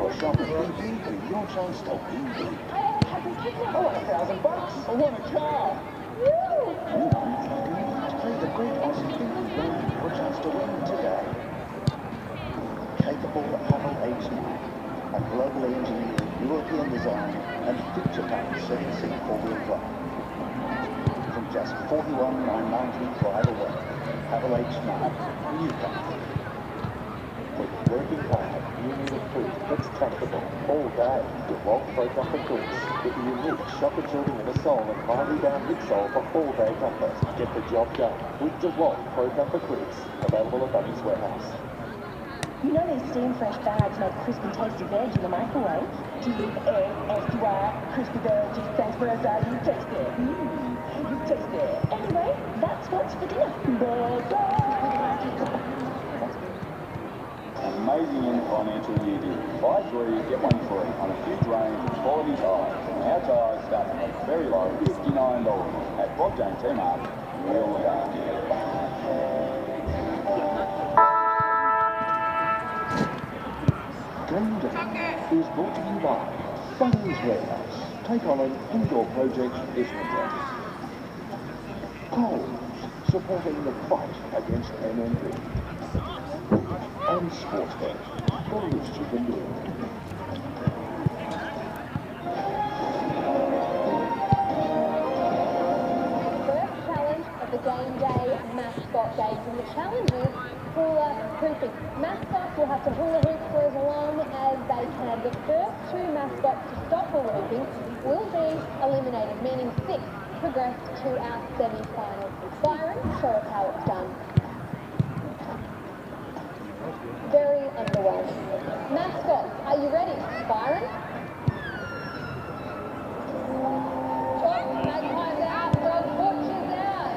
or shop at BB for your chance to win big. I want $1,000. I want a car. To play the great Aussie thing we learned, your chance to win today. Capable Hobart H9, a globally engineered European design and feature-packed 7-seat four-wheel drive. From just $41,990 drive away, Hobart H9, new country. With working hard, you need a coupe that's tractable all day. DeWalt Pro Comfort Goods with the unique shock-absorbing inner sole and highly bound midsole for all-day comfort. Get the job done with DeWalt Pro Comfort Goods, available at Buddy's Warehouse. You know these steam fresh bags make crispy tasty veg in the microwave? T-A-S-Y, crispy veggies, thanks for us, you taste it. You taste it. Anyway, that's what's for dinner. Amazing end financial year deal. Buy 3, get 1 free on a huge range of quality tyres. Our tyres start at a very low $59. At Bob James T-Mark, we'll look after you. Game Day is brought to you by Buddy's Warehouse. Take on an indoor project this winter. Coles, supporting the fight against MND. And Sportsbet, the least you can do. First challenge of the Game Day mascot games, and the challenge is hula hooping. Mascots will have to hula hoop for as long as they can. The first 2 mascots to stop hula hooping will be eliminated, meaning 6 progress to our semi-final. Byron, show us how it's done. Very underwhelming. Mascots, are you ready? Byron? Oh, magpie's out, dog butcher's out.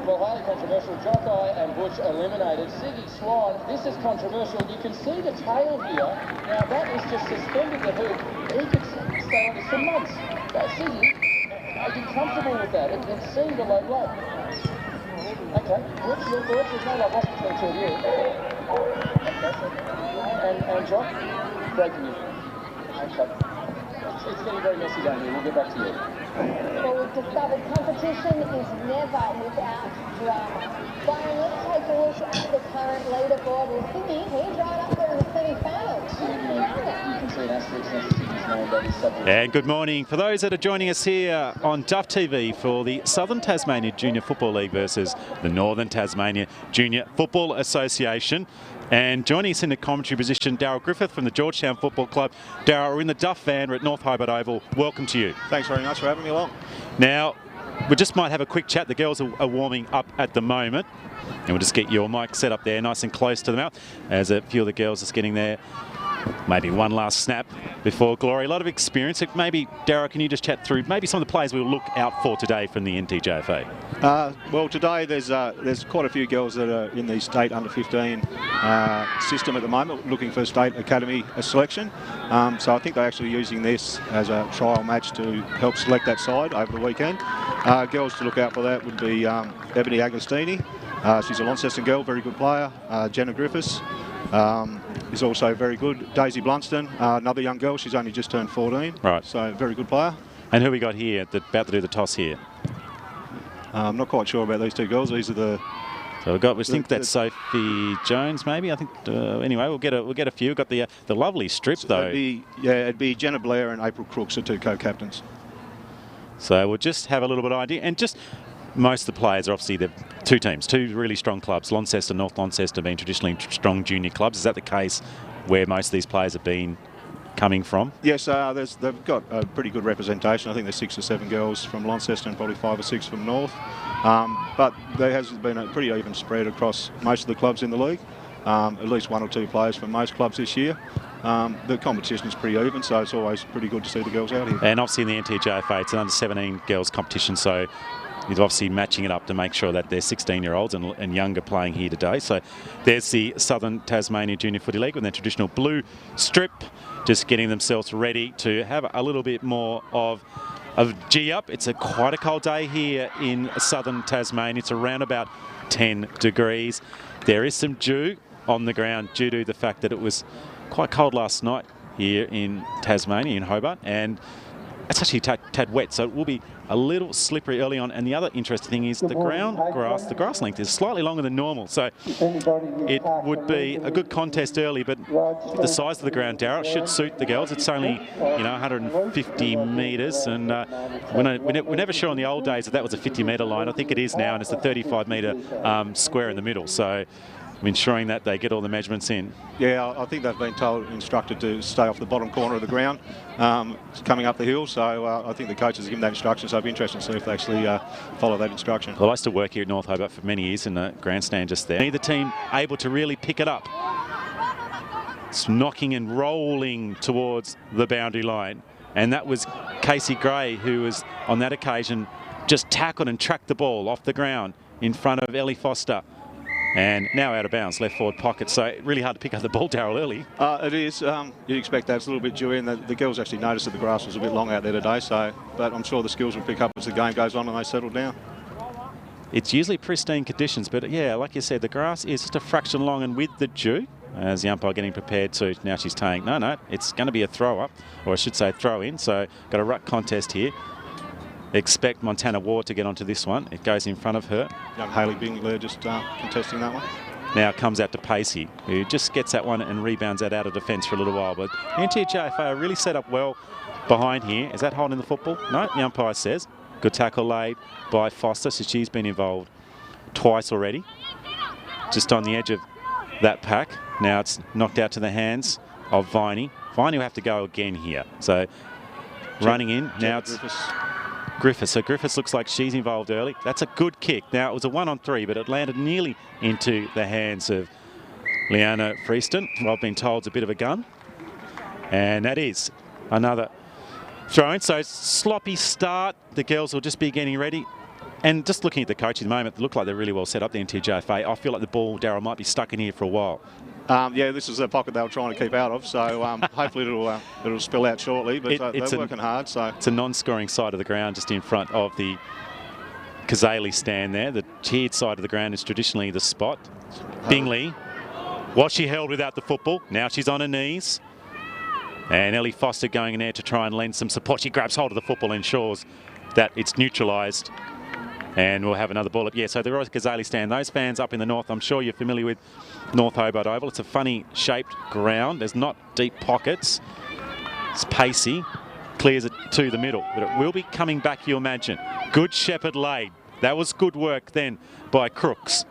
Well, highly controversial. Jockeye and Butch eliminated. Siggy Swan, this is controversial. You can see the tail here. Now that is just suspended the hoop. He could stay on this for months. Siggy, are you comfortable with that? It seemed a low blow. Okay, what's your thoughts? There's no love lost between the two of you. And Jock, breaking you. Okay. It's getting very messy down here. We'll get back to you. Well, we've discovered competition is never without drama. Byron, let's take a look at the current leaderboard. Well, Sydney, he's right up there in the semi-finals. You can see an asterisk next to Sydney's name, that is subject. And good morning for those that are joining us here on Duff TV for the Southern Tasmania Junior Football League versus the Northern Tasmania Junior Football Association. And joining us in the commentary position, Darryl Griffith from the Georgetown Football Club. Darryl, we're in the Duff van, we're at North Hobart Oval. Welcome to you. Thanks very much for having me along. Now, we just might have a quick chat. The girls are warming up at the moment. And we'll just get your mic set up there nice and close to the mouth as a few of the girls are just getting there. Maybe one last snap before glory. A lot of experience. Maybe, Darryl, can you just chat through maybe some of the players we'll look out for today from the NTJFA? Well, today there's quite a few girls that are in the state under 15 system at the moment, looking for state academy selection. So I think they're actually using this as a trial match to help select that side over the weekend. Girls to look out for that would be Ebony Agostini. She's a Launceston girl, very good player. Jenna Griffiths is also very good. Daisy Blunston, another young girl. She's only just turned 14. Right. So very good player. And who we got here about to do the toss here? I'm not quite sure about these two girls. These are the. So we think that's Sophie Jones, maybe. I think. Anyway, we'll get a few. We've got the lovely strip though. It'd be Jenna Blair and April Crooks, the 2 co-captains. So we'll just have a little bit of idea, and just most of the players are obviously the 2 teams, 2 really strong clubs. Launceston, North Launceston being traditionally strong junior clubs. Is that the case where most of these players have been coming from? Yes, they've got a pretty good representation. I think there's 6 or 7 girls from Launceston, probably 5 or 6 from North. But there has been a pretty even spread across most of the clubs in the league. At least 1 or 2 players from most clubs this year. The competition is pretty even, so it's always pretty good to see the girls out here. And obviously in the NTJFA, it's an under-17 girls competition, so you're obviously matching it up to make sure that they're 16-year-olds and younger playing here today. So there's the Southern Tasmania Junior Footy League with their traditional blue strip, just getting themselves ready to have a little bit more of of G-up. It's quite a cold day here in southern Tasmania. It's around about 10 degrees. There is some dew on the ground due to the fact that it was quite cold last night here in Tasmania, in Hobart, and it's actually a tad wet, so it will be a little slippery early on. And the other interesting thing is the grass length is slightly longer than normal, so it would be a good contest early, but the size of the ground, Darryl, should suit the girls. It's only, 150 metres, and we're never sure in the old days if that was a 50-metre line. I think it is now, and it's a 35-metre square in the middle, so I'm ensuring that they get all the measurements in. Yeah, I think they've been instructed to stay off the bottom corner of the ground coming up the hill, so I think the coaches have given that instruction, so it'll be interesting to see if they actually follow that instruction. Well, I used to work here at North Hobart for many years in the grandstand just there. Neither team able to really pick it up. It's knocking and rolling towards the boundary line, and that was Casey Gray, who was on that occasion just tackled and tracked the ball off the ground in front of Ellie Foster. And now out of bounds, left forward pocket. So really hard to pick up the ball, Darryl, early. It is. You'd expect that. It's a little bit dewy, and the girls actually noticed that the grass was a bit long out there today. So, but I'm sure the skills will pick up as the game goes on and they settle down. It's usually pristine conditions, but yeah, like you said, the grass is just a fraction long, and with the dew, as the umpire getting prepared to, now she's saying, no, it's going to be a throw up, or I should say throw in. So got a ruck contest here. Expect Montana Ward to get onto this one. It goes in front of her. Young Hayley Bingley just contesting that one. Now it comes out to Pacey, who just gets that one and rebounds that out of defence for a little while. But NTJFA are really set up well behind here. Is that holding the football? No, the umpire says. Good tackle laid by Foster, so she's been involved twice already. Just on the edge of that pack. Now it's knocked out to the hands of Viney. Viney will have to go again here. So running in. Now it's Griffiths. So Griffiths looks like she's involved early. That's a good kick. Now, it was a 1-on-3, but it landed nearly into the hands of Leanna Freeston. Well, I've been told it's a bit of a gun. And that is another throw-in. So sloppy start. The girls will just be getting ready. And just looking at the coach at the moment, they look like they're really well set up, the NTJFA. I feel like the ball, Darryl, might be stuck in here for a while. Yeah, this is a pocket they were trying to keep out of, so hopefully it'll spill out shortly, but they're working hard. So it's a non-scoring side of the ground just in front of the Kazali stand there. The tiered side of the ground is traditionally the spot. Bingley, was she held without the football? Now she's on her knees. And Ellie Foster going in there to try and lend some support. She grabs hold of the football and ensures that it's neutralised. And we'll have another ball up. Yeah, so the Royal Kazali stand, those fans up in the north, I'm sure you're familiar with North Hobart Oval. It's a funny shaped ground. There's not deep pockets. It's pacey. Clears it to the middle. But it will be coming back, you imagine. Good shepherd laid. That was good work then by Crooks.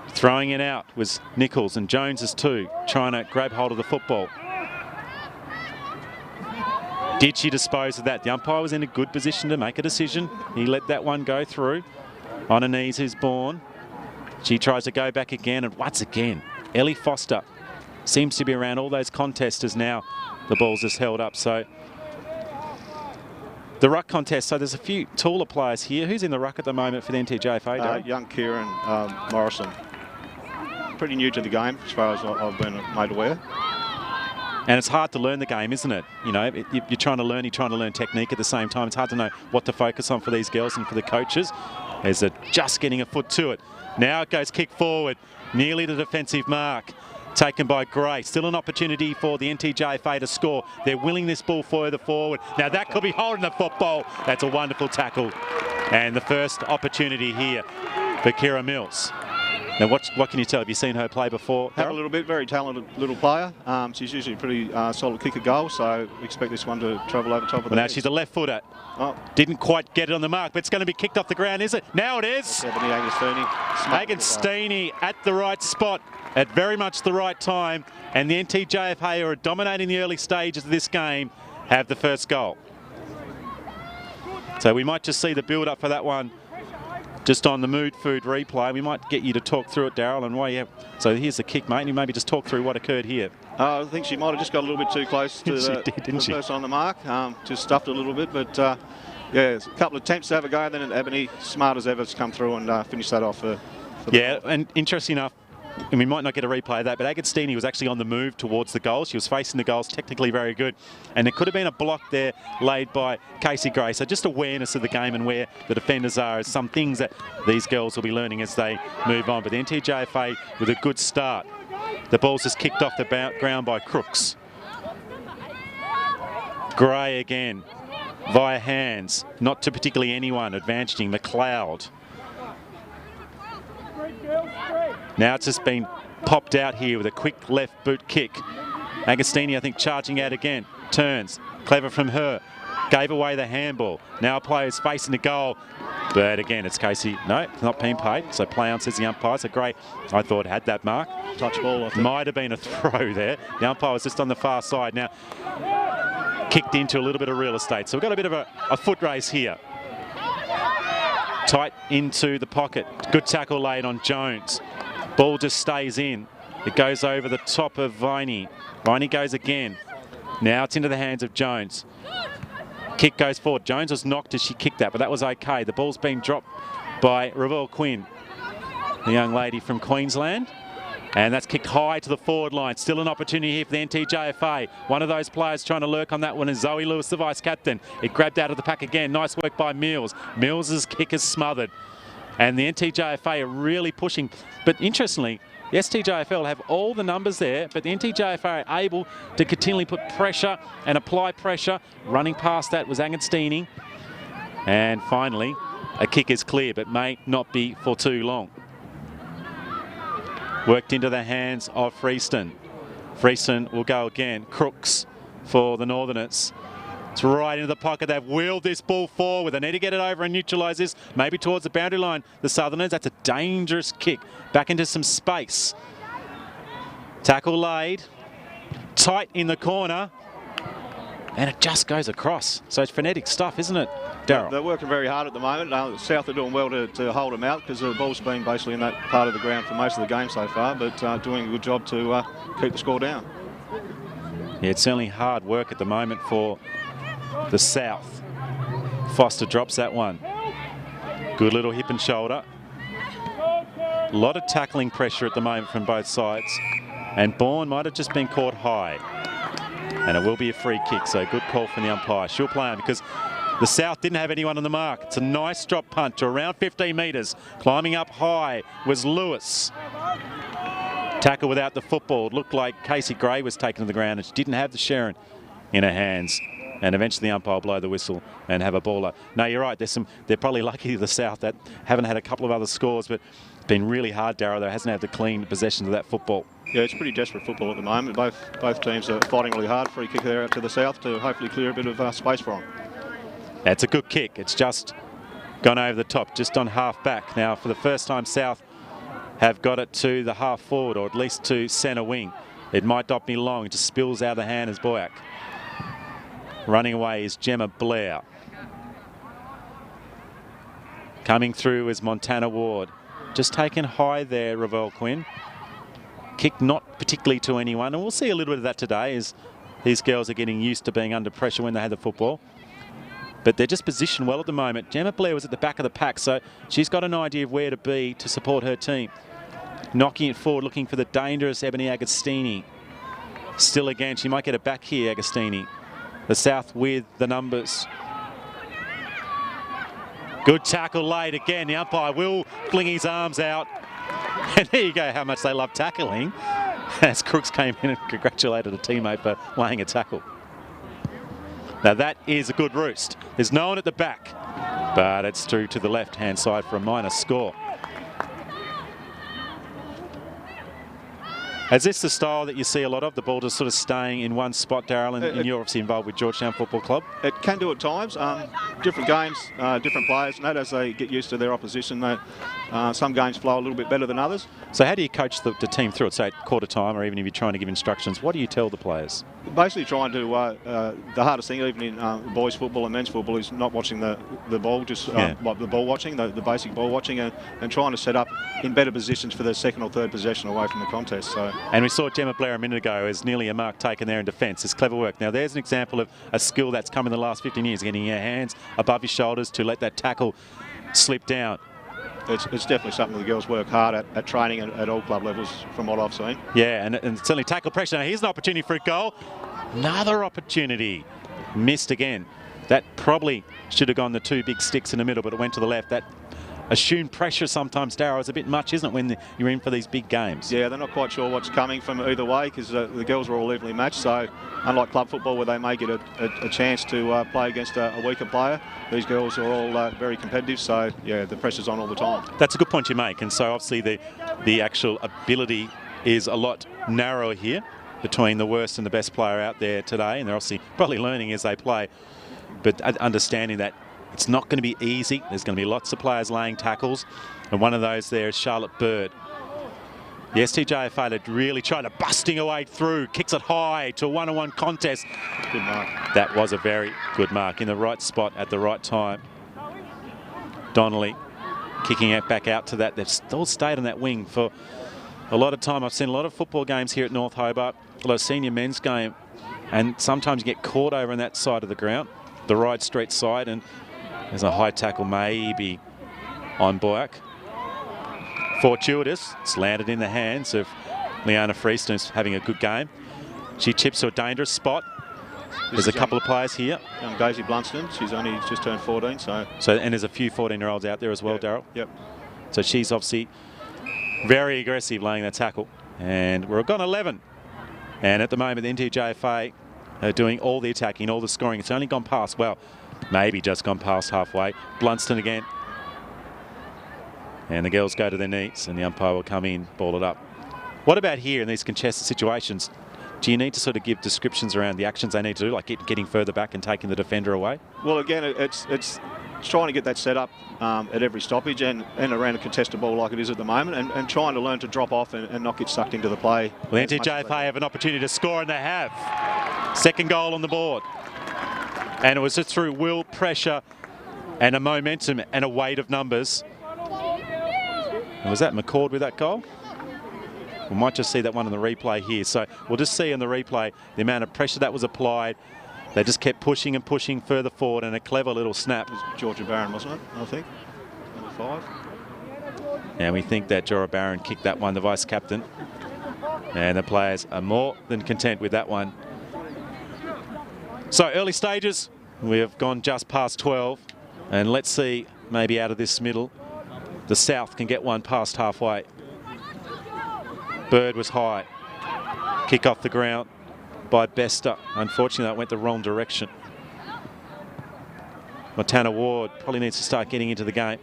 Throwing it out was Nichols, and Jones is too, trying to grab hold of the football. Did she dispose of that? The umpire was in a good position to make a decision. He let that one go through. On her knees is Bourne. She tries to go back again, and once again, Ellie Foster seems to be around all those contesters now. The ball's just held up. So the ruck contest, so there's a few taller players here. Who's in the ruck at the moment for the NTJFA? Young Kieran Morrison. Pretty new to the game as far as I've been made aware. And it's hard to learn the game, isn't it? You know, you're trying to learn technique at the same time. It's hard to know what to focus on for these girls and for the coaches. As they're just getting a foot to it. Now it goes kick forward, nearly the defensive mark. Taken by Gray. Still an opportunity for the NTJFA to score. They're willing this ball further forward. Now that could be holding the football. That's a wonderful tackle. And the first opportunity here for Kira Mills. Now, what can you tell? Have you seen her play before? Have a little bit. Very talented little player. She's usually a pretty solid kicker goal, so we expect this one to travel over top of the Now she's a left footer. Oh. Didn't quite get it on the mark, but it's going to be kicked off the ground, is it? Now it is. Agostini at the right spot at very much the right time, and the NTJFA, who are dominating the early stages of this game, have the first goal. So we might just see the build-up for that one. Just on the mood food replay, we might get you to talk through it, Darryl, and why you have. So here's the kick, mate, and you maybe just talk through what occurred here. I think she might have just got a little bit too close to the person on the mark. Just stuffed it a little bit, but yeah, a couple of attempts to have a go, and then Ebony, smart as ever, has come through and finished that off. And interesting enough, and we might not get a replay of that, but Agostini was actually on the move towards the goal. She was facing the goals, technically very good. And there could have been a block there laid by Casey Gray. So just awareness of the game and where the defenders are is some things that these girls will be learning as they move on. But the NTJFA with a good start. The ball's just kicked off the ground by Crooks. Gray again, via hands, not to particularly anyone, advantaging McLeod. Now it's just been popped out here with a quick left boot kick. Agostini, I think, charging out again. Turns. Clever from her. Gave away the handball. Now a player's facing the goal. But again, it's Casey. No, it's not being paid. So play on, says the umpire. So Gray, I thought, had that mark. Touch ball, I think. Might have been a throw there. The umpire was just on the far side. Now, kicked into a little bit of real estate. So we've got a bit of a foot race here. Tight into the pocket. Good tackle laid on Jones. Ball just stays in. It goes over the top of Viney. Viney goes again. Now it's into the hands of Jones. Kick goes forward. Jones was knocked as she kicked that, but that was okay. The ball's been dropped by Ravel Quinn, the young lady from Queensland. And that's kicked high to the forward line. Still an opportunity here for the NTJFA. One of those players trying to lurk on that one is Zoe Lewis, the vice-captain. It grabbed out of the pack again. Nice work by Mills. Mills's kick is smothered. And the NTJFA are really pushing. But interestingly, the STJFL have all the numbers there, but the NTJFA are able to continually put pressure and apply pressure. Running past that was Agostini. And finally, a kick is clear, but may not be for too long. Worked into the hands of Freeston. Freeston will go again. Crooks for the Northerners. It's right into the pocket. They've wheeled this ball forward. They need to get it over and neutralise this, maybe towards the boundary line. The Southerners, that's a dangerous kick. Back into some space. Tackle laid. Tight in the corner. And it just goes across. So it's frenetic stuff, isn't it, Darryl? They're working very hard at the moment. South are doing well to hold them out because the ball's been basically in that part of the ground for most of the game so far, but doing a good job to keep the score down. Yeah, it's certainly hard work at the moment for the South. Foster drops that one. Good little hip and shoulder. A lot of tackling pressure at the moment from both sides. And Bourne might have just been caught high. And it will be a free kick, so good call from the umpire. She'll play on because the South didn't have anyone on the mark. It's a nice drop punt to around 15 metres. Climbing up high was Lewis. Tackle without the football. It looked like Casey Gray was taken to the ground and she didn't have the Sharon in her hands. And eventually the umpire will blow the whistle and have a baller. No, you're right. They're probably lucky the South that haven't had a couple of other scores, but it's been really hard, Darryl, though. Hasn't had the clean possession of that football. Yeah, it's pretty desperate football at the moment. Both teams are fighting really hard. Free kick there out to the South to hopefully clear a bit of space for them. It's a good kick. It's just gone over the top, just on half back. Now, for the first time, South have got it to the half forward, or at least to centre wing. It might not be long. It just spills out of the hand as Boyack. Running away is Gemma Blair. Coming through is Montana Ward. Just taken high there, Ravel Quinn. Kick not particularly to anyone, and we'll see a little bit of that today as these girls are getting used to being under pressure when they have the football. But they're just positioned well at the moment. Gemma Blair was at the back of the pack, so she's got an idea of where to be to support her team. Knocking it forward, looking for the dangerous Ebony Agostini. Still again, she might get it back here, Agostini. The South with the numbers. Good tackle laid again. The umpire will fling his arms out. And there you go, how much they love tackling. As Crooks came in and congratulated a teammate for laying a tackle. Now that is a good roost. There's no one at the back, but it's through to the left-hand side for a minor score. Is this the style that you see a lot of, the ball just sort of staying in one spot, Darryl, and you're obviously involved with Georgetown Football Club? It can do at times. Different games, different players, and as they get used to their opposition, some games flow a little bit better than others. So how do you coach the team through it, say at quarter time, or even if you're trying to give instructions? What do you tell the players? Basically trying to, the hardest thing even in boys football and men's football is not watching the ball, just the ball watching, the basic ball watching, and trying to set up in better positions for the second or third possession away from the contest. So. And we saw Gemma Blair a minute ago as nearly a mark taken there in defence. It's clever work. Now there's an example of a skill that's come in the last 15 years, getting your hands above your shoulders to let that tackle slip down. it's definitely something the girls work hard at training at all club levels from what I've seen. Yeah, and certainly tackle pressure. Now here's an opportunity for a goal. Another opportunity. Missed again. That probably should have gone the two big sticks in the middle, but it went to the left. That assumed pressure sometimes, Darryl, is a bit much, isn't it, when you're in for these big games? Yeah, they're not quite sure what's coming from either way because the girls were all evenly matched. So unlike club football where they may get a chance to play against a weaker player, these girls are all very competitive. So yeah, the pressure's on all the time. That's a good point you make. And so obviously the actual ability is a lot narrower here between the worst and the best player out there today. And they're obviously probably learning as they play, but understanding that it's not going to be easy. There's going to be lots of players laying tackles. And one of those there is Charlotte Bird. The STJFA had really tried to busting her way through, kicks it high to a one-on-one contest. Good mark. That was a very good mark in the right spot at the right time. Donnelly kicking it back out to that. They've still stayed on that wing for a lot of time. I've seen a lot of football games here at North Hobart, a lot of senior men's game, and sometimes you get caught over on that side of the ground, the Ryde Street side, and there's a high tackle maybe on Boyack. Fortuitous. It's landed in the hands of Leona Freeston, who's having a good game. She chips to a dangerous spot. There's a couple of players here. Daisy Blunston, she's only just turned 14. And there's a few 14-year-olds out there as well, Darryl. Yep. So she's obviously very aggressive laying that tackle. And we're gone 11. And at the moment, the NTJFA are doing all the attacking, all the scoring. It's only gone past, well, maybe just gone past halfway. Blunston again. And the girls go to their knees and the umpire will come in, ball it up. What about here in these contested situations? Do you need to sort of give descriptions around the actions they need to do, like getting further back and taking the defender away? Well, again, it's trying to get that set up at every stoppage and around a contested ball like it is at the moment and trying to learn to drop off and not get sucked into the play. Well, the NTJFA have an opportunity to score, and they have. Second goal on the board. And it was just through will, pressure, and a momentum and a weight of numbers. And was that McCord with that goal? We might just see that one in the replay here. So we'll just see in the replay the amount of pressure that was applied. They just kept pushing and pushing further forward, and a clever little snap. It was Georgia Barron, wasn't it, I think? Number 5. And we think that Jorah Barron kicked that one, the vice-captain. And the players are more than content with that one. So early stages, we have gone just past 12. And let's see, maybe out of this middle, the South can get one past halfway. Bird was high. Kick off the ground by Bester. Unfortunately, that went the wrong direction. Montana Ward probably needs to start getting into the game.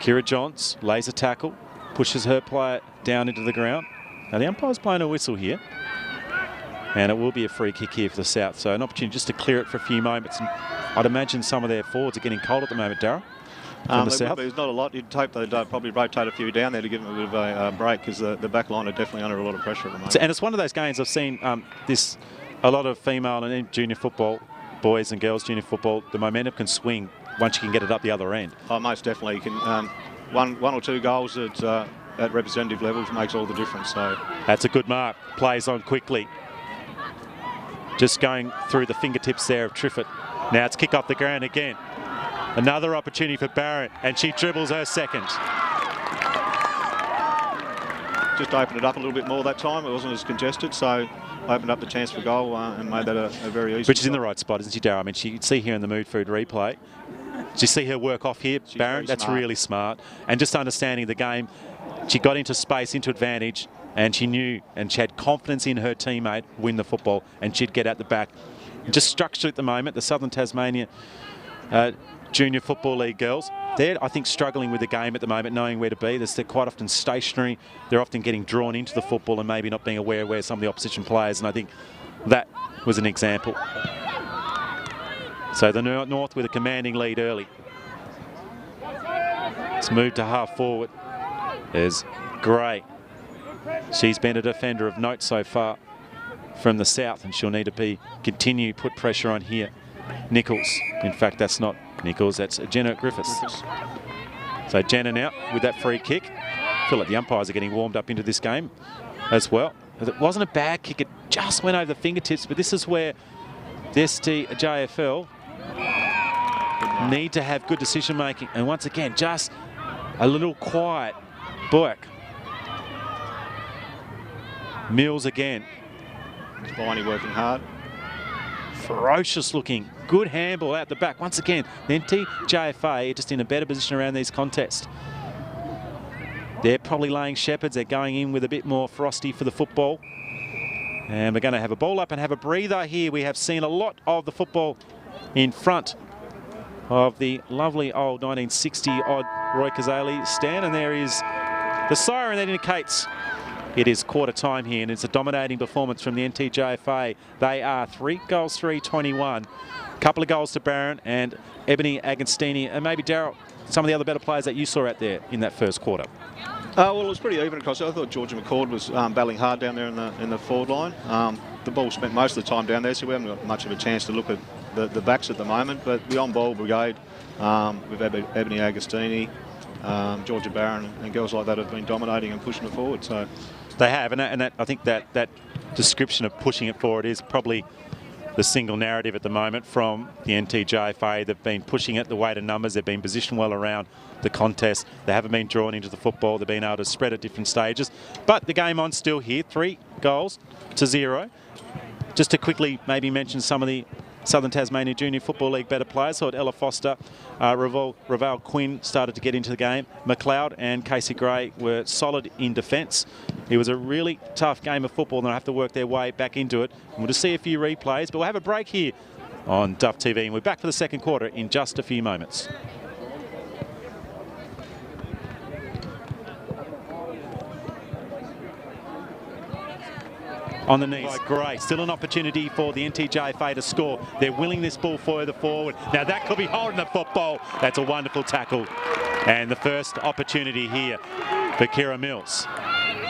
Kira Johns lays a tackle, pushes her player down into the ground. Now the umpire's blowing a whistle here. And it will be a free kick here for the South. So an opportunity just to clear it for a few moments. And I'd imagine some of their forwards are getting cold at the moment, Darryl. There's not a lot. You'd hope they'd probably rotate a few down there to give them a bit of a break because the back line are definitely under a lot of pressure at the moment. And it's one of those games I've seen a lot of female and junior football, boys and girls junior football, the momentum can swing once you can get it up the other end. Oh, most definitely. You can, one or two goals at representative levels makes all the difference. So that's a good mark. Plays on quickly. Just going through the fingertips there of Triffett. Now it's kick off the ground again. Another opportunity for Barrett, and she dribbles her second. Just opened it up a little bit more that time. It wasn't as congested, so opened up the chance for goal and made that a very easy. Which is in the right spot, isn't she, Darryl? I mean, you can see here in the Mood Food replay. Did you see her work off here, Barrett? That's really smart. And just understanding the game, she got into space, into advantage, and she knew and she had confidence in her teammate win the football, and she'd get at the back. Just structure at the moment, the Southern Tasmania Junior Football League girls, they're, I think, struggling with the game at the moment, knowing where to be. They're quite often stationary. They're often getting drawn into the football and maybe not being aware where some of the opposition players, and I think that was an example. So the North with a commanding lead early. It's moved to half forward. There's Gray. She's been a defender of note so far from the South, and she'll need to continue put pressure on here. Nichols, in fact, that's not Nichols, that's Jenna Griffiths. So Jenna now with that free kick. I feel like the umpires are getting warmed up into this game as well. It wasn't a bad kick, it just went over the fingertips, but this is where the STJFL need to have good decision making. And once again, just a little quiet. Boyak. Mills again. Viney working hard. Ferocious looking. Good handball out the back. Once again, the NTJFA just in a better position around these contests. They're probably laying shepherds. They're going in with a bit more ferocity for the football. And we're going to have a ball up and have a breather here. We have seen a lot of the football in front of the lovely old 1960-odd Roy Kazali stand. And there is the siren that indicates it is quarter time here, and it's a dominating performance from the NTJFA. They are 3 goals, 3-21. Couple of goals to Barron and Ebony Agostini, and maybe Darryl, some of the other better players that you saw out there in that first quarter. Well, it was pretty even across. I thought Georgia McCord was battling hard down there in the forward line. The ball spent most of the time down there, so we haven't got much of a chance to look at the backs at the moment. But the on-ball brigade with Ebony Agostini, Georgia Barron and girls like that have been dominating and pushing it forward. So they have, and I think that description of pushing it forward is probably the single narrative at the moment from the NTJFA. They've been pushing it, the weight of numbers. They've been positioned well around the contest. They haven't been drawn into the football. They've been able to spread at different stages. But the game on still here, 3 goals to 0. Just to quickly maybe mention some of the Southern Tasmania Junior Football League better players. So Ella Foster, Raval Quinn started to get into the game. McLeod and Casey Gray were solid in defence. It was a really tough game of football, and they'll have to work their way back into it. And we'll just see a few replays, but we'll have a break here on Duff TV, and we're back for the second quarter in just a few moments. On the knees. Great. Still an opportunity for the NTJFA to score. They're willing this ball further forward. Now that could be holding the football. That's a wonderful tackle. And the first opportunity here for Kira Mills.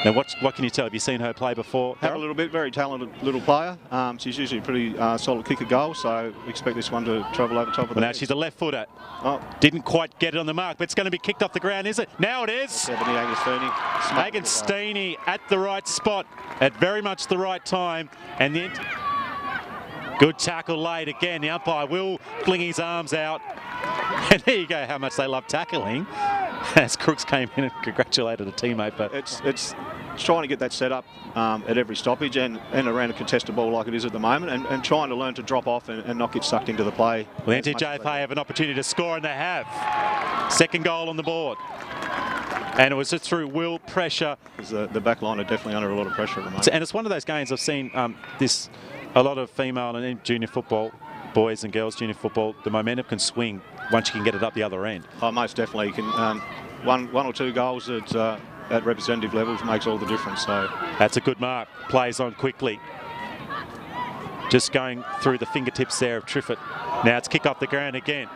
Now what can you tell? Have you seen her play before? Have a little bit. Very talented little player. She's usually a pretty solid kicker goal, so we expect this one to travel over top of the net. Now she's a left footer. Oh. Didn't quite get it on the mark, but it's going to be kicked off the ground, is it? Now it is. Ebony Agostini. Agostini at the right spot at very much the right time. And then good tackle late again. The umpire will fling his arms out. And there you go, how much they love tackling. As Crooks came in and congratulated a teammate. But it's trying to get that set up at every stoppage and around a contested ball like it is at the moment, and trying to learn to drop off and not get sucked into the play. Well, the NTJFA have an opportunity to score, and they have. Second goal on the board. And it was just through will, pressure. The back line are definitely under a lot of pressure at the moment. And it's one of those games I've seen a lot of female and junior football, boys and girls junior football, the momentum can swing once you can get it up the other end. Oh, most definitely. You can one or two goals at representative levels makes all the difference. So that's a good mark. Plays on quickly. Just going through the fingertips there of Triffett. Now it's kick off the ground again.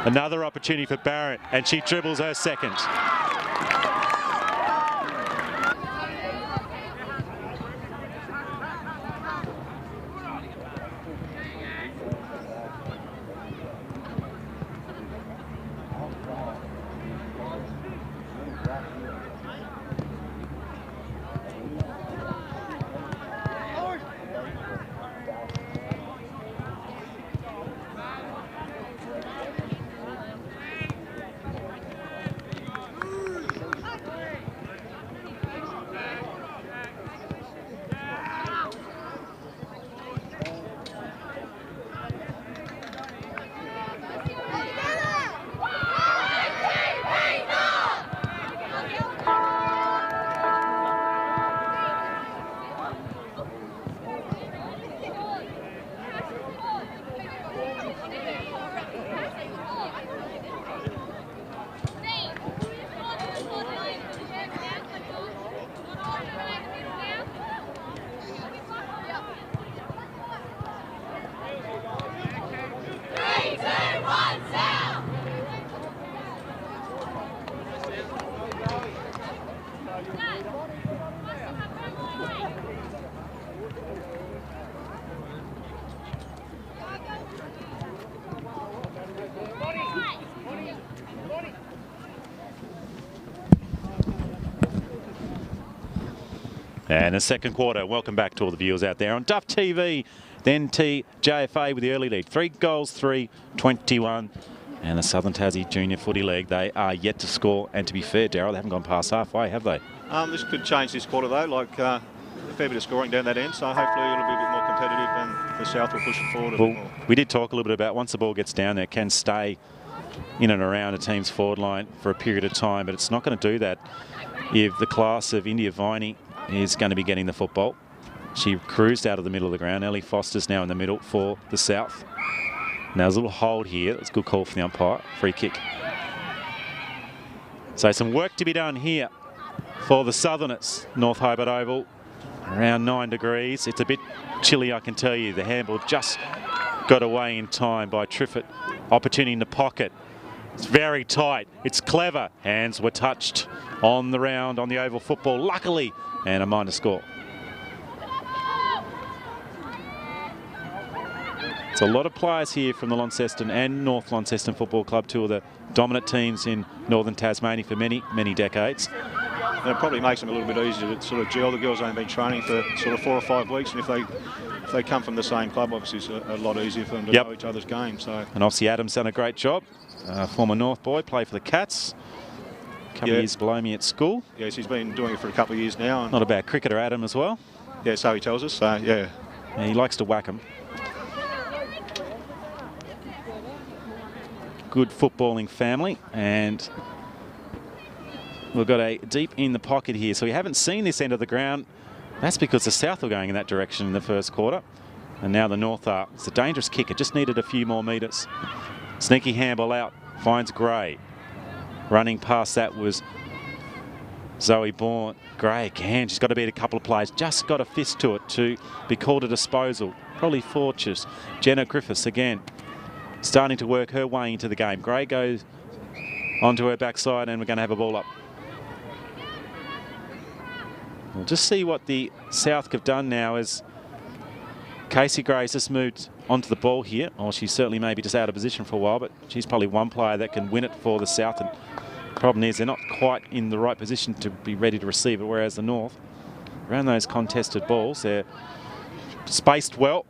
Another opportunity for Barrett, and she dribbles her second. And the second quarter, welcome back to all the viewers out there on Duff TV. Then NTJFA with the early lead. 3 goals, 3-21. And the Southern Tassie Junior Footy League, they are yet to score. And to be fair, Darryl, they haven't gone past halfway, have they? This could change this quarter, though. Like a fair bit of scoring down that end, so hopefully it'll be a bit more competitive and the South will push it forward a bit more. We did talk a little bit about once the ball gets down there, can stay in and around a team's forward line for a period of time, but it's not going to do that if the class of India Viney is going to be getting the football. She cruised out of the middle of the ground. Ellie Foster's now in the middle for the South. Now there's a little hold here. That's a good call from the umpire. Free kick. So some work to be done here for the Southerners. North Hobart Oval, around 9 degrees. It's a bit chilly, I can tell you. The handball just got away in time by Triffett. Opportunity in the pocket. It's very tight. It's clever. Hands were touched on the round on the oval football, luckily, and a minor score. It's a lot of players here from the Launceston and North Launceston Football Club, two of the dominant teams in northern Tasmania for many, many decades. And it probably makes them a little bit easier to sort of gel. The girls have only been training for sort of 4 or 5 weeks, and if they come from the same club, obviously it's a lot easier for them to know each other's game. So. And obviously Adam's done a great job. Former North boy, played for the Cats. A couple of years below me at school. Yes, he's been doing it for a couple of years now. And not a bad cricketer, Adam, as well. Yeah, so he tells us. So yeah, he likes to whack them. Good footballing family, and we've got a deep in the pocket here, so we haven't seen this end of the ground. That's because the South were going in that direction in the first quarter, and now the North are. It's a dangerous kick. It just needed a few more metres. Sneaky handball out, finds Gray. Running past that was Zoe Bourne. Gray again, she's got to beat a couple of players. Just got a fist to it to be called a disposal. Probably fortuitous. Jenna Griffiths again, starting to work her way into the game. Gray goes onto her backside, and we're going to have a ball up. We'll just see what the South have done now as Casey Gray's just moved onto the ball here. Oh, she's certainly maybe just out of position for a while, but she's probably one player that can win it for the South. And the problem is they're not quite in the right position to be ready to receive it, whereas the North, around those contested balls, they're spaced well.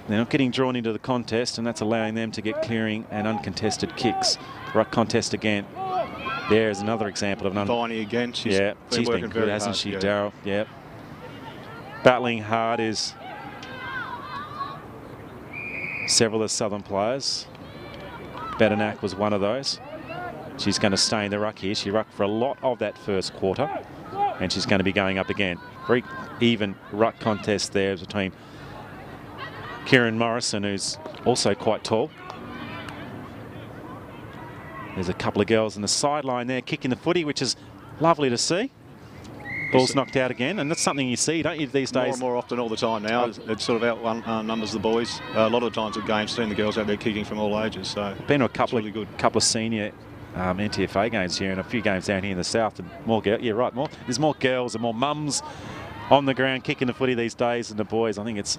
They're not getting drawn into the contest, and that's allowing them to get clearing and uncontested kicks. Ruck contest again. There's another example of Viney again. She's been good, hasn't she, Darryl? Yeah. Battling hard is several of the Southern players. Bedenak was one of those. She's going to stay in the ruck here. She rucked for a lot of that first quarter, and she's going to be going up again. Very even ruck contest there between Kieran Morrison, who's also quite tall. There's a couple of girls in the sideline there kicking the footy, which is lovely to see. Ball's knocked out again, and that's something you see, don't you, these days? More often all the time now. It sort of outnumbers the boys. A lot of the times at games, seeing the girls out there kicking from all ages. So been to a couple of senior NTFA games here and a few games down here in the South, and more girls. Yeah, right. There's more girls and more mums on the ground kicking the footy these days than the boys. I think it's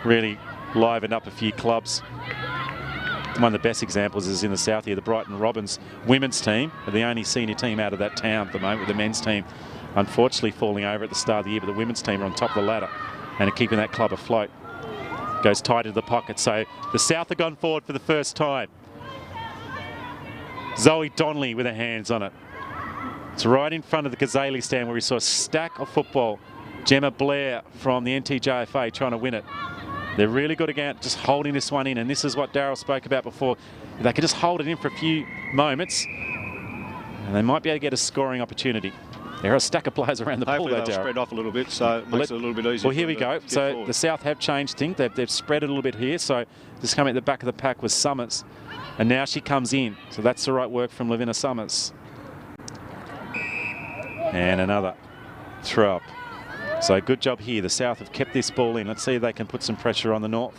really livened up a few clubs. One of the best examples is in the South here, the Brighton Robins women's team, the only senior team out of that town at the moment, with the men's team unfortunately falling over at the start of the year, but the women's team are on top of the ladder and are keeping that club afloat. Goes tight into the pocket, so the South have gone forward for the first time. Zoe Donnelly with her hands on it. It's right in front of the Gazali stand where we saw a stack of football. Gemma Blair from the NTJFA trying to win it. They're really good again, just holding this one in, and this is what Darryl spoke about before. If they could just hold it in for a few moments, and they might be able to get a scoring opportunity. There are a stack of players around the pool, though, Darryl. They'll spread off a little bit, so it makes it a little bit easier. Well, here we go. So forward. The South have changed things. They've spread it a little bit here. So just coming at the back of the pack was Summers, and now she comes in. So that's the right work from Lavina Summers. And another throw up. So good job here. The South have kept this ball in. Let's see if they can put some pressure on the North.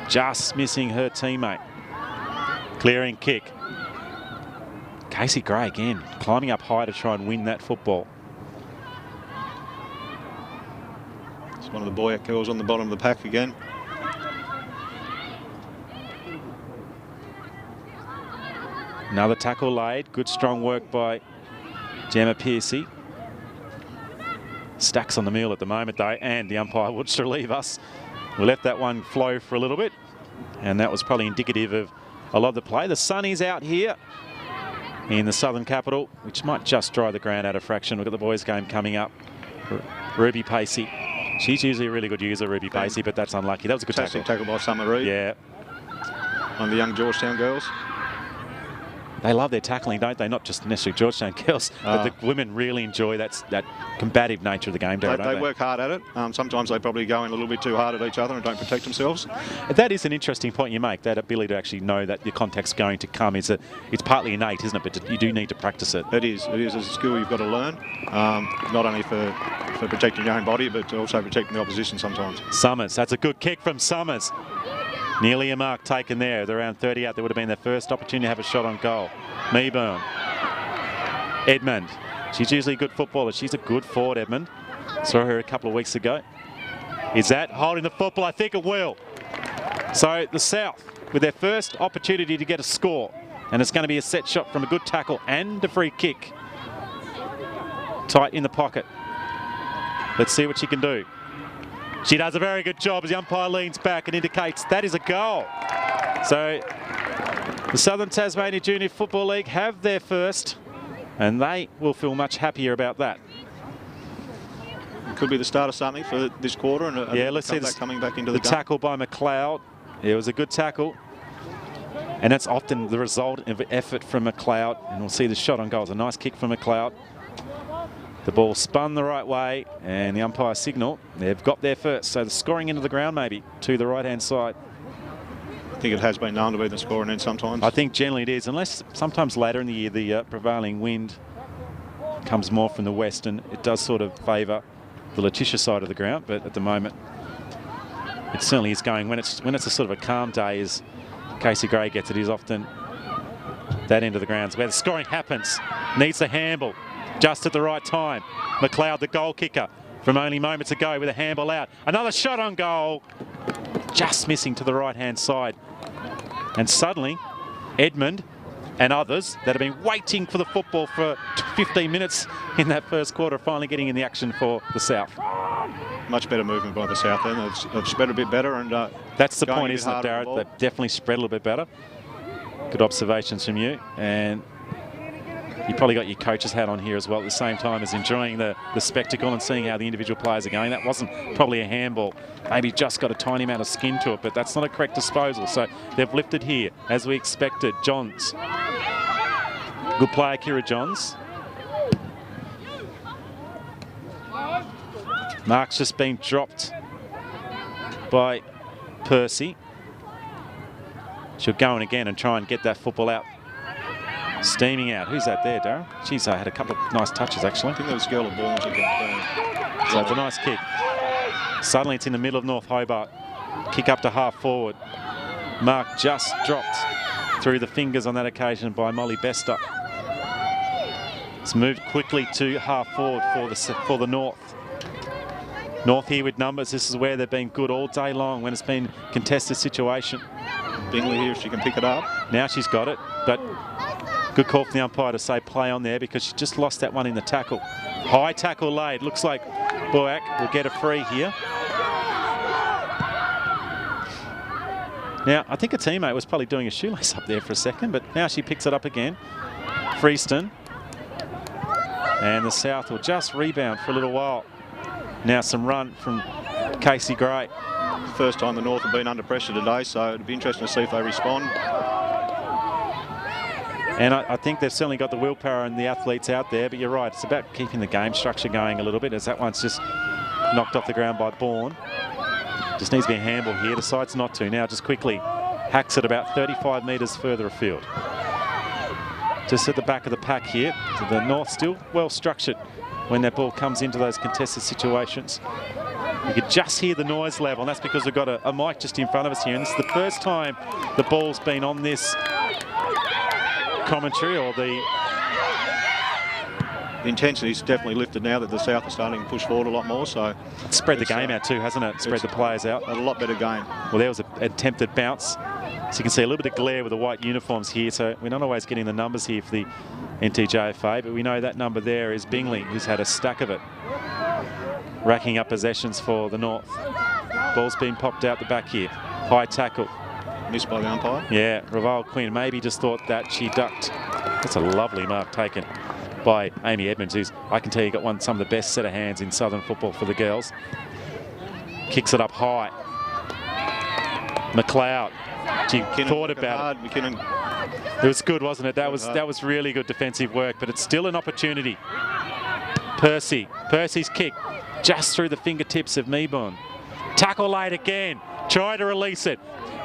Just missing her teammate. Clearing kick. Casey Gray again, climbing up high to try and win that football. It's one of the boy girls on the bottom of the pack again. Another tackle laid. Good strong work by Gemma Piercy. Stacks on the meal at the moment, though, and the umpire would relieve us. We left that one flow for a little bit, and that was probably indicative of a lot of the play. The sun is out here in the southern capital, which might just dry the ground out of fraction. Look at the boys' game coming up. Ruby Pacey. She's usually a really good user, Ruby Pacey, but that's unlucky. That was a good tackle. Tackle by Summer Reid. Yeah. On the young Georgetown girls. They love their tackling, don't they? Not just necessarily Georgetown girls, but the women really enjoy that combative nature of the game. They work hard at it. Sometimes they probably go in a little bit too hard at each other and don't protect themselves. That is an interesting point you make, that ability to actually know that your contact's going to come. It's partly innate, isn't it? But you do need to practice it. It is. It is a skill you've got to learn, not only for protecting your own body, but also protecting the opposition sometimes. Summers, that's a good kick from Summers. Nearly a mark taken there. They're around 30 out. There would have been their first opportunity to have a shot on goal. Meeburn. Edmund. She's usually a good footballer. She's a good forward, Edmund. Saw her a couple of weeks ago. Is that holding the football? I think it will. So the South with their first opportunity to get a score. And it's going to be a set shot from a good tackle and a free kick. Tight in the pocket. Let's see what she can do. She does a very good job as the umpire leans back and indicates that is a goal. So the Southern Tasmania Junior Football League have their first, and they will feel much happier about that. Could be the start of something for this quarter, and yeah, let's see this coming back into the tackle by McLeod. It was a good tackle, and that's often the result of effort from McLeod. And we'll see the shot on goal. It's a nice kick from McLeod. The ball spun the right way, and the umpire signal. They've got there first, so the scoring into the ground maybe to the right-hand side. I think it has been known to be the scoring end sometimes. I think generally it is, unless sometimes later in the year the prevailing wind comes more from the west, and it does sort of favour the Letitia side of the ground. But at the moment, it certainly is going. When it's a sort of a calm day, as Casey Gray gets it, is often that end of the grounds where the scoring happens. Needs the handball. Just at the right time. McLeod, the goal kicker, from only moments ago with a handball out. Another shot on goal. Just missing to the right-hand side. And suddenly, Edmund and others that have been waiting for the football for 15 minutes in that first quarter are finally getting in the action for the South. Much better movement by the South then. They've spread a bit better. And that's the point, isn't it, Darrett? They've definitely spread a little bit better. Good observations from you. And you probably got your coach's hat on here as well at the same time as enjoying the spectacle and seeing how the individual players are going. That wasn't probably a handball. Maybe just got a tiny amount of skin to it, but that's not a correct disposal. So they've lifted here, as we expected. Johns. Good player, Kira Johns. Mark's just been dropped by Percy. She'll go in again and try and get that football out. Steaming out. Who's that there, Darryl? She's had a couple of nice touches, actually. I think that was Girl of Balls again. So it's a nice kick. Suddenly it's in the middle of North Hobart. Kick up to half forward. Mark just dropped through the fingers on that occasion by Molly Bester. It's moved quickly to half forward for the North. North here with numbers. This is where they've been good all day long when it's been contested situation. Bingley here, if she can pick it up. Now she's got it, but good call from the umpire to say play on there because she just lost that one in the tackle. High tackle laid. Looks like Boak will get a free here. Now, I think a teammate was probably doing a shoelace up there for a second, but now she picks it up again. Freeston. And the South will just rebound for a little while. Now some run from Casey Gray. First time the North have been under pressure today, so it'd be interesting to see if they respond. And I think they've certainly got the willpower and the athletes out there, but you're right, it's about keeping the game structure going a little bit, as that one's just knocked off the ground by Bourne. Just needs to be a handball here, decides not to. Now just quickly hacks it about 35 metres further afield. Just at the back of the pack here, so the North still well structured when that ball comes into those contested situations. You could just hear the noise level, and that's because we've got a mic just in front of us here, and this is the first time the ball's been on this commentary, or the intensity's definitely lifted now that the South are starting to push forward a lot more. So it's spread the game out too, hasn't it? Spread the players out. A lot better game. Well, there was an attempted bounce. So you can see a little bit of glare with the white uniforms here. So we're not always getting the numbers here for the NTJFA, but we know that number there is Bingley, who's had a stack of it, racking up possessions for the North. Ball's been popped out the back here. High tackle. Missed by the umpire. Yeah, Raval Quinn maybe just thought that she ducked. That's a lovely mark taken by Amy Edmonds, who's, I can tell you, got some of the best set of hands in Southern football for the girls. Kicks it up high. McLeod. She thought about it. It was good, wasn't it? That was really good defensive work, but it's still an opportunity. Percy's kick just through the fingertips of Meebon. Tackle late again. Try to release it.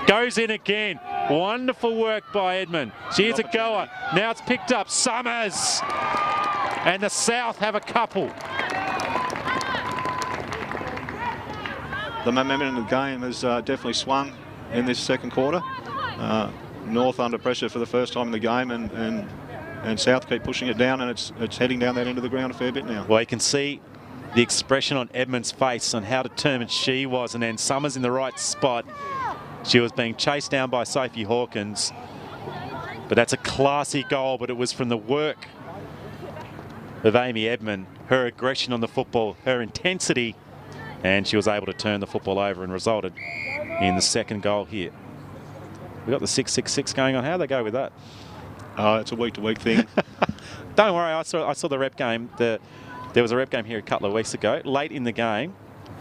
Goes in again. Wonderful work by Edmund. She is a goer. Now it's picked up. Summers. And the South have a couple. The momentum of the game has definitely swung in this second quarter. North under pressure for the first time in the game, and South keep pushing it down, and it's heading down that end of the ground a fair bit now. Well, you can see the expression on Edmund's face on how determined she was, and then Summers in the right spot. She was being chased down by Sophie Hawkins, but that's a classy goal, but it was from the work of Amy Edmund, her aggression on the football, her intensity, and she was able to turn the football over and resulted in the second goal here. We got the 6-6-6 going on. How do they go with that? It's a week-to-week thing. Don't worry, I saw the rep game. There was a rep game here a couple of weeks ago. Late in the game,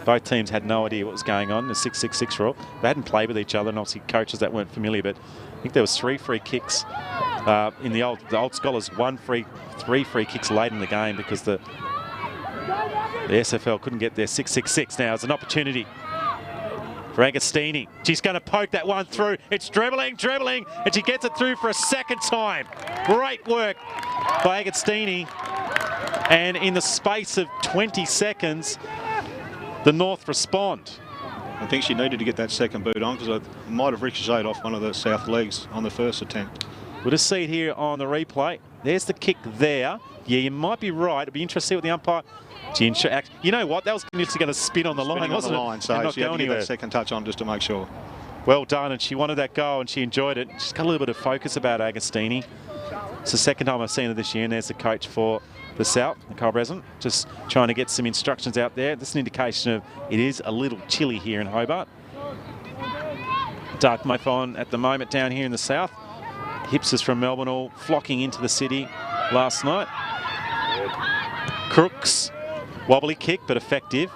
both teams had no idea what was going on, the 6-6-6 rule. They hadn't played with each other, and obviously coaches that weren't familiar, but I think there was 3 free kicks. In the old Scholars, 3 free kicks late in the game because the SFL couldn't get their 6-6-6. Now it's an opportunity for Agostini. She's going to poke that one through. It's dribbling, and she gets it through for a second time. Great work by Agostini. And in the space of 20 seconds, the North respond. I think she needed to get that second boot on because it might have ricocheted off one of the South legs on the first attempt. We'll just see it here on the replay. There's the kick there. Yeah, you might be right. It'll be interesting to see what the umpire... You know what? That was just going to spin on the line, wasn't it? So she had to get that second touch on just to make sure. Well done, and she wanted that goal and she enjoyed it. She's got a little bit of focus about Agostini. It's the second time I've seen her this year, and there's the coach for the South, Nicole Breslin, just trying to get some instructions out there. This is an indication of it is a little chilly here in Hobart. Dark mofo on at the moment down here in the South. Hipsters from Melbourne all flocking into the city last night. Crooks, wobbly kick but effective.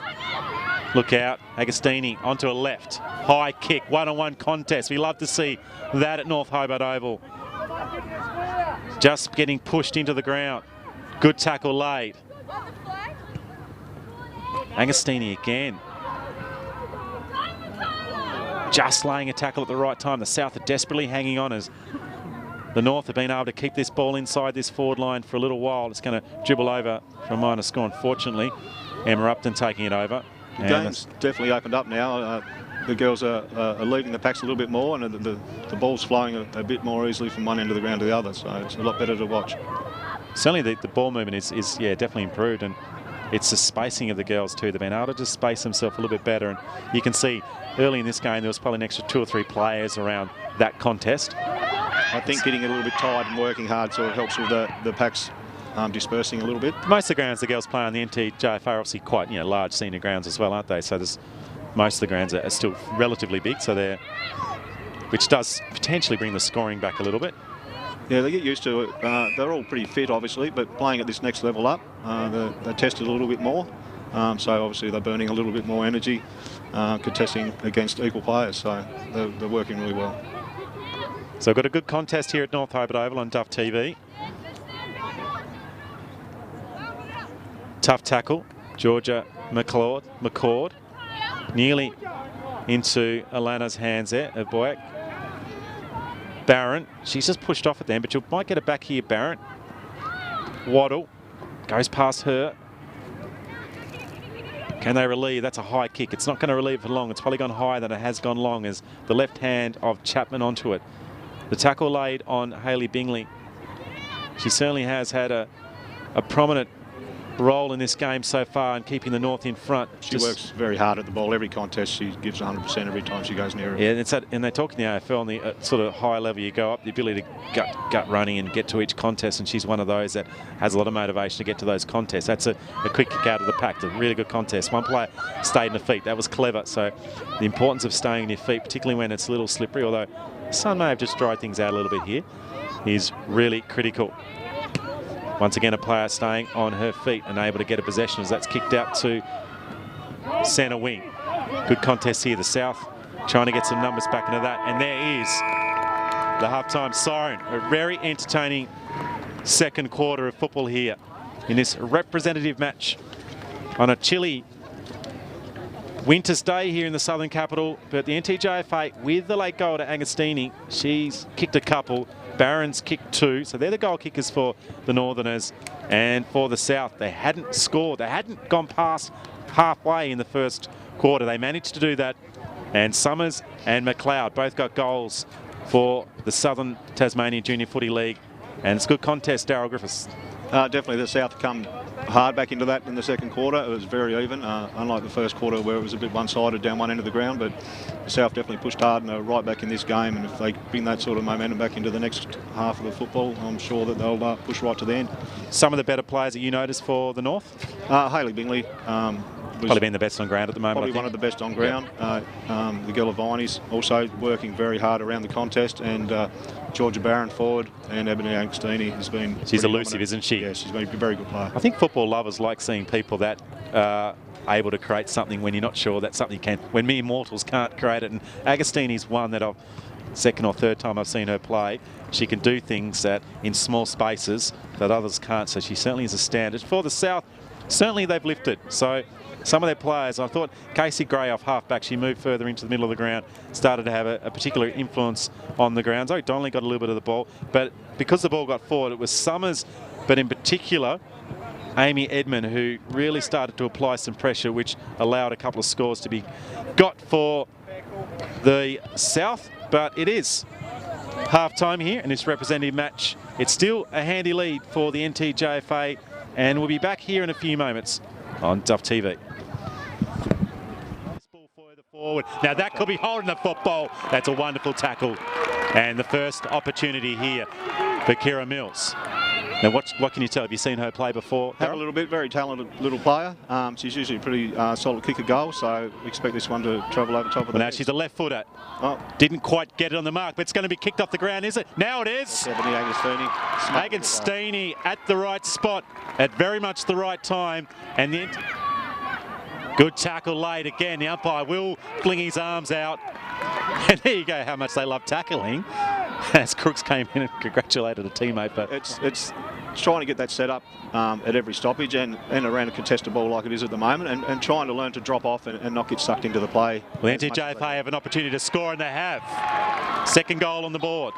Look out, Agostini onto a left. High kick, one-on-one contest. We love to see that at North Hobart Oval. Just getting pushed into the ground. Good tackle laid. Agostini again. Just laying a tackle at the right time. The South are desperately hanging on as the North have been able to keep this ball inside this forward line for a little while. It's going to dribble over for a minor score, unfortunately. Emma Upton taking it over. The game's definitely opened up now. The girls are leaving the packs a little bit more, and the ball's flowing a bit more easily from one end of the ground to the other, so it's a lot better to watch. Certainly the ball movement is definitely improved, and it's the spacing of the girls too. They've been able to just space themselves a little bit better, and you can see early in this game there was probably an extra 2 or 3 players around that contest. I think getting a little bit tired and working hard sort of helps with the packs dispersing a little bit. Most of the grounds the girls play on the NTJFA are obviously quite large senior grounds as well, aren't they? So most of the grounds are still relatively big, so which does potentially bring the scoring back a little bit. Yeah, they get used to it. They're all pretty fit, obviously, but playing at this next level up, they're tested a little bit more. So obviously they're burning a little bit more energy, contesting against equal players. So they're working really well. So I've got a good contest here at North Hobart Oval on Duff TV. Tough tackle, Georgia McCord, nearly into Alana's hands there of Boyack. Barron, she's just pushed off at them, but you might get it back here, Barron. Waddle goes past her. Can they relieve? That's a high kick. It's not going to relieve for long. It's probably gone higher than it has gone long as the left hand of Chapman onto it. The tackle laid on Hayley Bingley. She certainly has had a prominent role in this game so far and keeping the North in front. She works very hard at the ball. Every contest she gives 100% every time she goes near it. Yeah, and they talk in the AFL on the sort of high level you go up, the ability to gut running and get to each contest, and she's one of those that has a lot of motivation to get to those contests. That's a quick kick out of the pack, a really good contest. One player stayed in the feet. That was clever. So the importance of staying in your feet, particularly when it's a little slippery, although the sun may have just dried things out a little bit here, is really critical. Once again, a player staying on her feet and able to get a possession as that's kicked out to centre wing. Good contest here. The South trying to get some numbers back into that. And there is the halftime siren. A very entertaining second quarter of football here in this representative match on a chilly winter's day here in the Southern Capital. But the NTJFA with the late goal to Agostini, she's kicked a couple. Barron's kicked 2, so they're the goal kickers for the Northerners. And for the South, they hadn't scored. They hadn't gone past halfway in the first quarter. They managed to do that. And Summers and McLeod both got goals for the Southern Tasmania Junior Footy League. And it's a good contest, Darryl Griffiths. Definitely the South come hard back into that in the second quarter. It was very even, unlike the first quarter where it was a bit one-sided down one end of the ground, but the South definitely pushed hard and are right back in this game, and if they bring that sort of momentum back into the next half of the football, I'm sure that they'll push right to the end. Some of the better players that you noticed for the North? Hayley Bingley. Probably been the best on ground at the moment. Probably one of the best on ground. Yep. The girl of Viney's also working very hard around the contest, and Georgia Barron forward, and Ebony Agostini has been... She's elusive, dominant. Isn't she? Yeah, she's been a very good player. I think football lovers like seeing people that are able to create something when you're not sure that something can... When mere mortals can't create it. And Agostini's one that second or third time I've seen her play. She can do things that in small spaces that others can't, so she certainly is a standard. For the South, certainly they've lifted. So some of their players, I thought Casey Gray off half-back, she moved further into the middle of the ground, started to have a particular influence on the ground. Zoe Donnelly got a little bit of the ball, but because the ball got forward, it was Summers, but in particular, Amy Edmond, who really started to apply some pressure, which allowed a couple of scores to be got for the South. But it is half-time here in this representative match. It's still a handy lead for the NTJFA, and we'll be back here in a few moments on Duff TV. Ball further forward. Now that could be holding the football. That's a wonderful tackle. And the first opportunity here for Kira Mills. Now what can you tell? Have you seen her play before? Have a little bit, very talented little player. She's usually a pretty solid kicker goal, so we expect this one to travel over top of the Now she's a left footer. Oh. Didn't quite get it on the mark, but it's going to be kicked off the ground, is it? Now it is. Ebony Agostini. Agostini at the right spot at very much the right time. And the good tackle late again. The umpire will fling his arms out. And there you go, how much they love tackling. As Crooks came in and congratulated a teammate. But it's trying to get that set up at every stoppage and around a contested ball like it is at the moment, and trying to learn to drop off and not get sucked into the play. Well, the NTJFA have an opportunity to score, and they have. Second goal on the board.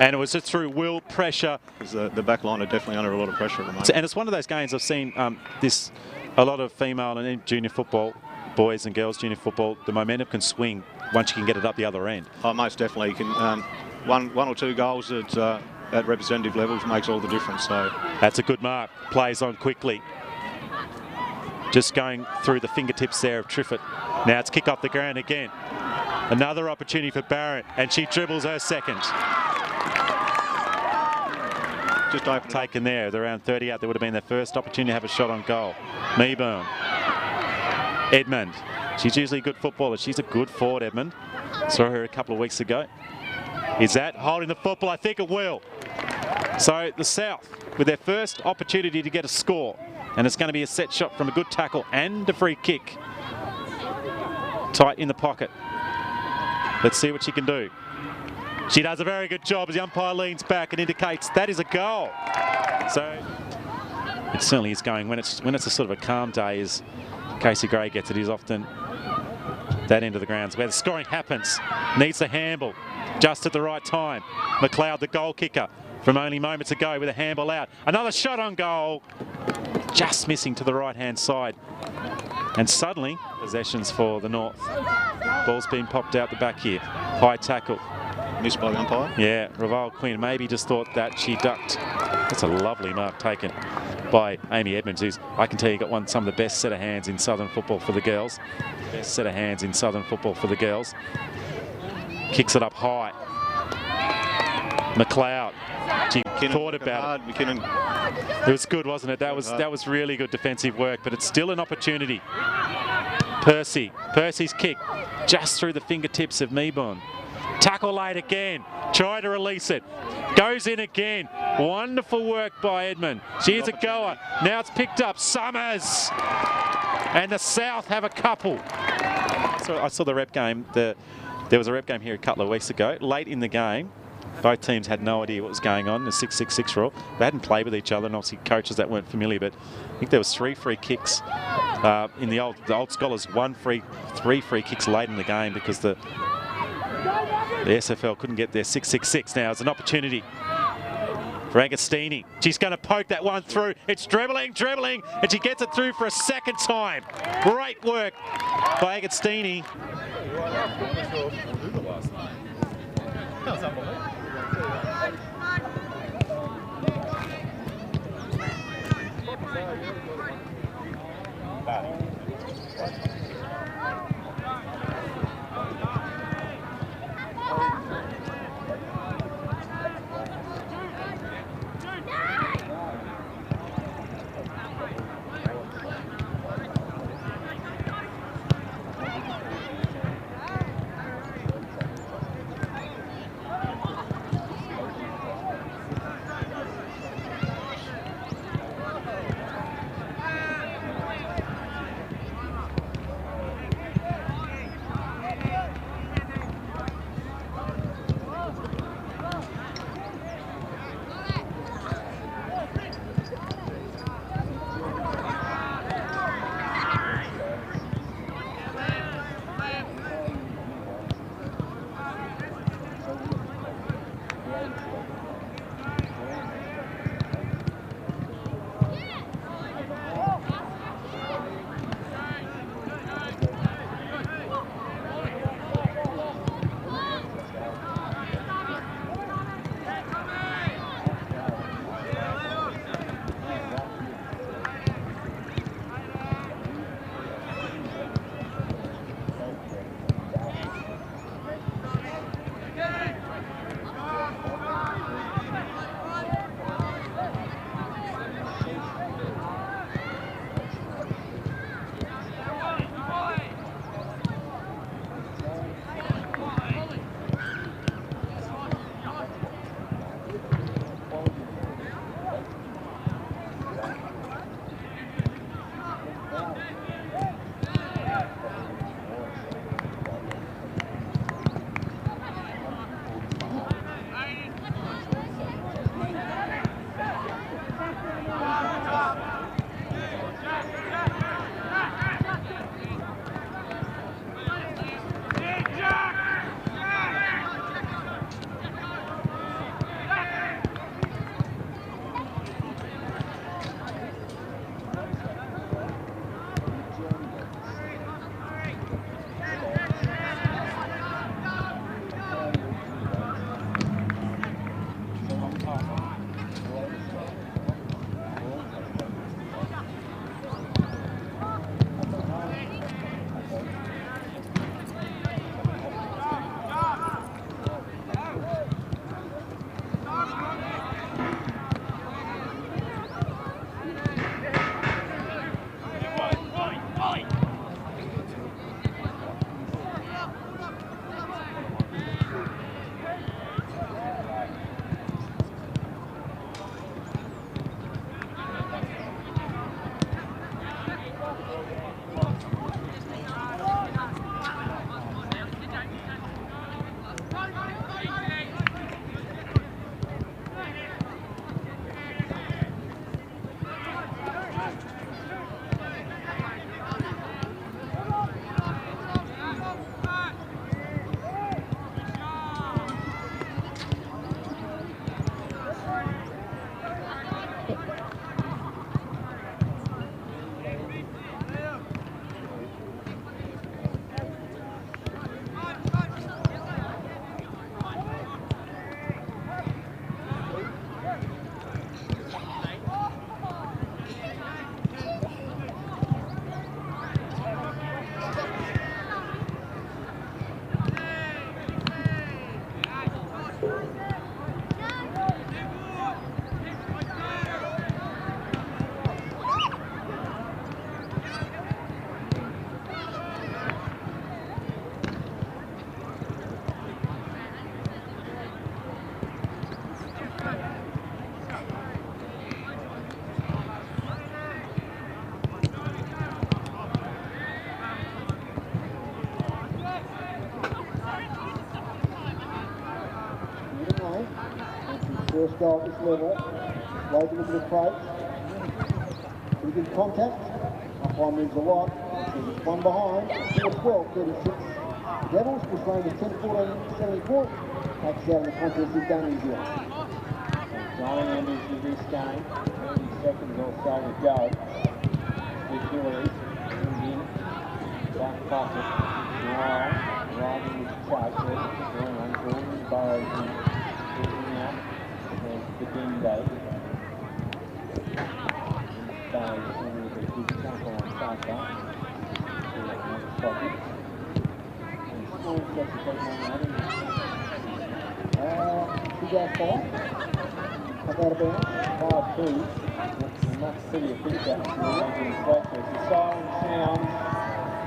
And it was just through will, pressure. The back line are definitely under a lot of pressure at the moment. And it's one of those games I've seen a lot of female and junior football, boys and girls junior football, the momentum can swing once you can get it up the other end. Oh, most definitely. You can, one or two goals at representative levels makes all the difference. So that's a good mark. Plays on quickly. Just going through the fingertips there of Triffett. Now it's kick off the ground again. Another opportunity for Barrett, and she dribbles her second. Just open taken there at around 30 out. There would have been their first opportunity to have a shot on goal. Meeburn. Edmond. She's usually a good footballer. She's a good forward, Edmond. Saw her a couple of weeks ago. Is that holding the football? I think it will. So the South with their first opportunity to get a score. And it's going to be a set shot from a good tackle and a free kick. Tight in the pocket. Let's see what she can do. She does a very good job as the umpire leans back and indicates that is a goal. So it certainly is going when it's a sort of a calm day, as Casey Gray gets it, is often that end of the grounds where the scoring happens. Needs the handball just at the right time. McLeod, the goal kicker from only moments ago, with a handball out. Another shot on goal. Just missing to the right-hand side. And suddenly, possessions for the North. Ball's been popped out the back here. High tackle. Missed by the umpire. Yeah, Raval Quinn maybe just thought that she ducked. That's a lovely mark taken. by Amy Edmonds, who's, I can tell you, got some of the best set of hands in Southern football for the girls. Best set of hands in Southern football for the girls. Kicks it up high. McLeod. She thought about it. It was good, wasn't it? That was really good defensive work, but it's still an opportunity. Percy's kick just through the fingertips of Meebon. Tackle late again. Try to release it. Goes in again. Wonderful work by Edmund. She's a goer. Now it's picked up. Summers. And the South have a couple. So I saw the rep game. There was a rep game here a couple of weeks ago. Late in the game, both teams had no idea what was going on. The 6-6-6 rule. They hadn't played with each other, and obviously coaches that weren't familiar. But I think there was 3 free kicks in the old Scholars. 3 free kicks late in the game because the SFL couldn't get their 6-6-6. Now it's an opportunity for Agostini. She's going to poke that one through. It's dribbling, and she gets it through for a second time. Great work by Agostini. That was unbelievable. First goal at this level. Load to look at the crate. Pretty good contact. Umpire moves a lot. It's one behind. It's 12-36. Devils push Rangers 10-14-74. Takes out in the contest is done in Zealand. Going into this game, 30 seconds or so to go. Victories in back pocket. Riding with Chuck, Gordon Burrows in out. There's the Dingo. Stays with a good tackle on Tucker. Another socket. And Small gets a big one out. She goes far. Up out of bounds. 5-2. Much prettier picture. The siren sounds.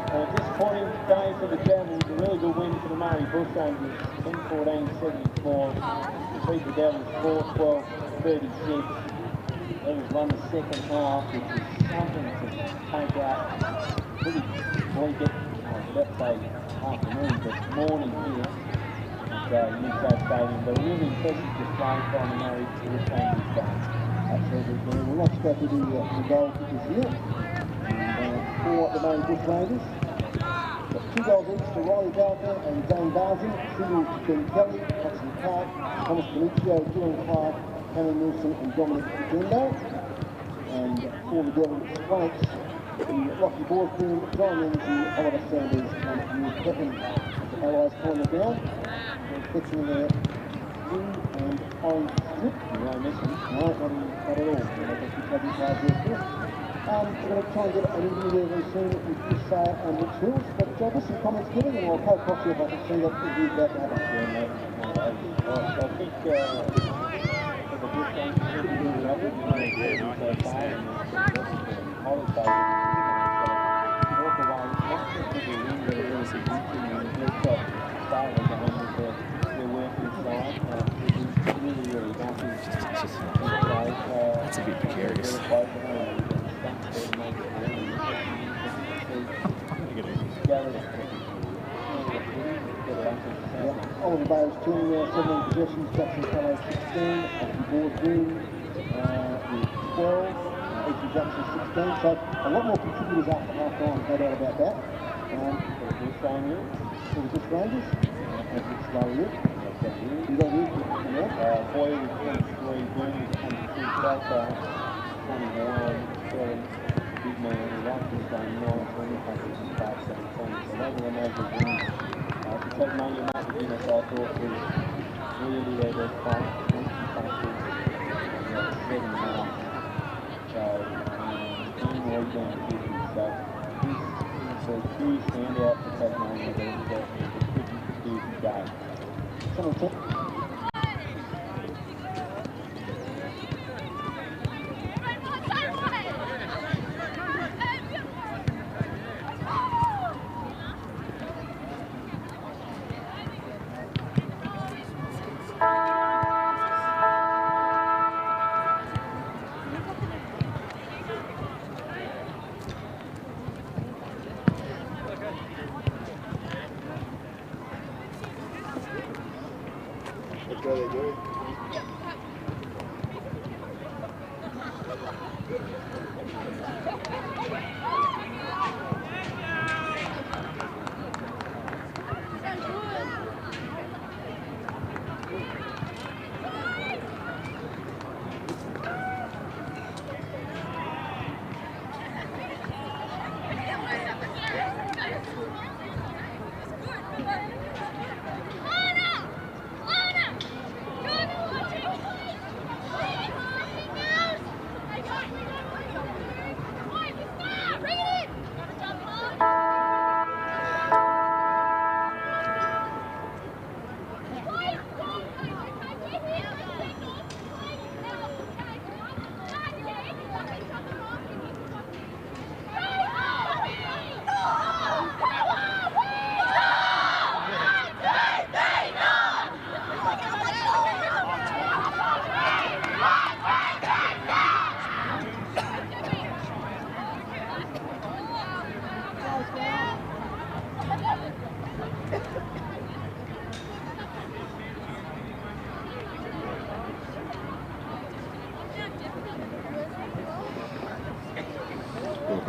A disappointing day for the Devils. A really good win for the Murray Bushrangers. 10-14-74. Beat the Devils 4-12-36. Devils won the second half, which is something to take out. Pretty bleak it. Let's say afternoon, but morning here at Newcastle Stadium. But a really impressive display from the Murray Bushrangers game. Absolutely. We'll not go to the goal kickers here. For the Murray Bushrangers. Got 2 goals each for Riley Balker and Dane Barzin. Singles to Ben Kelly, Hudson Clark, Thomas Benicio, Dylan Clark, Cameron Wilson and Dominic Gendo. And for the Devils flanks, the Rocky Borsboom, John Lindsay, Oliver Sanders and Neil Peckham. The Allies calling them down. They're fetching their blue and orange strip. No missing. No, not at all. They're going to try and get an interview there very soon with Chris Sayer and Mitch Hills. But just some comments given, and I'll poke off you if I can see that interview about to happen. I think for the Bushrangers, they're doing lovely. So far, and walk away, not just with the win, but really the victory, and they've got started behind with their work inside. Really happy. That's a bit precarious. Oliver Bales Jr., 17 possessions, Jackson Fellow 16, Rocky Borsboom with 12, Ethan Jackson 16. So a lot more contributors after half time, no doubt about that. For the Bushrangers, as it's slow here. You got Luke in there. Boyle with 23, Boone with 22, Salsa 21, Sterling, big man, and Watkins going 19, Patrick and 5, 17. So those are the major wins. The Tasmania match again, I thought was really their best fight. 7 half. So, team rebound 50. So, this is a huge standout for Tasmania. That is a good game.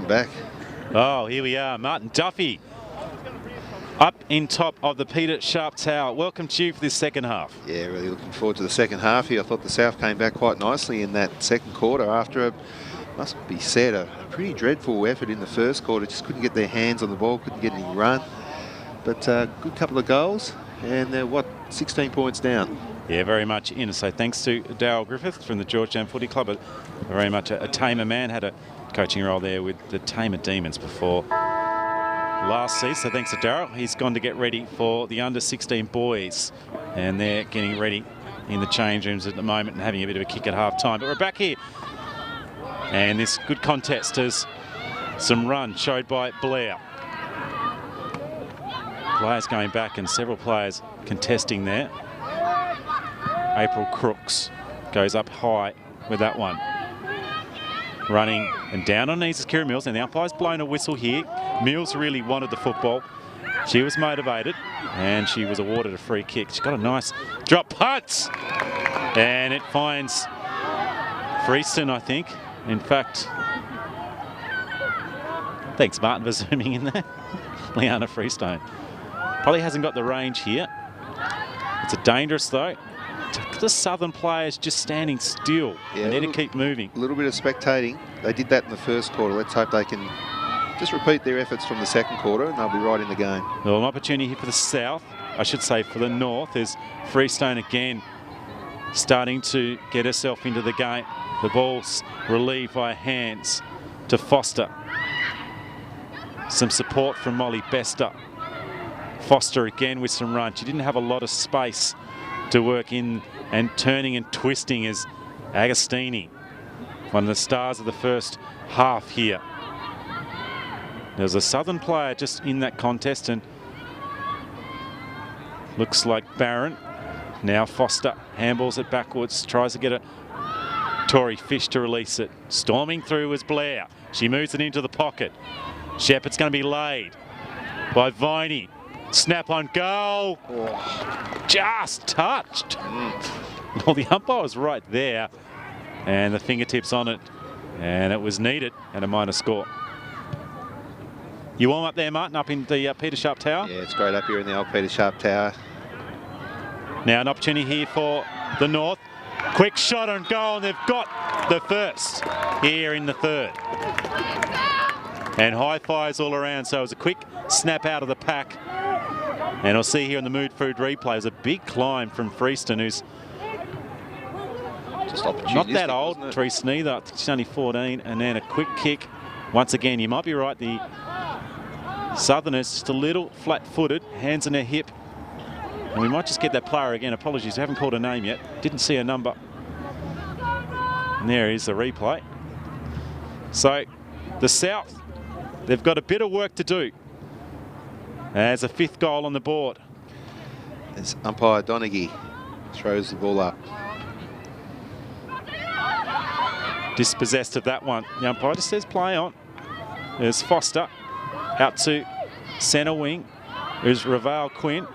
back. Oh, here we are. Martin Duffy up in top of the Peter Sharp Tower. Welcome to you for this second half. Yeah, really looking forward to the second half here. I thought the South came back quite nicely in that second quarter after a, must be said, a pretty dreadful effort in the first quarter. Just couldn't get their hands on the ball, couldn't get any run. But good couple of goals, and they're, 16 points down. Yeah, very much in. So thanks to Darryl Griffith from the Georgetown Footy Club, very much a tamer man, had a coaching role there with the Tamer Demons before last season. So thanks to Darryl. He's gone to get ready for the under-16 boys, and they're getting ready in the change rooms at the moment and having a bit of a kick at half-time. But we're back here, and this good contest is some run showed by Blair. Players going back and several players contesting there. April Crooks goes up high with that one. Running and down on knees is Kira Mills, and the umpire's blown a whistle here. Mills really wanted the football. She was motivated, and she was awarded a free kick. She got a nice drop punt, and it finds Freeston, I think. In fact, thanks Martin for zooming in there. Liana Freestone probably hasn't got the range here. It's a dangerous though. The Southern players just standing still. Yeah, they need to keep moving. A little bit of spectating. They did that in the first quarter. Let's hope they can just repeat their efforts from the second quarter, and they'll be right in the game. Well, an opportunity here for the South, I should say for the North, is Freestone again starting to get herself into the game. The ball's relieved by hands to Foster. Some support from Molly Bester. Foster again with some run. She didn't have a lot of space to work in, and turning and twisting is Agostini, one of the stars of the first half here. There's a Southern player just in that contest, and looks like Barron. Now Foster handballs it backwards, tries to get a Tory Fish to release it. Storming through is Blair. She moves it into the pocket. Shepherd's going to be laid by Viney. Snap on goal. Oh, just touched. Well, the umpire was right there, and the fingertips on it, and it was needed, and a minor score. You warm up there, Martin, up in the Peter Sharp Tower? Yeah, it's great up here in the old Peter Sharp Tower. Now an opportunity here for the North. Quick shot on goal, and they've got the first here in the third. And high fives all around, so it was a quick snap out of the pack. And I'll see here in the Mood Food replay, it was a big climb from Freeston, who's just not that old, Freeston either. I think she's only 14. And then a quick kick. Once again, you might be right, the Southerners just a little flat-footed, hands on their hip. And we might just get that player again. Apologies, I haven't called her name yet. Didn't see her number. And there is the replay. So the South, they've got a bit of work to do. There's a fifth goal on the board. As umpire Donaghy throws the ball up. Dispossessed of that one. The umpire just says play on. There's Foster out to centre wing. There's Raval Quinn.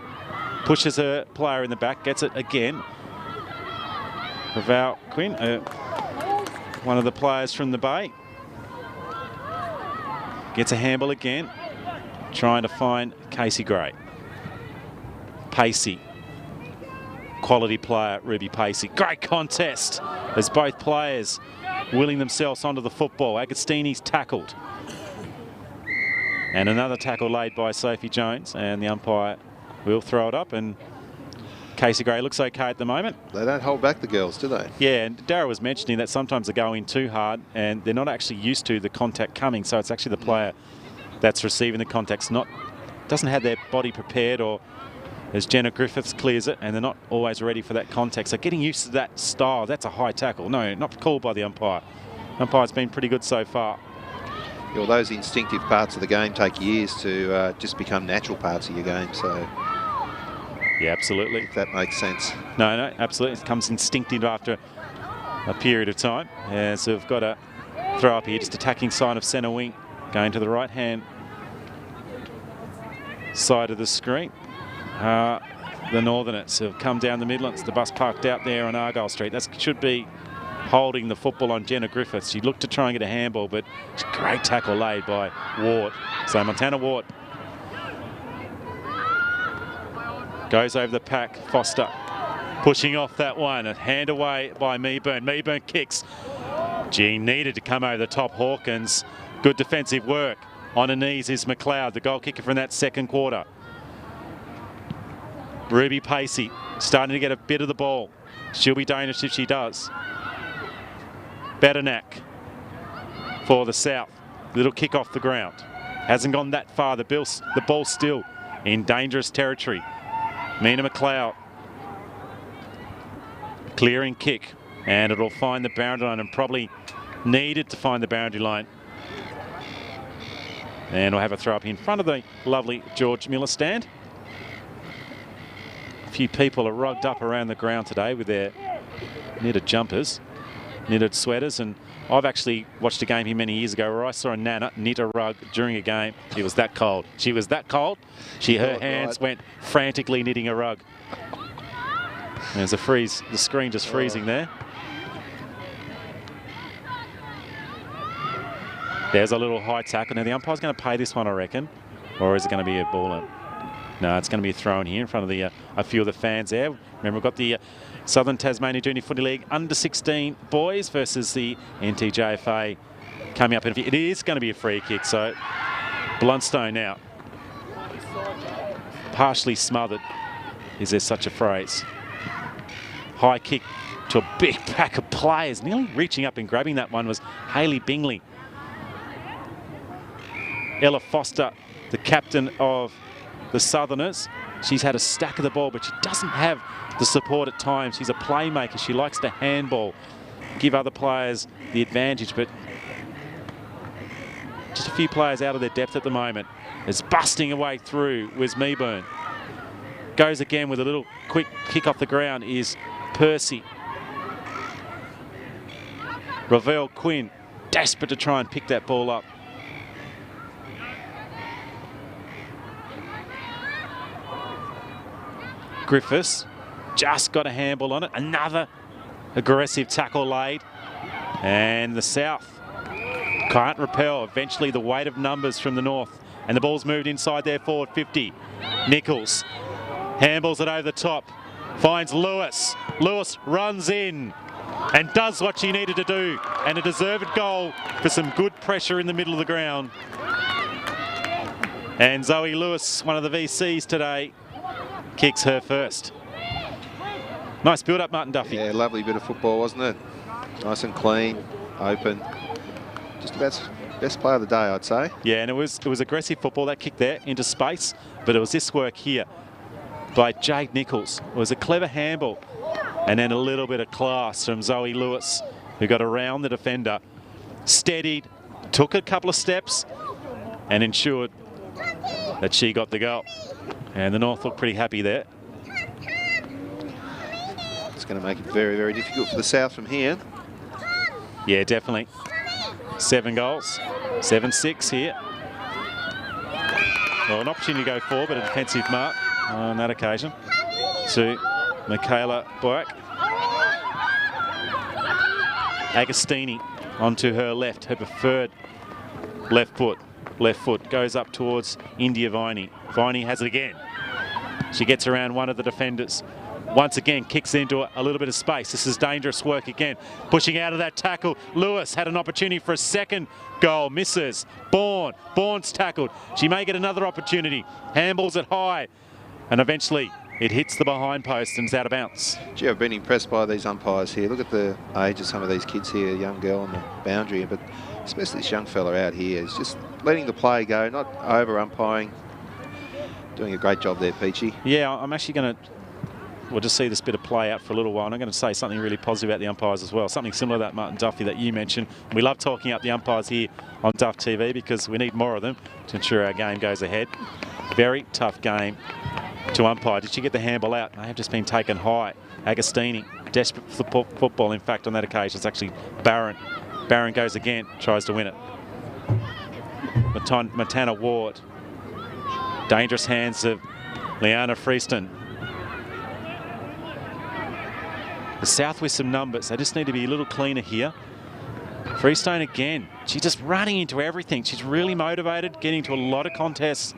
Pushes her player in the back, gets it again. Raval Quinn, one of the players from the Bay. Gets a handball again. Trying to find Casey Gray. Pacey. Quality player, Ruby Pacey. Great contest as both players willing themselves onto the football. Agostini's tackled. And another tackle laid by Sophie Jones, and the umpire will throw it up, and Casey Gray looks okay at the moment. They don't hold back, the girls, do they? Yeah, and Darragh was mentioning that sometimes they go in too hard and they're not actually used to the contact coming, so it's actually the player that's receiving the contacts, doesn't have their body prepared, or as Jenna Griffiths clears it, and they're not always ready for that contact. So getting used to that style, that's a high tackle. No, not called by the umpire. Umpire's been pretty good so far. Yeah, well, those instinctive parts of the game take years to just become natural parts of your game, so... Yeah, absolutely. If that makes sense. No, absolutely. It comes instinctive after a period of time. Yeah, so we've got a throw up here, just attacking side of centre wing, going to the right-hand side of the screen. The Northerners have come down the Midlands. The bus parked out there on Argyle Street. That should be holding the football on Jenna Griffiths. She looked to try and get a handball, but it's a great tackle laid by Ward. So Montana Ward goes over the pack. Foster pushing off that one. A hand away by Meeburn. Meeburn kicks. Gee, needed to come over the top. Hawkins. Good defensive work. On her knees is McLeod, the goal kicker from that second quarter. Ruby Pacey starting to get a bit of the ball. She'll be dangerous if she does. Betanak for the South. Little kick off the ground. Hasn't gone that far. The ball's still in dangerous territory. Mina McLeod. Clearing kick. And it'll find the boundary line, and probably needed to find the boundary line. And we'll have a throw up in front of the lovely George Miller stand. A few people are rugged up around the ground today with their knitted jumpers, knitted sweaters. And I've actually watched a game here many years ago where I saw a Nana knit a rug during a game. It was that cold. She was that cold. Her hands went frantically knitting a rug. There's a freeze. The screen just freezing there. There's a little high tackle. Now the umpire's going to pay this one, I reckon. Or is it going to be a ball in? No, it's going to be thrown here in front of the a few of the fans there. Remember, we've got the Southern Tasmania Junior Footy League under-16 boys versus the NTJFA coming up. It is going to be a free kick, so Bluntstone out. Partially smothered, is there such a phrase. High kick to a big pack of players. Nearly reaching up and grabbing that one was Hayley Bingley. Ella Foster, the captain of the Southerners. She's had a stack of the ball, but she doesn't have the support at times. She's a playmaker. She likes to handball, give other players the advantage, but just a few players out of their depth at the moment. It's busting away through with Meeburn. Goes again with a little quick kick off the ground is Percy. Ravel Quinn, desperate to try and pick that ball up. Griffiths just got a handball on it. Another aggressive tackle laid. And the South can't repel. Eventually the weight of numbers from the North. And the ball's moved inside their forward 50. Nichols handballs it over the top. Finds Lewis. Lewis runs in and does what she needed to do. And a deserved goal for some good pressure in the middle of the ground. And Zoe Lewis, one of the VCs today, kicks her first. Nice build-up, Martin Duffy. Yeah, lovely bit of football, wasn't it? Nice and clean, open. Just about best play of the day, I'd say. Yeah, and it was aggressive football, that kick there into space, but it was this work here by Jade Nichols. It was a clever handball, and then a little bit of class from Zoe Lewis, who got around the defender, steadied, took a couple of steps, and ensured that she got the goal. And the North look pretty happy there. It's going to make it very, very difficult for the South from here. Yeah, definitely. 7 goals, 7-6 here. Well, an opportunity to go forward, but a defensive mark on that occasion to Michaela Boak. Agostini onto her left, her preferred left foot. Left foot goes up towards India Viney. Viney has it again. She gets around one of the defenders. Once again, kicks into a little bit of space. This is dangerous work again. Pushing out of that tackle. Lewis had an opportunity for a second goal. Misses. Bourne's tackled. She may get another opportunity. Handballs it high. And eventually it hits the behind post and is out of bounds. Gee, I've been impressed by these umpires here. Look at the age of some of these kids here. A young girl on the boundary, but especially this young fella out here. Is just letting the play go, not over-umpiring. Doing a great job there, Peachy. Yeah, I'm actually going to... We'll just see this bit of play out for a little while. And I'm going to say something really positive about the umpires as well. Something similar to that, Martin Duffy, that you mentioned. We love talking up the umpires here on Duff TV because we need more of them to ensure our game goes ahead. Very tough game to umpire. Did she get the handball out? They have just been taken high. Agostini, desperate for football. In fact, on that occasion, it's actually Barron. Barron goes again, tries to win it. Montana Ward. Dangerous hands of Liana Freeston. The South with some numbers. They just need to be a little cleaner here. Freestone again. She's just running into everything. She's really motivated, getting to a lot of contests.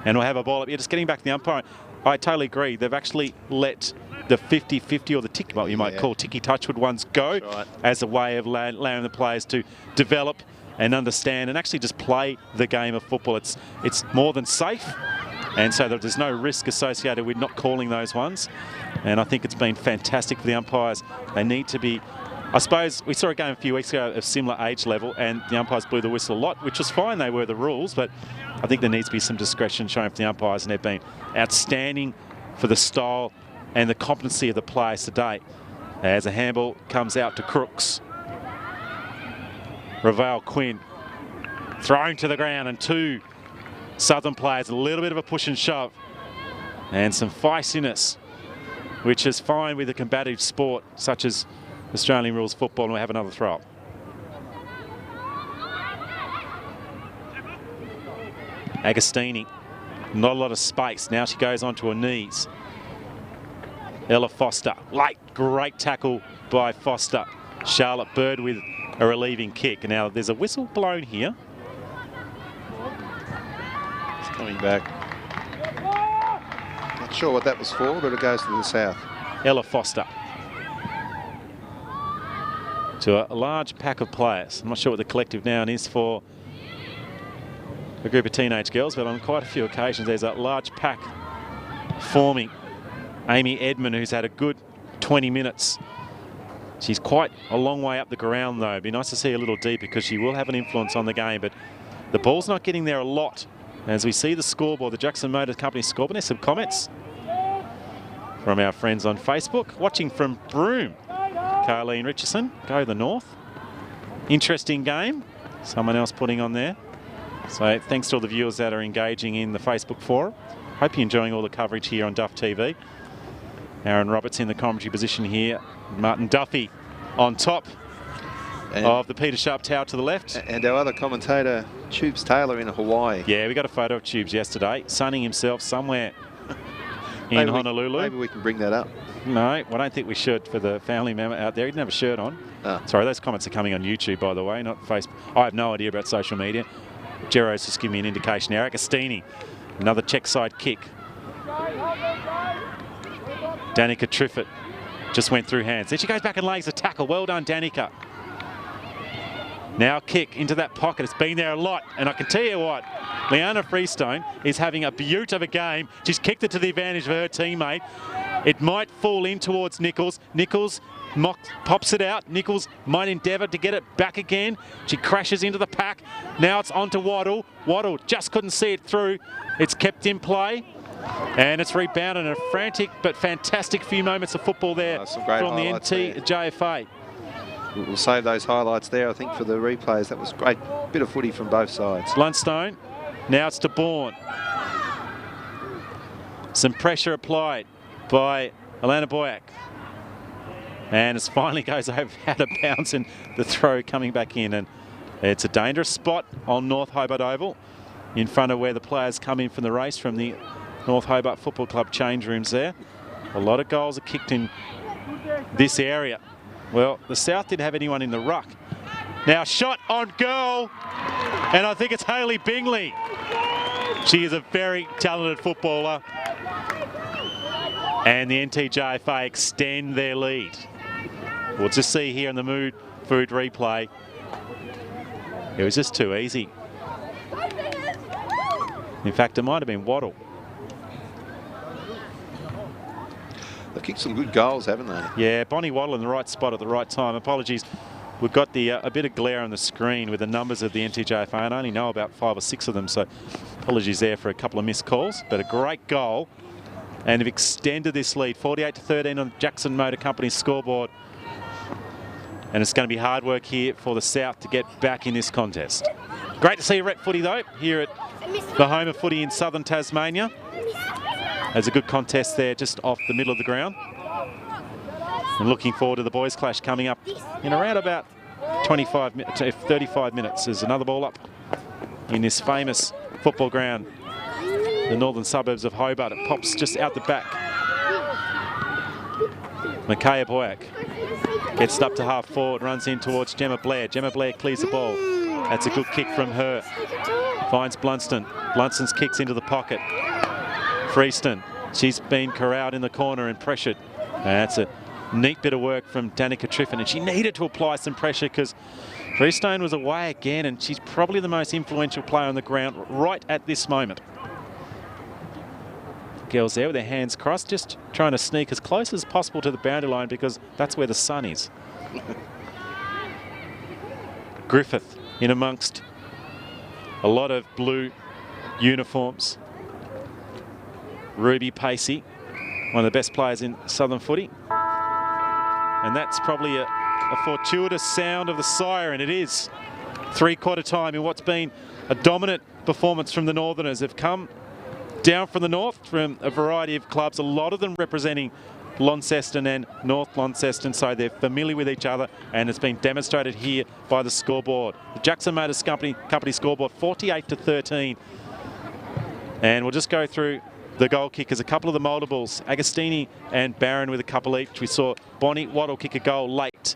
And we'll have a ball up here. Just getting back to the umpire. I totally agree. They've actually let the 50-50 or the tick, what you might call Ticky Touchwood ones go as a way of allowing the players to develop and understand and actually just play the game of football. It's more than safe, and so there's no risk associated with not calling those ones. And I think it's been fantastic for the umpires. They need to be, I suppose, we saw a game a few weeks ago of similar age level, and the umpires blew the whistle a lot, which was fine. They were the rules, but I think there needs to be some discretion shown for the umpires, and they've been outstanding for the style and the competency of the players today. As a handball comes out to Crooks. Ravel Quinn thrown to the ground, and two Southern players, a little bit of a push and shove and some feistiness, which is fine with a combative sport such as Australian rules football. And we'll have another throw up. Agostini, not a lot of space. Now she goes onto her knees. Ella Foster, late, great tackle by Foster. Charlotte Bird with a relieving kick. Now there's a whistle blown here. It's coming back. Not sure what that was for, but it goes to the South. Ella Foster. To a large pack of players. I'm not sure what the collective noun is for a group of teenage girls, but on quite a few occasions there's a large pack forming. Amy Edmond, who's had a good 20 minutes. She's quite a long way up the ground, though. It'd be nice to see a little deeper because she will have an influence on the game, but the ball's not getting there a lot. As we see the scoreboard, the Jackson Motor Company scoreboard, there's some comments from our friends on Facebook. Watching from Broome, Carleen Richardson, go the North. Interesting game. Someone else putting on there. So thanks to all the viewers that are engaging in the Facebook forum. Hope you're enjoying all the coverage here on Duff TV. Aaron Roberts in the commentary position here. Martin Duffy on top of the Peter Sharp Tower to the left. And our other commentator, Tubes Taylor in Hawaii. Yeah, we got a photo of Tubes yesterday, sunning himself somewhere in Honolulu. Maybe we can bring that up. No, I don't think we should for the family member out there. He didn't have a shirt on. Sorry, those comments are coming on YouTube, by the way, not Facebook. I have no idea about social media. Jero's just giving me an indication there. Agostini, another check side kick. Danica Triffett just went through hands. Then she goes back and lays a tackle. Well done, Danica. Now kick into that pocket. It's been there a lot. And I can tell you what, Leanna Freestone is having a beaut of a game. She's kicked it to the advantage of her teammate. It might fall in towards Nichols. Nichols pops it out. Nichols might endeavour to get it back again. She crashes into the pack. Now it's on to Waddle. Waddle just couldn't see it through. It's kept in play. And it's rebounded in a frantic but fantastic few moments of football there from the NTJFA. We'll save those highlights there, I think, for the replays. That was a great bit of footy from both sides. Lundstone. Now it's to Bourne. Some pressure applied by Alana Boyack. And it finally goes over out of bounds, and the throw coming back in. And it's a dangerous spot on North Hobart Oval in front of where the players come in from the race from the North Hobart Football Club change rooms there. A lot of goals are kicked in this area. Well, the South didn't have anyone in the ruck. Now shot on goal, and I think it's Hayley Bingley. She is a very talented footballer. And the NTJFA extend their lead. We'll just see here in the food replay. It was just too easy. In fact, it might have been Waddle. They've kicked some good goals, haven't they? Yeah, Bonnie Waddle in the right spot at the right time. Apologies, we've got the a bit of glare on the screen with the numbers of the NTJFA, and I only know about 5 or 6 of them, so apologies there for a couple of missed calls. But a great goal, and have extended this lead, 48-13 on Jackson Motor Company's scoreboard. And it's going to be hard work here for the South to get back in this contest. Great to see rep footy, though, here at the home of footy in southern Tasmania. There's a good contest there just off the middle of the ground. And looking forward to the boys' clash coming up in around about 35 minutes. There's another ball up in this famous football ground, the northern suburbs of Hobart. It pops just out the back. Micaiah Boyack gets it up to half forward, runs in towards Gemma Blair. Gemma Blair clears the ball. That's a good kick from her. Finds Blunston. Blunston's kicks into the pocket. Freeston, she's been corralled in the corner and pressured. That's a neat bit of work from Danica Triffin, and she needed to apply some pressure because Freestone was away again, and she's probably the most influential player on the ground right at this moment. Girls there with their hands crossed, just trying to sneak as close as possible to the boundary line because that's where the sun is. Griffith in amongst a lot of blue uniforms. Ruby Pacey, one of the best players in Southern footy. And that's probably a fortuitous sound of the siren. It is. Three-quarter time in what's been a dominant performance from the Northerners. Have come down from the north from a variety of clubs, a lot of them representing Launceston and North Launceston, so they're familiar with each other, and it's been demonstrated here by the scoreboard. The Jackson Motors Company scoreboard, 48-13. And we'll just go through the goal kickers, a couple of the multiples. Agostini and Barron with a couple each. We saw Bonnie Waddle kick a goal late.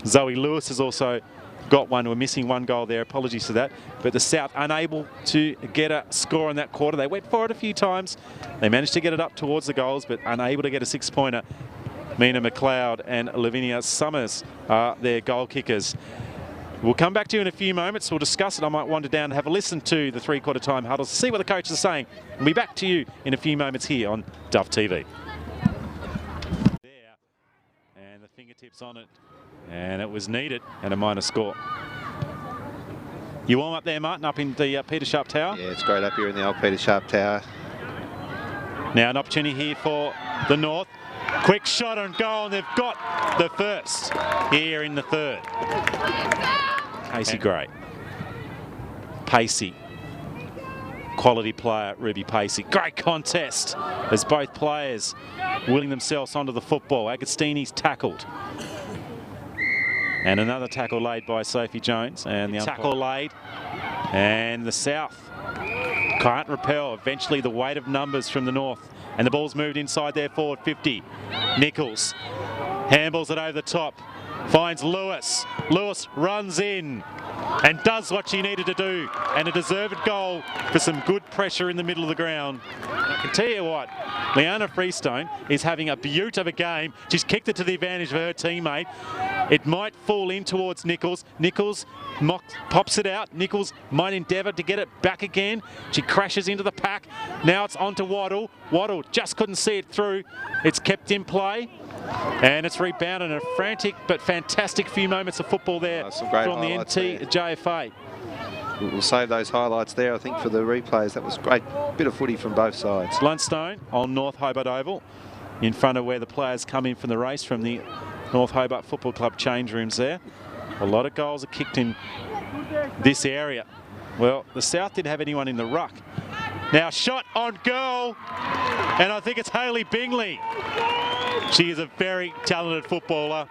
Zoe Lewis has also got one. We're missing one goal there. Apologies for that. But the South unable to get a score in that quarter. They went for it a few times. They managed to get it up towards the goals, but unable to get a six-pointer. Mina McLeod and Lavinia Summers are their goal kickers. We'll come back to you in a few moments. We'll discuss it. I might wander down and have a listen to the three-quarter time huddles, see what the coaches are saying. We'll be back to you in a few moments here on Duff TV. There, and the fingertips on it, and it was needed, and a minor score. You warm up there, Martin, up in the Peter Sharp Tower? Yeah, it's great up here in the old Peter Sharp Tower. Now an opportunity here for the North. Quick shot on goal, and they've got the first here in the third. Casey Gray. Pacey. Quality player, Ruby Pacey. Great contest as both players willing themselves onto the football. Agostini's tackled. And another tackle laid by Sophie Jones. And the tackle laid. And the South can't repel. Eventually the weight of numbers from the North. And the ball's moved inside their forward 50. Nichols handballs it over the top. Finds Lewis. Lewis runs in and does what she needed to do. And a deserved goal for some good pressure in the middle of the ground. I can tell you what, Leanna Freestone is having a beaut of a game. She's kicked it to the advantage of her teammate. It might fall in towards Nichols. Nichols pops it out. Nichols might endeavour to get it back again. She crashes into the pack. Now it's on to Waddle. Waddle just couldn't see it through. It's kept in play. And it's rebounded in a frantic but fantastic few moments of football there from the NTJFA. We'll save those highlights there, I think, for the replays. That was a great bit of footy from both sides. Bluntstone on North Hobart Oval, in front of where the players come in from the race from the North Hobart Football Club change rooms there. A lot of goals are kicked in this area. Well, the South didn't have anyone in the ruck. Now shot on goal, and I think it's Hayley Bingley. She is a very talented footballer.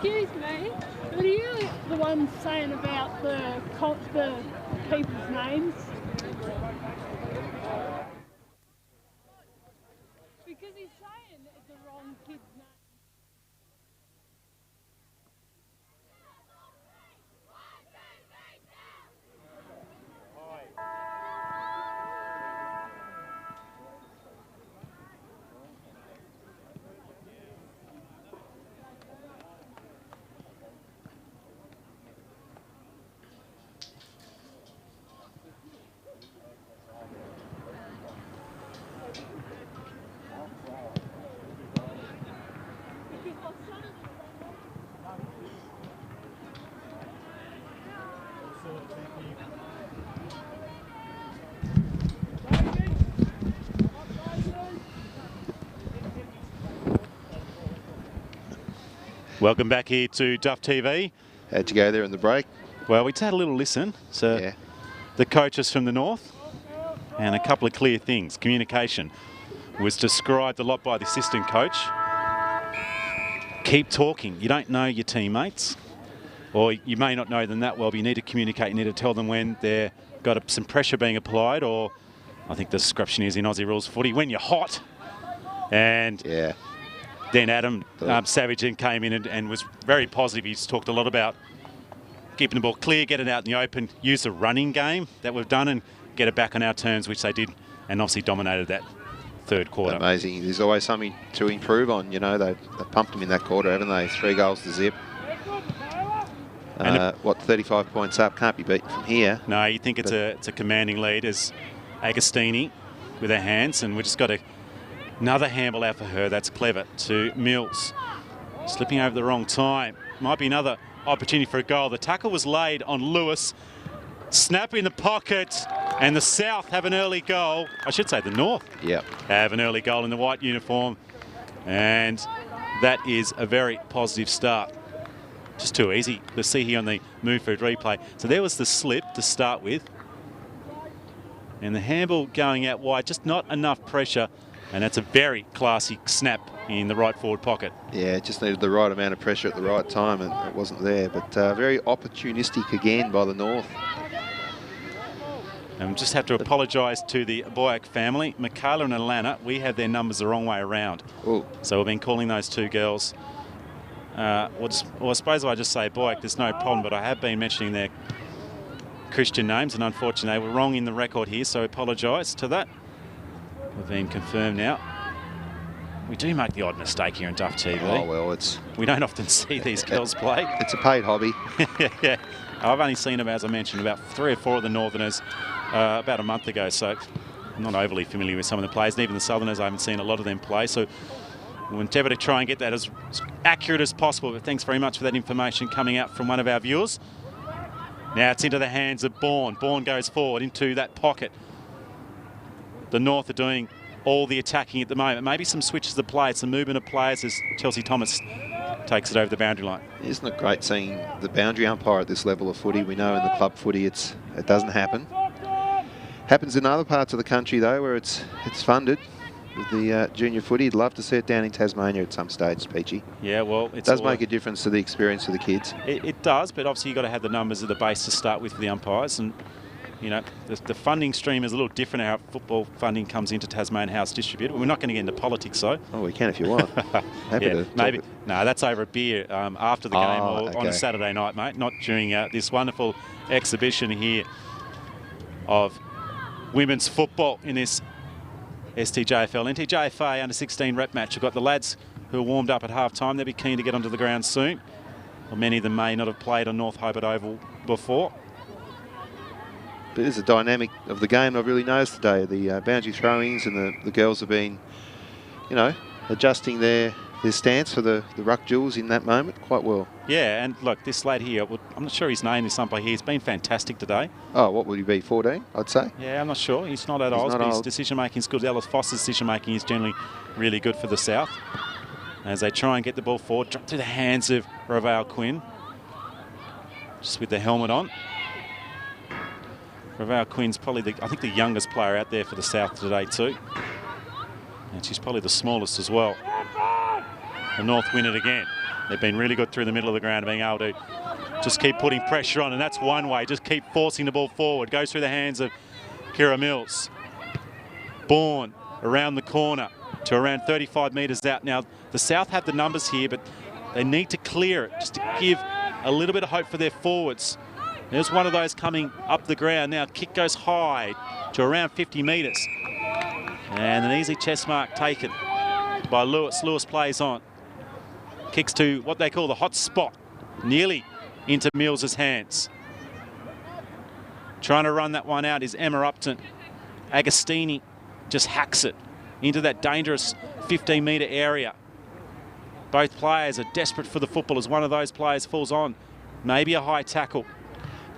Excuse me, but are you the one saying about the people's names? Because he's saying it's the wrong kid's name. Welcome back here to Duff TV. How'd you go there in the break? Well, we had a little listen to the coaches from the north, and a couple of clear things. Communication was described a lot by the assistant coach. Keep talking. You don't know your teammates, or you may not know them that well, but you need to communicate. You need to tell them when they've got some pressure being applied, or I think the description is in Aussie rules footy, when you're hot. And then Adam Savage then came in and was very positive. He's talked a lot about keeping the ball clear, get it out in the open, use the running game that we've done and get it back on our terms, which they did, and obviously dominated that third quarter. Amazing. There's always something to improve on. You know, they've pumped them in that quarter, haven't they? 3 goals to zip. What, 35 points up? Can't be beaten from here. No, you think it's a commanding lead as Agostini with her hands, and we just got another handball out for her. That's clever to Mills. Slipping over the wrong time. Might be another opportunity for a goal. The tackle was laid on Lewis. Snap in the pocket, and the South have an early goal. I should say the North have an early goal in the white uniform, and that is a very positive start. Just too easy to see here on the move for replay. So there was the slip to start with, and the handball going out wide, just not enough pressure, and that's a very classy snap in the right forward pocket. Yeah, it just needed the right amount of pressure at the right time, and it wasn't there. But very opportunistic again by the North. And we just have to apologise to the Boyack family. Michaela and Alana, we have their numbers the wrong way around. Ooh. So we've been calling those two girls. Well, I suppose I just say Boyack, there's no problem, but I have been mentioning their Christian names, and unfortunately they were wrong in the record here, so I apologise to that. We've been confirmed now. We do make the odd mistake here in Duff TV. Oh, well, we don't often see these girls play. It's a paid hobby. Yeah. I've only seen them, as I mentioned, about 3 or 4 of the Northerners about a month ago, so I'm not overly familiar with some of the players, and even the Southerners, I haven't seen a lot of them play, so we'll endeavour to try and get that as accurate as possible. But thanks very much for that information coming out from one of our viewers. Now it's into the hands of Bourne. Bourne goes forward into that pocket. The North are doing all the attacking at the moment. Maybe some switches of play, some movement of players as Chelsea Thomas takes it over the boundary line. Isn't it great seeing the boundary umpire at this level of footy? We know in the club footy it doesn't happen. Happens in other parts of the country though, where it's funded with the junior footy. You'd love to see it down in Tasmania at some stage, Peachy. Yeah, well, it does make a difference to the experience of the kids. It does, but obviously you've got to have the numbers at the base to start with for the umpires, and you know, the funding stream is a little different how football funding comes into Tasmania, how it's distributed. We're not going to get into politics, though. Oh, we can if you want. Happy to maybe. No, that's over a beer after the game or on a Saturday night, mate, not during this wonderful exhibition here of women's football in this STJFL. NTJFA under-16 rep match. We've got the lads who are warmed up at half-time. They'll be keen to get onto the ground soon. Well, many of them may not have played on North Hobart Oval before. But it is a dynamic of the game I've really noticed today. The boundary throw-ins and the girls have been, you know, adjusting their stance for the ruck duels in that moment quite well. Yeah, and look, this lad here, I'm not sure his name is somebody here. He's been fantastic today. Oh, what would he be, 14, I'd say? Yeah, I'm not sure. He's not that old, but his decision-making is good. Ellis Foster's decision-making is generally really good for the South. As they try and get the ball forward, drop through the hands of Ravale Quinn. Just with the helmet on. Ravale Quinn's probably, I think, the youngest player out there for the South today too. And she's probably the smallest as well. The North win it again. They've been really good through the middle of the ground, being able to just keep putting pressure on, and that's one way. Just keep forcing the ball forward. Goes through the hands of Kira Mills. Bourne around the corner to around 35 metres out. Now, the South have the numbers here, but they need to clear it just to give a little bit of hope for their forwards. There's one of those coming up the ground. Now kick goes high to around 50 metres. And an easy chest mark taken by Lewis. Lewis plays on. Kicks to what they call the hot spot. Nearly into Mills's hands. Trying to run that one out is Emma Upton. Agostini just hacks it into that dangerous 15-metre area. Both players are desperate for the football as one of those players falls on. Maybe a high tackle.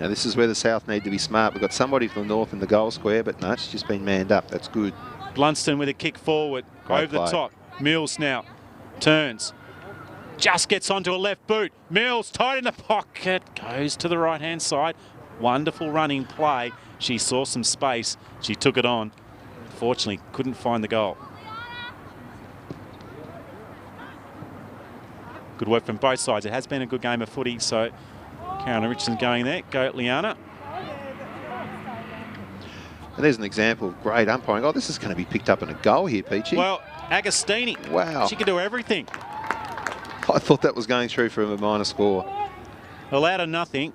Now this is where the South need to be smart. We've got somebody from the North in the goal square, but no, she's just been manned up. That's good. Blunston with a kick forward, Great over the play. top. Mills now turns, just gets onto a left boot. Mills tight in the pocket, goes to the right-hand side. Wonderful running play. She saw some space. She took it on. Fortunately, couldn't find the goal. Good work from both sides. It has been a good game of footy, so Carolyn Richardson going there. Go, Liana. And there's an example of great umpiring. Oh, this is going to be picked up in a goal here, Peachy. Well, Agostini. Wow. She can do everything. I thought that was going through from a minor score. Well, out of nothing.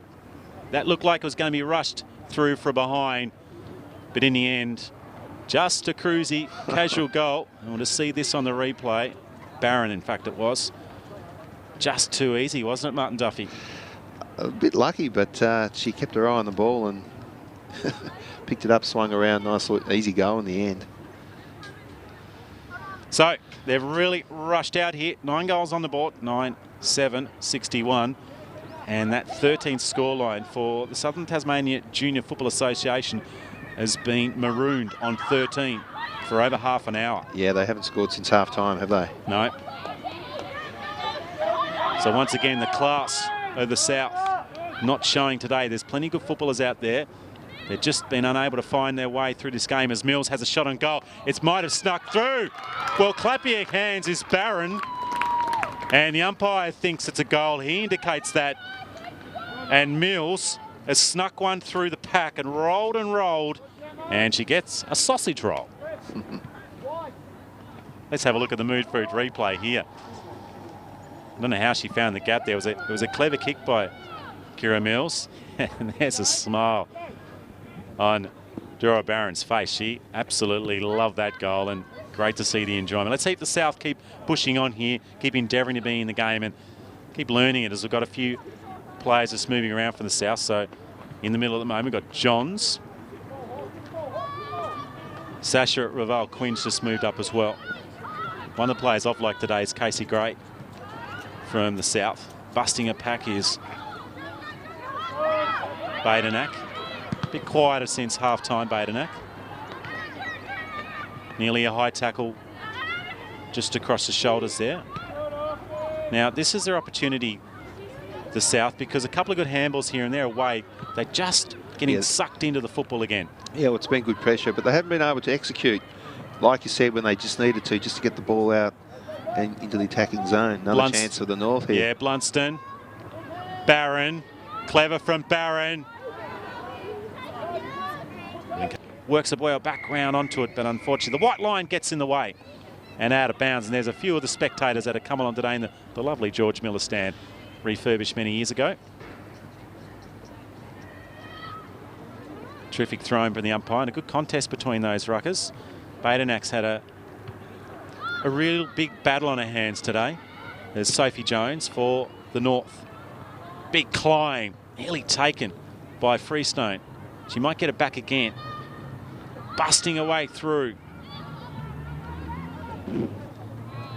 That looked like it was going to be rushed through from behind. But in the end, just a cruisy, casual goal. I want to see this on the replay. Barron, in fact, it was. Just too easy, wasn't it, Martin Duffy? A bit lucky, but she kept her eye on the ball and picked it up, swung around. Nice, easy goal in the end. So they've really rushed out here. 9 goals on the board, 9-7, 61. And that 13th scoreline for the Southern Tasmania Junior Football Association has been marooned on 13 for over half an hour. Yeah, they haven't scored since half time, have they? No. So once again, the class of the South not showing today. There's plenty of good footballers out there. They've just been unable to find their way through this game as Mills has a shot on goal. It might have snuck through. Well, clap your hands is Barron. And the umpire thinks it's a goal. He indicates that. And Mills has snuck one through the pack and rolled. And she gets a sausage roll. Let's have a look at the Mood Food replay here. I don't know how she found the gap there. It was a clever kick by Kira Mills. And there's a smile on Dora Barron's face. She absolutely loved that goal and great to see the enjoyment. Let's see if the South keep pushing on here, keep endeavouring to be in the game and keep learning it as we've got a few players just moving around from the South. So in the middle at the moment, we've got Johns. Sasha Raval Quinn's just moved up as well. One of the players I've liked today is Casey Gray from the South. Busting a pack is Badenack. A bit quieter since half-time, Badenack. Nearly a high tackle just across the shoulders there. Now, this is their opportunity, the South, because a couple of good handballs here and there away, they're just getting sucked into the football again. Yeah, well, it's been good pressure, but they haven't been able to execute, like you said, when they just needed to, just to get the ball out and into the attacking zone. Another chance for the North here. Yeah, Blunston. Barron. Clever from Barron. Works a well back round onto it, but unfortunately the white line gets in the way and out of bounds. And there's a few of the spectators that have come along today in the lovely George Miller stand, refurbished many years ago. Terrific throw from the umpire and a good contest between those ruckers. Badenack's had a real big battle on her hands today. There's Sophie Jones for the North. Big climb, nearly taken by Freestone. She might get it back again. Busting away through.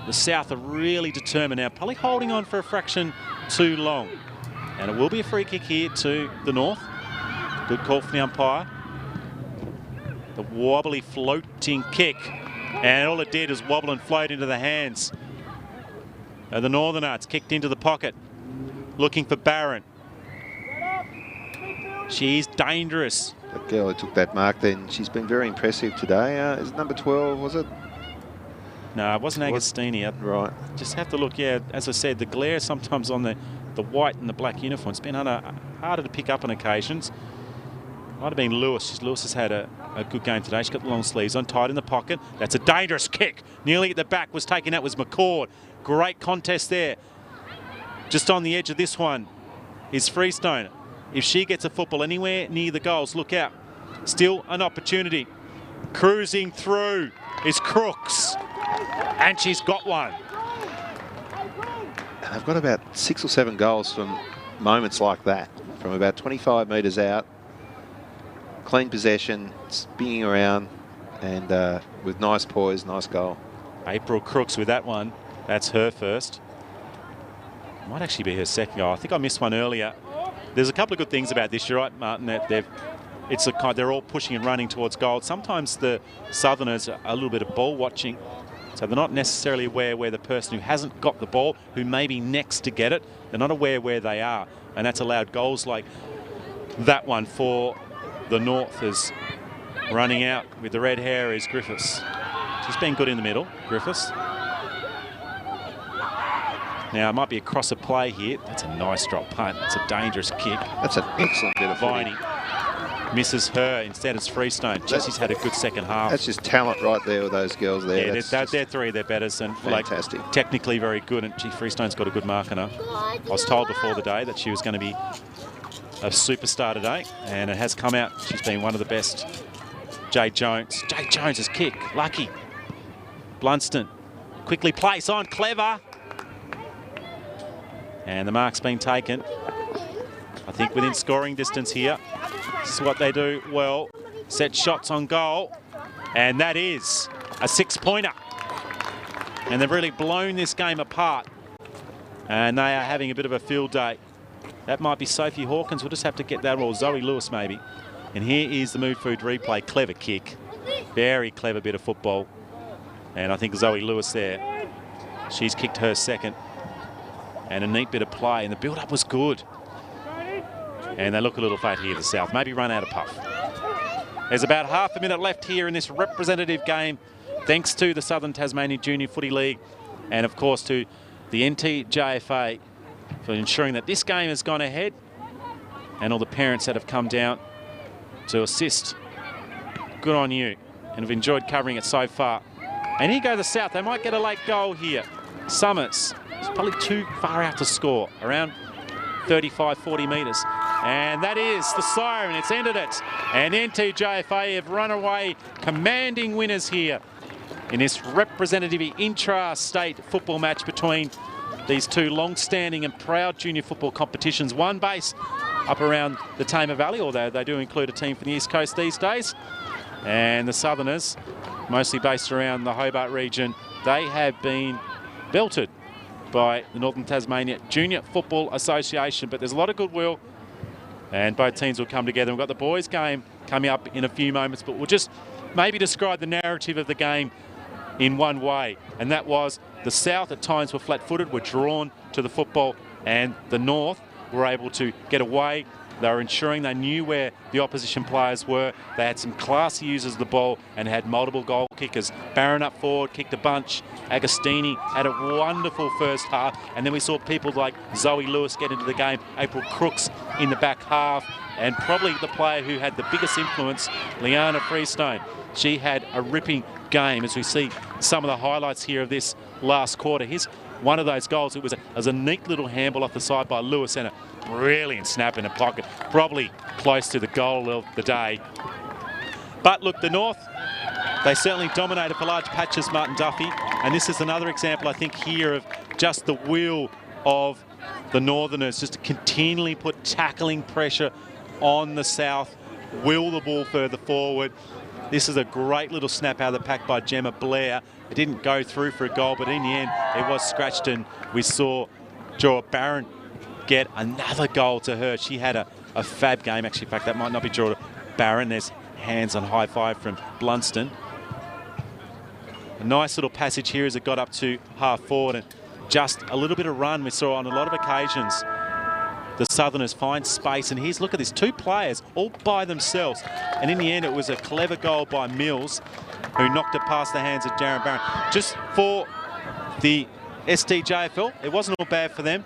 The South are really determined now, probably holding on for a fraction too long. And it will be a free kick here to the North. Good call from the umpire. The wobbly floating kick. And all it did is wobble and float into the hands of the Northerner. It's kicked into the pocket. Looking for Barron. She's dangerous. That girl who took that mark then, she's been very impressive today. Is it number 12, was it? No, it wasn't Agostini. Right. Just have to look, yeah, as I said, the glare sometimes on the white and the black uniform. It's been harder to pick up on occasions. Might have been Lewis. Lewis has had a good game today. She's got the long sleeves on, tight in the pocket. That's a dangerous kick. Nearly at the back was taken out was McCord. Great contest there. Just on the edge of this one is Freestone. If she gets a football anywhere near the goals, look out. Still an opportunity. Cruising through is Crooks. And she's got one. And they've got about 6 or 7 goals from moments like that, from about 25 metres out. Clean possession, spinning around, and with nice poise, nice goal. April Crooks with that one. That's her first. Might actually be her second goal. I think I missed one earlier. There's a couple of good things about this. You're right, Martin, that they're all pushing and running towards goal. Sometimes the Southerners are a little bit of ball watching, so they're not necessarily aware where the person who hasn't got the ball, who may be next to get it, they're not aware where they are. And that's allowed goals like that one for the North. As running out with the red hair is Griffiths. She's been good in the middle, Griffiths. Now, it might be a cross of play here. That's a nice drop punt. It's a dangerous kick. That's an excellent bit of Viney misses her. Instead, it's Freestone. Jesse's had a good second half. That's just talent right there with those girls there. Yeah, they're three of their betters and fantastic. Like, technically very good. And gee, Freestone's got a good mark on her. I was told before the day that she was going to be a superstar today, and it has come out. She's been one of the best. Jade Jones. Jade Jones's kick. Lucky. Blunston. Quickly place on. Clever. And the mark's been taken. I think within scoring distance here. This is what they do well. Set shots on goal. And that is a 6-pointer. And they've really blown this game apart. And they are having a bit of a field day. That might be Sophie Hawkins. We'll just have to get that, or Zoe Lewis maybe. And here is the Mood Food replay. Clever kick. Very clever bit of football. And I think Zoe Lewis there, she's kicked her second. And a neat bit of play, and the build-up was good. And they look a little flat here, the South. Maybe run out of puff. There's about half a minute left here in this representative game, thanks to the Southern Tasmania Junior Footy League, and of course to the NTJFA for ensuring that this game has gone ahead, and all the parents that have come down to assist. Good on you, and have enjoyed covering it so far. And here go the South. They might get a late goal here. Summers. It's probably too far out to score, around 35, 40 metres. And that is the siren. It's ended it. And NTJFA have run away commanding winners here in this representative intra-state football match between these two long-standing and proud junior football competitions. One based up around the Tamar Valley, although they do include a team from the East Coast these days. And the Southerners, mostly based around the Hobart region, they have been belted by the Northern Tasmania Junior Football Association. But there's a lot of goodwill, and both teams will come together. We've got the boys game coming up in a few moments, but we'll just maybe describe the narrative of the game in one way, and that was the South at times were flat-footed, were drawn to the football, and the North were able to get away. They were ensuring they knew where the opposition players were. They had some classy users of the ball and had multiple goal kickers. Barron up forward, kicked a bunch. Agostini had a wonderful first half. And then we saw people like Zoe Lewis get into the game, April Crooks in the back half, and probably the player who had the biggest influence, Liana Freestone. She had a ripping game, as we see some of the highlights here of this last quarter. Here's one of those goals. It was a neat little handball off the side by Lewis and a brilliant snap in the pocket, probably close to the goal of the day. But look, the North, they certainly dominated for large patches, Martin Duffy, and this is another example, I think, here of just the will of the Northerners, just to continually put tackling pressure on the South, will the ball further forward. This is a great little snap out of the pack by Gemma Blair. It didn't go through for a goal, but in the end, it was scratched, and we saw Jorah Barron get another goal to her. She had a fab game, actually. In fact, that might not be Jorah Barron. There's hands on high five from Blunston. A nice little passage here as it got up to half forward, and just a little bit of run we saw on a lot of occasions. The Southerners find space, and here's, look at this, two players all by themselves. And in the end, it was a clever goal by Mills, who knocked it past the hands of Darren Barron. Just for the STJFL, it wasn't all bad for them.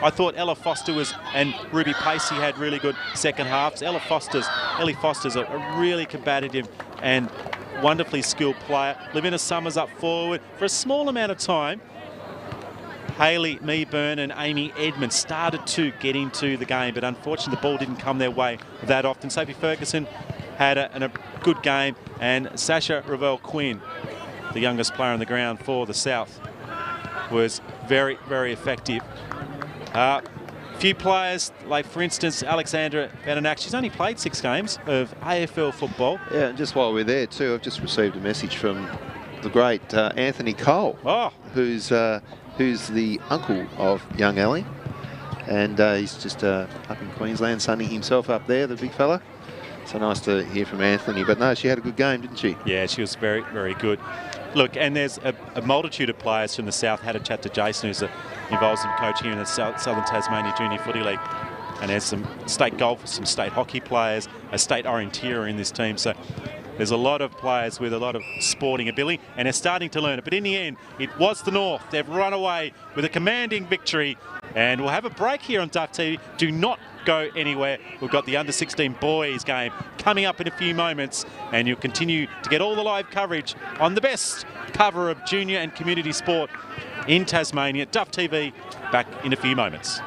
I thought Ella Foster and Ruby Pacey had really good second halves. Ellie Foster's a really combative and wonderfully skilled player. Lavina Summers up forward for a small amount of time. Haley Meeburn and Amy Edmonds started to get into the game, but unfortunately the ball didn't come their way that often. Sophie Ferguson had a good game, and Sasha Ravel Quinn, the youngest player on the ground for the South, was very, very effective. Few players, like for instance Alexandra Benanak, she's only played 6 games of AFL football. Yeah, and just while we're there too, I've just received a message from the great Anthony Cole, who's the uncle of young Ellie, And he's just up in Queensland, sunning himself up there, the big fella. So nice to hear from Anthony. But no, she had a good game, didn't she? Yeah, she was very, very good. Look, and there's a multitude of players from the south. Had a chat to Jason, who's involved in coaching here in the Southern Tasmania Junior Footy League. And there's some state golfers, some state hockey players, a state orienteer in this team. So there's a lot of players with a lot of sporting ability, and they're starting to learn it. But in the end, it was the North. They've run away with a commanding victory. And we'll have a break here on Duff TV. Do not go anywhere. We've got the under-16 boys game coming up in a few moments, and you'll continue to get all the live coverage on the best cover of junior and community sport in Tasmania. Duff TV, back in a few moments.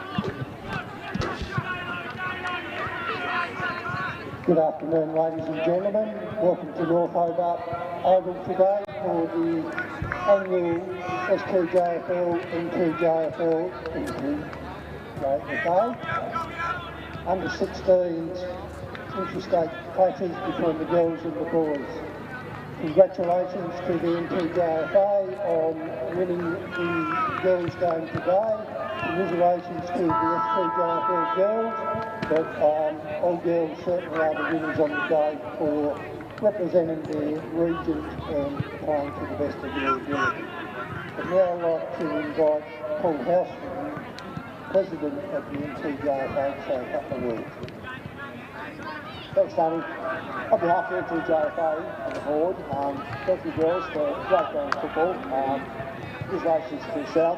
Good afternoon, ladies and gentlemen. Welcome to North Hobart Oval today for the annual STJFL, NTJFL, under-16s interstate clashes between the girls and the boys. Congratulations to the NTJFA on winning the girls game today. Congratulations to the STJFL girls, but all girls certainly are the winners on the day for representing their region and playing to the best of their ability. I'd now like to invite Paul House, President of the NTJFA, to say a couple of words. Thanks, Tony. On behalf of the NTJFA and the board, thank you girls for a great game of football. Congratulations to yourself.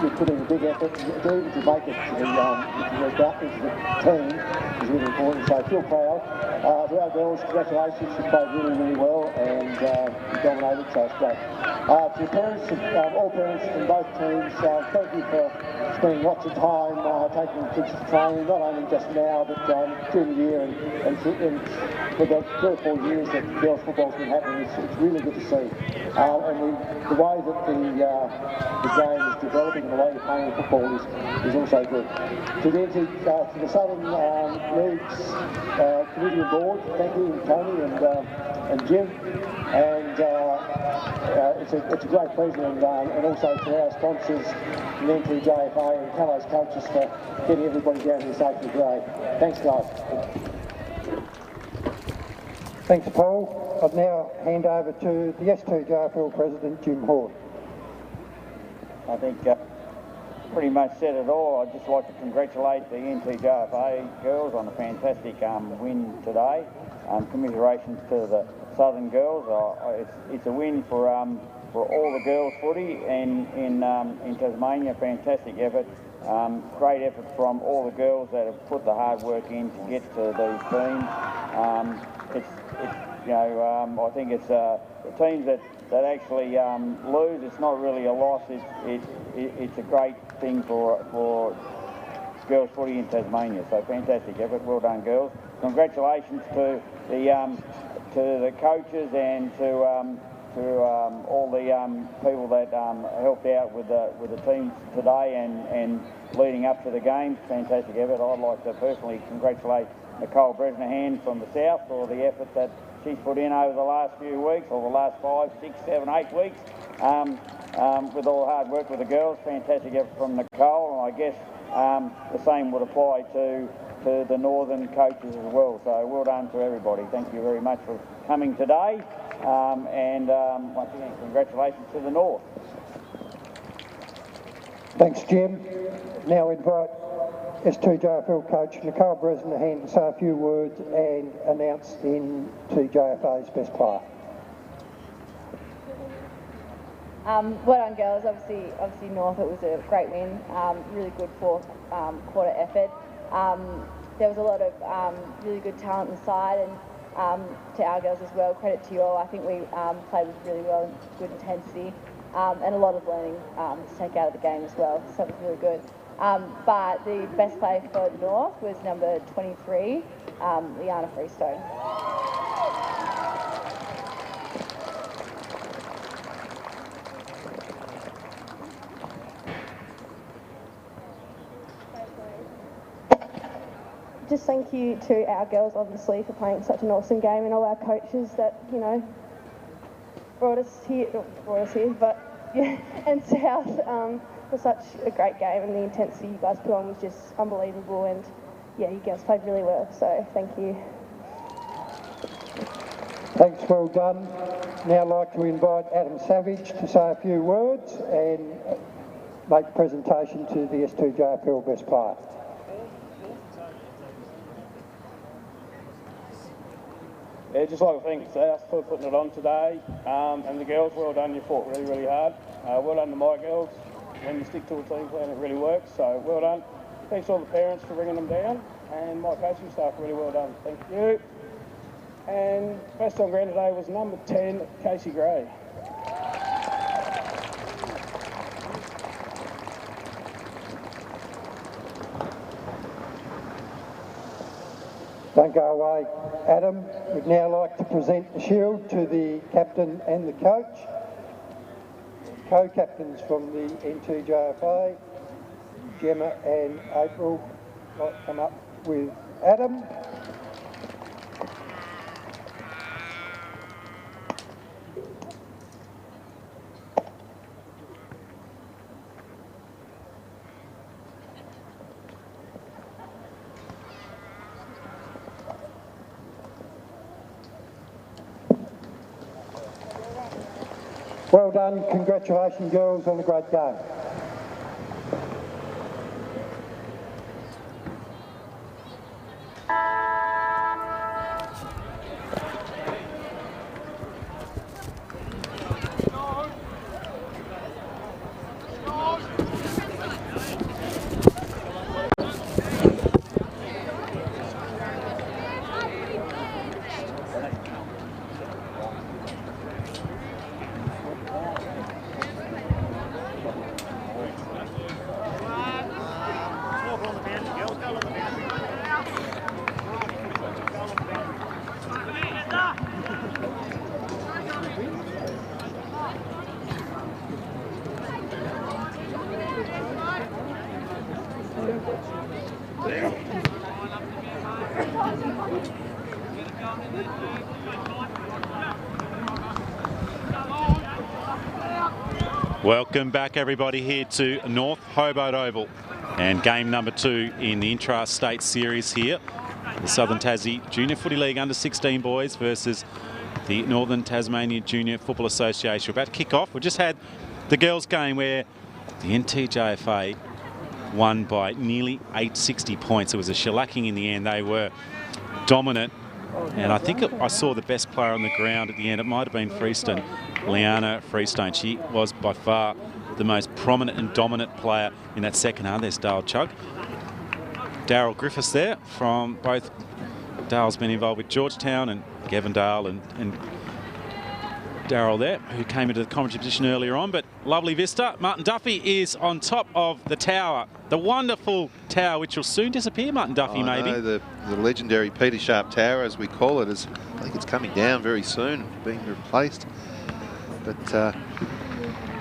You put in a big effort to make it to the back into the team is really important, so I feel proud. To our girls, congratulations, you played really, really well and you dominated, so it's great. To the parents, all parents from both teams, thank you for spending lots of time taking the kids to training, not only just now, but during the year and for the 3 or 4 years that girls football's been happening. It's really good to see. And the way that the game is developing and the way you're playing football is also good. To the Southern Leagues Committee and Board, thank you, Tony and Jim. And it's a great pleasure, and also to our sponsors, the NTJFA and Calais coaches for getting everybody down here safely today. Thanks, guys. Thanks, Paul. I'd now hand over to the STJFL President, Jim Hort. I think pretty much said it all. I'd just like to congratulate the NTJFA girls on a fantastic win today. Commiserations to the Southern girls. It's a win for all the girls footy in Tasmania. Fantastic effort. Great effort from all the girls that have put the hard work in to get to these teams. I think it's the teams that actually lose. It's not really a loss. It's a great thing for girls footy in Tasmania. So fantastic effort. Well done, girls. Congratulations to the coaches and to all the people that helped out with the teams today and leading up to the game. Fantastic effort. I'd like to personally congratulate Nicole Bresnahan from the south for the effort that she's put in over the last few weeks, or the last 5, 6, 7, 8 weeks, with all the hard work with the girls. Fantastic effort from Nicole, and I guess the same would apply to the northern coaches as well. So well done to everybody. Thank you very much for coming today, and once again, congratulations to the North. Thanks, Jim. Now invite STJFL coach Nicole Bresnahan to say a few words and announce the NTJFA's best player. Well done, girls. Obviously North, it was a great win. Really good fourth quarter effort. There was a lot of really good talent inside, and to our girls as well. Credit to you all. I think we played with really well, good intensity, and a lot of learning to take out of the game as well. So it was really good. But the best player for the North was number 23, Liana Freestone. Just thank you to our girls, obviously, for playing such an awesome game, and all our coaches that, brought us here, but yeah, and South for such a great game, and the intensity you guys put on was just unbelievable. And yeah, you girls played really well. So thank you. Thanks, well done. Now I'd like to invite Adam Savage to say a few words and make a presentation to the STJFL Best Player. Yeah, just like to thank South for putting it on today, and the girls, well done, you fought really, really hard. Well done to my girls. When you stick to a team plan, it really works, so well done. Thanks to all the parents for bringing them down, and my coaching staff, really well done. Thank you. And best on ground today was number 10, Casey Gray. Don't go away, Adam. We'd now like to present the shield to the captain and the coach. Co-captains from the NTJFA, Gemma and April, like to come up with Adam. Well done, congratulations girls on a great game. Welcome back everybody here to North Hobart Oval and game number 2 in the intra-state series here. The Southern Tassie Junior Footy League under-16 boys versus the Northern Tasmania Junior Football Association. We're about to kick off. We just had the girls game where the NTJFA won by nearly 860 points. It was a shellacking in the end. They were dominant. And I think I saw the best player on the ground at the end. It might have been Freestone, Leanna Freestone. She was by far the most prominent and dominant player in that second half. There's Dale Chugg. Daryl Griffiths there from both. Dale's been involved with Georgetown and Gavin Dale and Daryl there, who came into the commentary position earlier on. But lovely vista. Martin Duffy is on top of the tower. The wonderful tower, which will soon disappear, Martin Duffy, maybe. No, the legendary Peter Sharp Tower, as we call it, is, I think it's coming down very soon, being replaced. But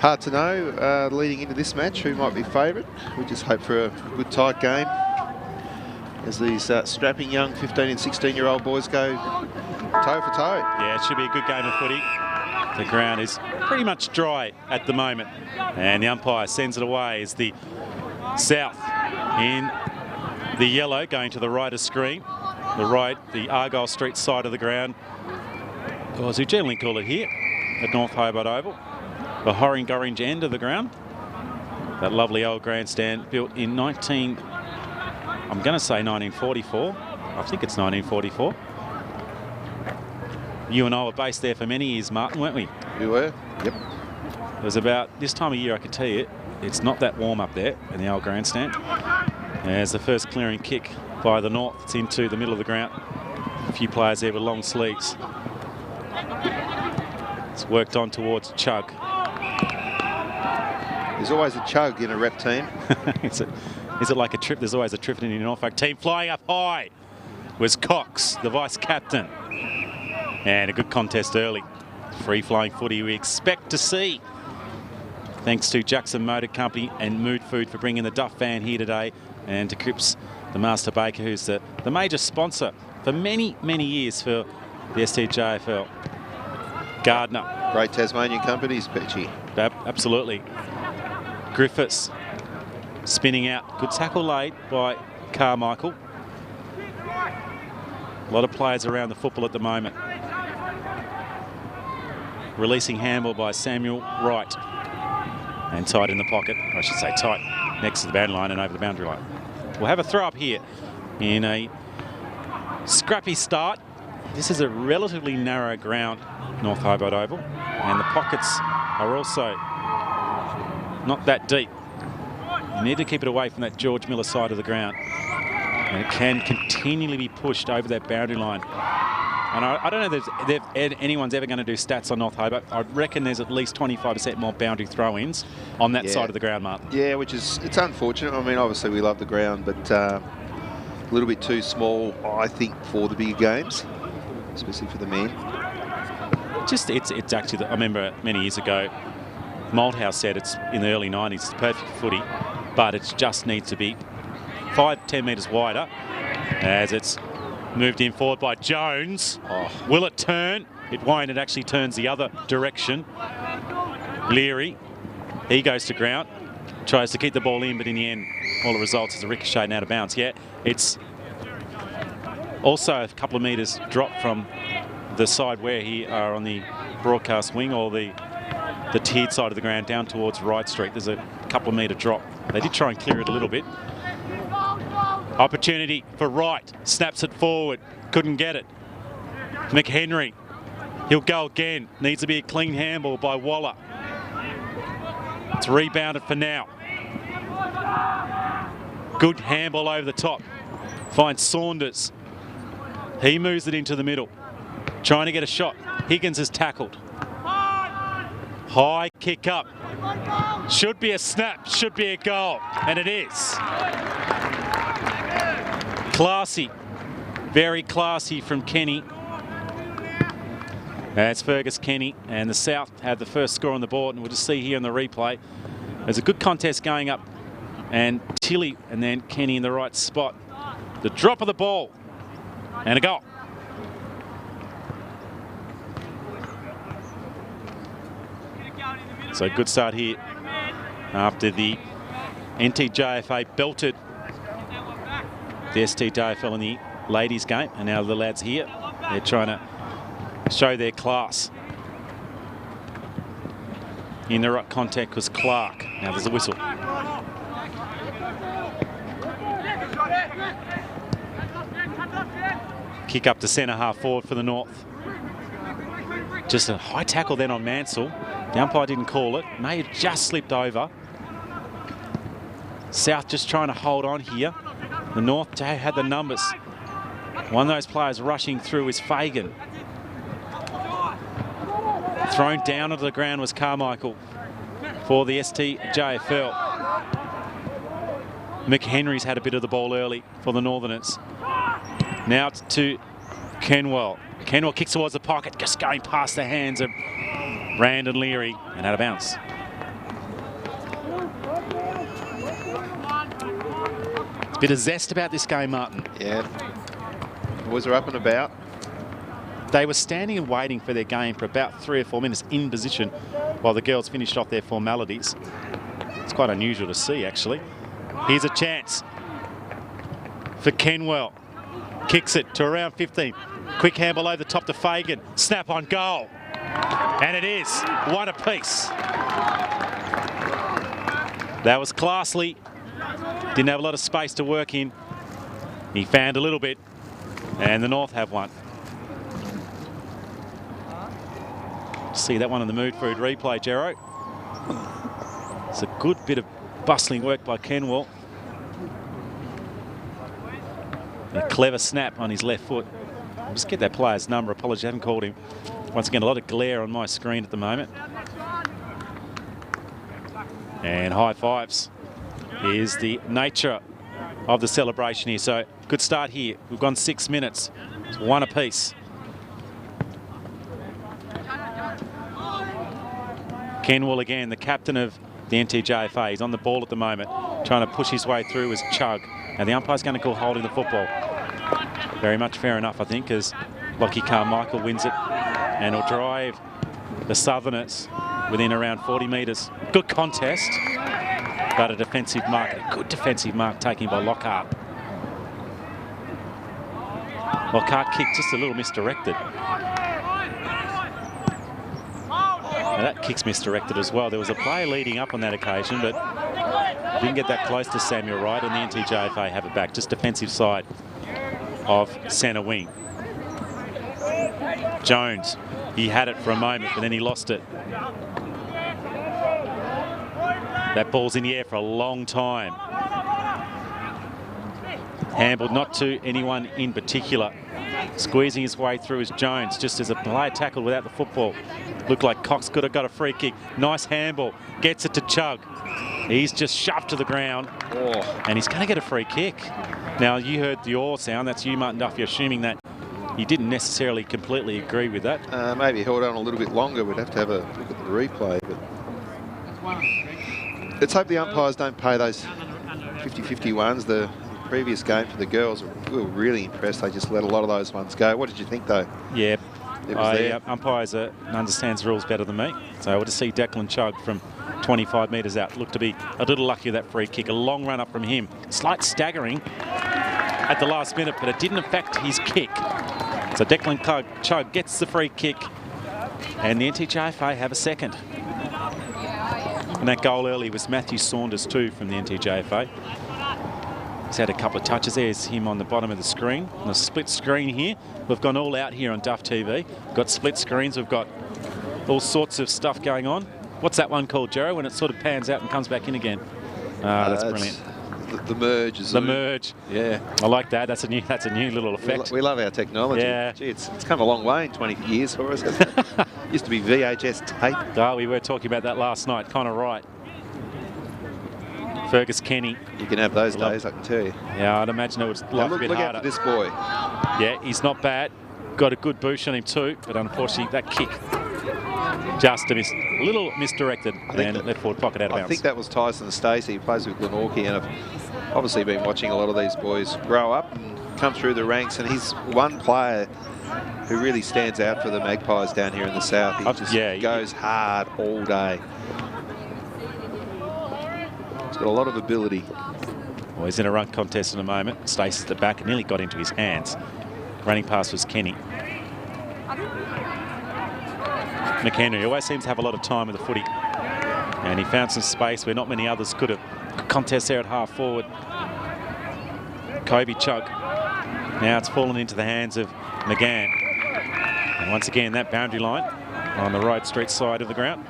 hard to know, leading into this match, who might be favourite. We just hope for a good, tight game as these strapping young 15 and 16-year-old boys go toe for toe. Yeah, it should be a good game of footy. The ground is pretty much dry at the moment. And the umpire sends it away as the South in the yellow going to the right of screen. The Argyle Street side of the ground, or as we generally call it here at North Hobart Oval. The Horring-Gorringe end of the ground. That lovely old grandstand built in I'm going to say 1944. I think it's 1944. You and I were based there for many years, Martin, weren't we? We were, yep. It was about this time of year, I could tell you, it's not that warm up there in the old grandstand. There's the first clearing kick by the North. It's into the middle of the ground. A few players there with long sleeves. It's worked on towards Chugg. There's always a Chugg in a rep team. Is it like a trip? There's always a trip in the Norfolk team. Flying up high was Cox, the vice-captain. And a good contest early. Free-flying footy we expect to see. Thanks to Jackson Motor Company and Mood Food for bringing the Duff van here today, and to Cripps, the Master Baker, who's the major sponsor for many, many years for the STJFL. Gardner. Great Tasmanian companies, Petchy. Absolutely. Griffiths spinning out. Good tackle laid by Carmichael. A lot of players around the football at the moment. Releasing handball by Samuel Wright. And tight in the pocket, or I should say tight, next to the boundary line and over the boundary line. We'll have a throw up here in a scrappy start. This is a relatively narrow ground, North Hobart Oval, and the pockets are also not that deep. You need to keep it away from that George Miller side of the ground, and it can continually be pushed over that boundary line. And I don't know if anyone's ever going to do stats on North Hobart. I reckon there's at least 25% more boundary throw-ins on that side of the ground, Martin. Yeah, it's unfortunate. I mean, obviously we love the ground, but a little bit too small, I think, for the bigger games, especially for the men. It's actually, I remember many years ago, Malthouse said it's in the early 90s, it's perfect footy, but it just needs to be 5-10 metres wider as it's moved in forward by Jones. Oh, will it turn? It won't. It actually turns the other direction. Leary, he goes to ground, tries to keep the ball in, but in the end, all the results is a ricochet and out of bounds. Yeah, it's also a couple of metres drop from the side where he are on the broadcast wing, or the tiered side of the ground down towards Wright Street. There's a couple of metre drop. They did try and clear it a little bit. Opportunity for Wright, snaps it forward, couldn't get it. McHenry, he'll go again. Needs to be a clean handball by Waller. It's rebounded for now. Good handball over the top. Finds Saunders. He moves it into the middle, trying to get a shot. Higgins is tackled. High kick up. Should be a snap, should be a goal, and it is. Classy, very classy from Kenny. That's Fergus Kenny, and the South had the first score on the board, and we'll just see here in the replay. There's a good contest going up, and Tilly and then Kenny in the right spot. The drop of the ball, and a goal. So good start here after the NTJFA belted the STJFL in the ladies game, and now the lads here, they're trying to show their class. In the right contact was Clark. Now there's a whistle. Kick up to centre half forward for the North. Just a high tackle then on Mansell. The umpire didn't call it. May have just slipped over. South just trying to hold on here. The North had the numbers. One of those players rushing through is Fagan. Thrown down onto the ground was Carmichael for the STJFL. McHenry's had a bit of the ball early for the Northerners. Now to Kenwell. Kenwell kicks towards the pocket, just going past the hands of Rand and Leary, and out of bounds. A bit of zest about this game, Martin. Yeah. Boys are up and about. They were standing and waiting for their game for about 3 or 4 minutes in position while the girls finished off their formalities. It's quite unusual to see, actually. Here's a chance for Kenwell. Kicks it to around 15. Quick handball over the top to Fagan. Snap on goal. And it is one apiece. That was Classley. Didn't have a lot of space to work in. He found a little bit, and the North have one. See that one in the Mood Food replay, Jero. It's a good bit of bustling work by Kenwell. A clever snap on his left foot. I'll just get that player's number. Apologies, I haven't called him. Once again, a lot of glare on my screen at the moment. And high fives is the nature of the celebration here. So good start here. We've gone 6 minutes. It's one apiece. Kenwell again, the captain of the NTJFA. He's on the ball at the moment, trying to push his way through as Chug. And the umpire's going to call holding the football. Very much fair enough, I think, as Lockie Carmichael wins it and will drive the Southerners within around 40 metres. Good contest. But a defensive mark, a good defensive mark taken by Lockhart. Lockhart kick just a little misdirected. Now that kick's misdirected as well. There was a player leading up on that occasion, but didn't get that close to Samuel Wright, and the NTJFA have it back. Just defensive side of centre wing. Jones, he had it for a moment, but then he lost it. That ball's in the air for a long time. Handled not to anyone in particular. Squeezing his way through is Jones, just as a player tackled without the football. Looked like Cox could have got a free kick. Nice handball. Gets it to Chug. He's just shoved to the ground. And he's going to get a free kick. Now, you heard the "or" sound. That's you, Martin Duff. You're assuming that he didn't necessarily completely agree with that. Maybe held on a little bit longer. We'd have to have a look at the replay. But let's hope the umpires don't pay those 50-50 ones. The previous game for the girls, we were really impressed. They just let a lot of those ones go. What did you think, though? Yeah, umpires understands the rules better than me. So we'll just see Declan Chug from 25 metres out. Looked to be a little lucky with that free kick. A long run up from him. Slight staggering at the last minute, but it didn't affect his kick. So Declan Chug gets the free kick, and the NTJFA have a second. And that goal early was Matthew Saunders too from the NTJFA. He's had a couple of touches. There's him on the bottom of the screen. On a split screen here. We've gone all out here on Duff TV. We've got split screens. We've got all sorts of stuff going on. What's that one called, Jerry, when it sort of pans out and comes back in again? That's brilliant. The merge. The merge. Yeah, I like that. That's a new little effect. We love our technology. Yeah. Gee, it's come a long way in 20 years for us. Used to be VHS tape. Oh, we were talking about that last night. Kind of right. Fergus Kenny. You can have those days, I can tell you. Yeah, I'd imagine it would life a bit look harder. Out for this boy. Yeah, he's not bad. Got a good boosh on him too, but unfortunately that kick just a little misdirected and left forward pocket out of bounds. I think that was Tyson Stacey. He plays with Glenorchy, and I've obviously been watching a lot of these boys grow up and come through the ranks, and he's one player who really stands out for the Magpies down here in the south. He just goes hard all day. He's got a lot of ability. Well, he's in a run contest in a moment. Stacey's at the back and nearly got into his hands. Running past was Kenny. McHenry always seems to have a lot of time with the footy. And he found some space where not many others could have. Contest there at half forward. Kobe Chug. Now it's fallen into the hands of McGann. And once again, that boundary line on the right street side of the ground.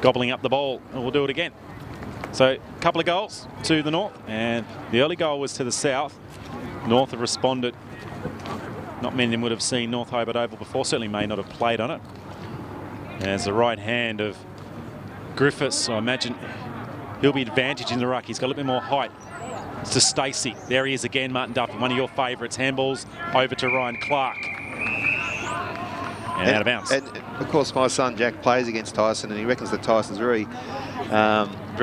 Gobbling up the ball, and we'll do it again. So a couple of goals to the north, and the early goal was to the south. North have responded. Not many of them would have seen North Hobart Oval before, certainly may not have played on it. As the right hand of Griffiths, so I imagine he'll be advantaged in the ruck. He's got a little bit more height. It's to Stacey. There he is again, Martin Duff, one of your favourites. Handballs over to Ryan Clark. And out of bounds. And of course, my son Jack plays against Tyson, and he reckons that Tyson's very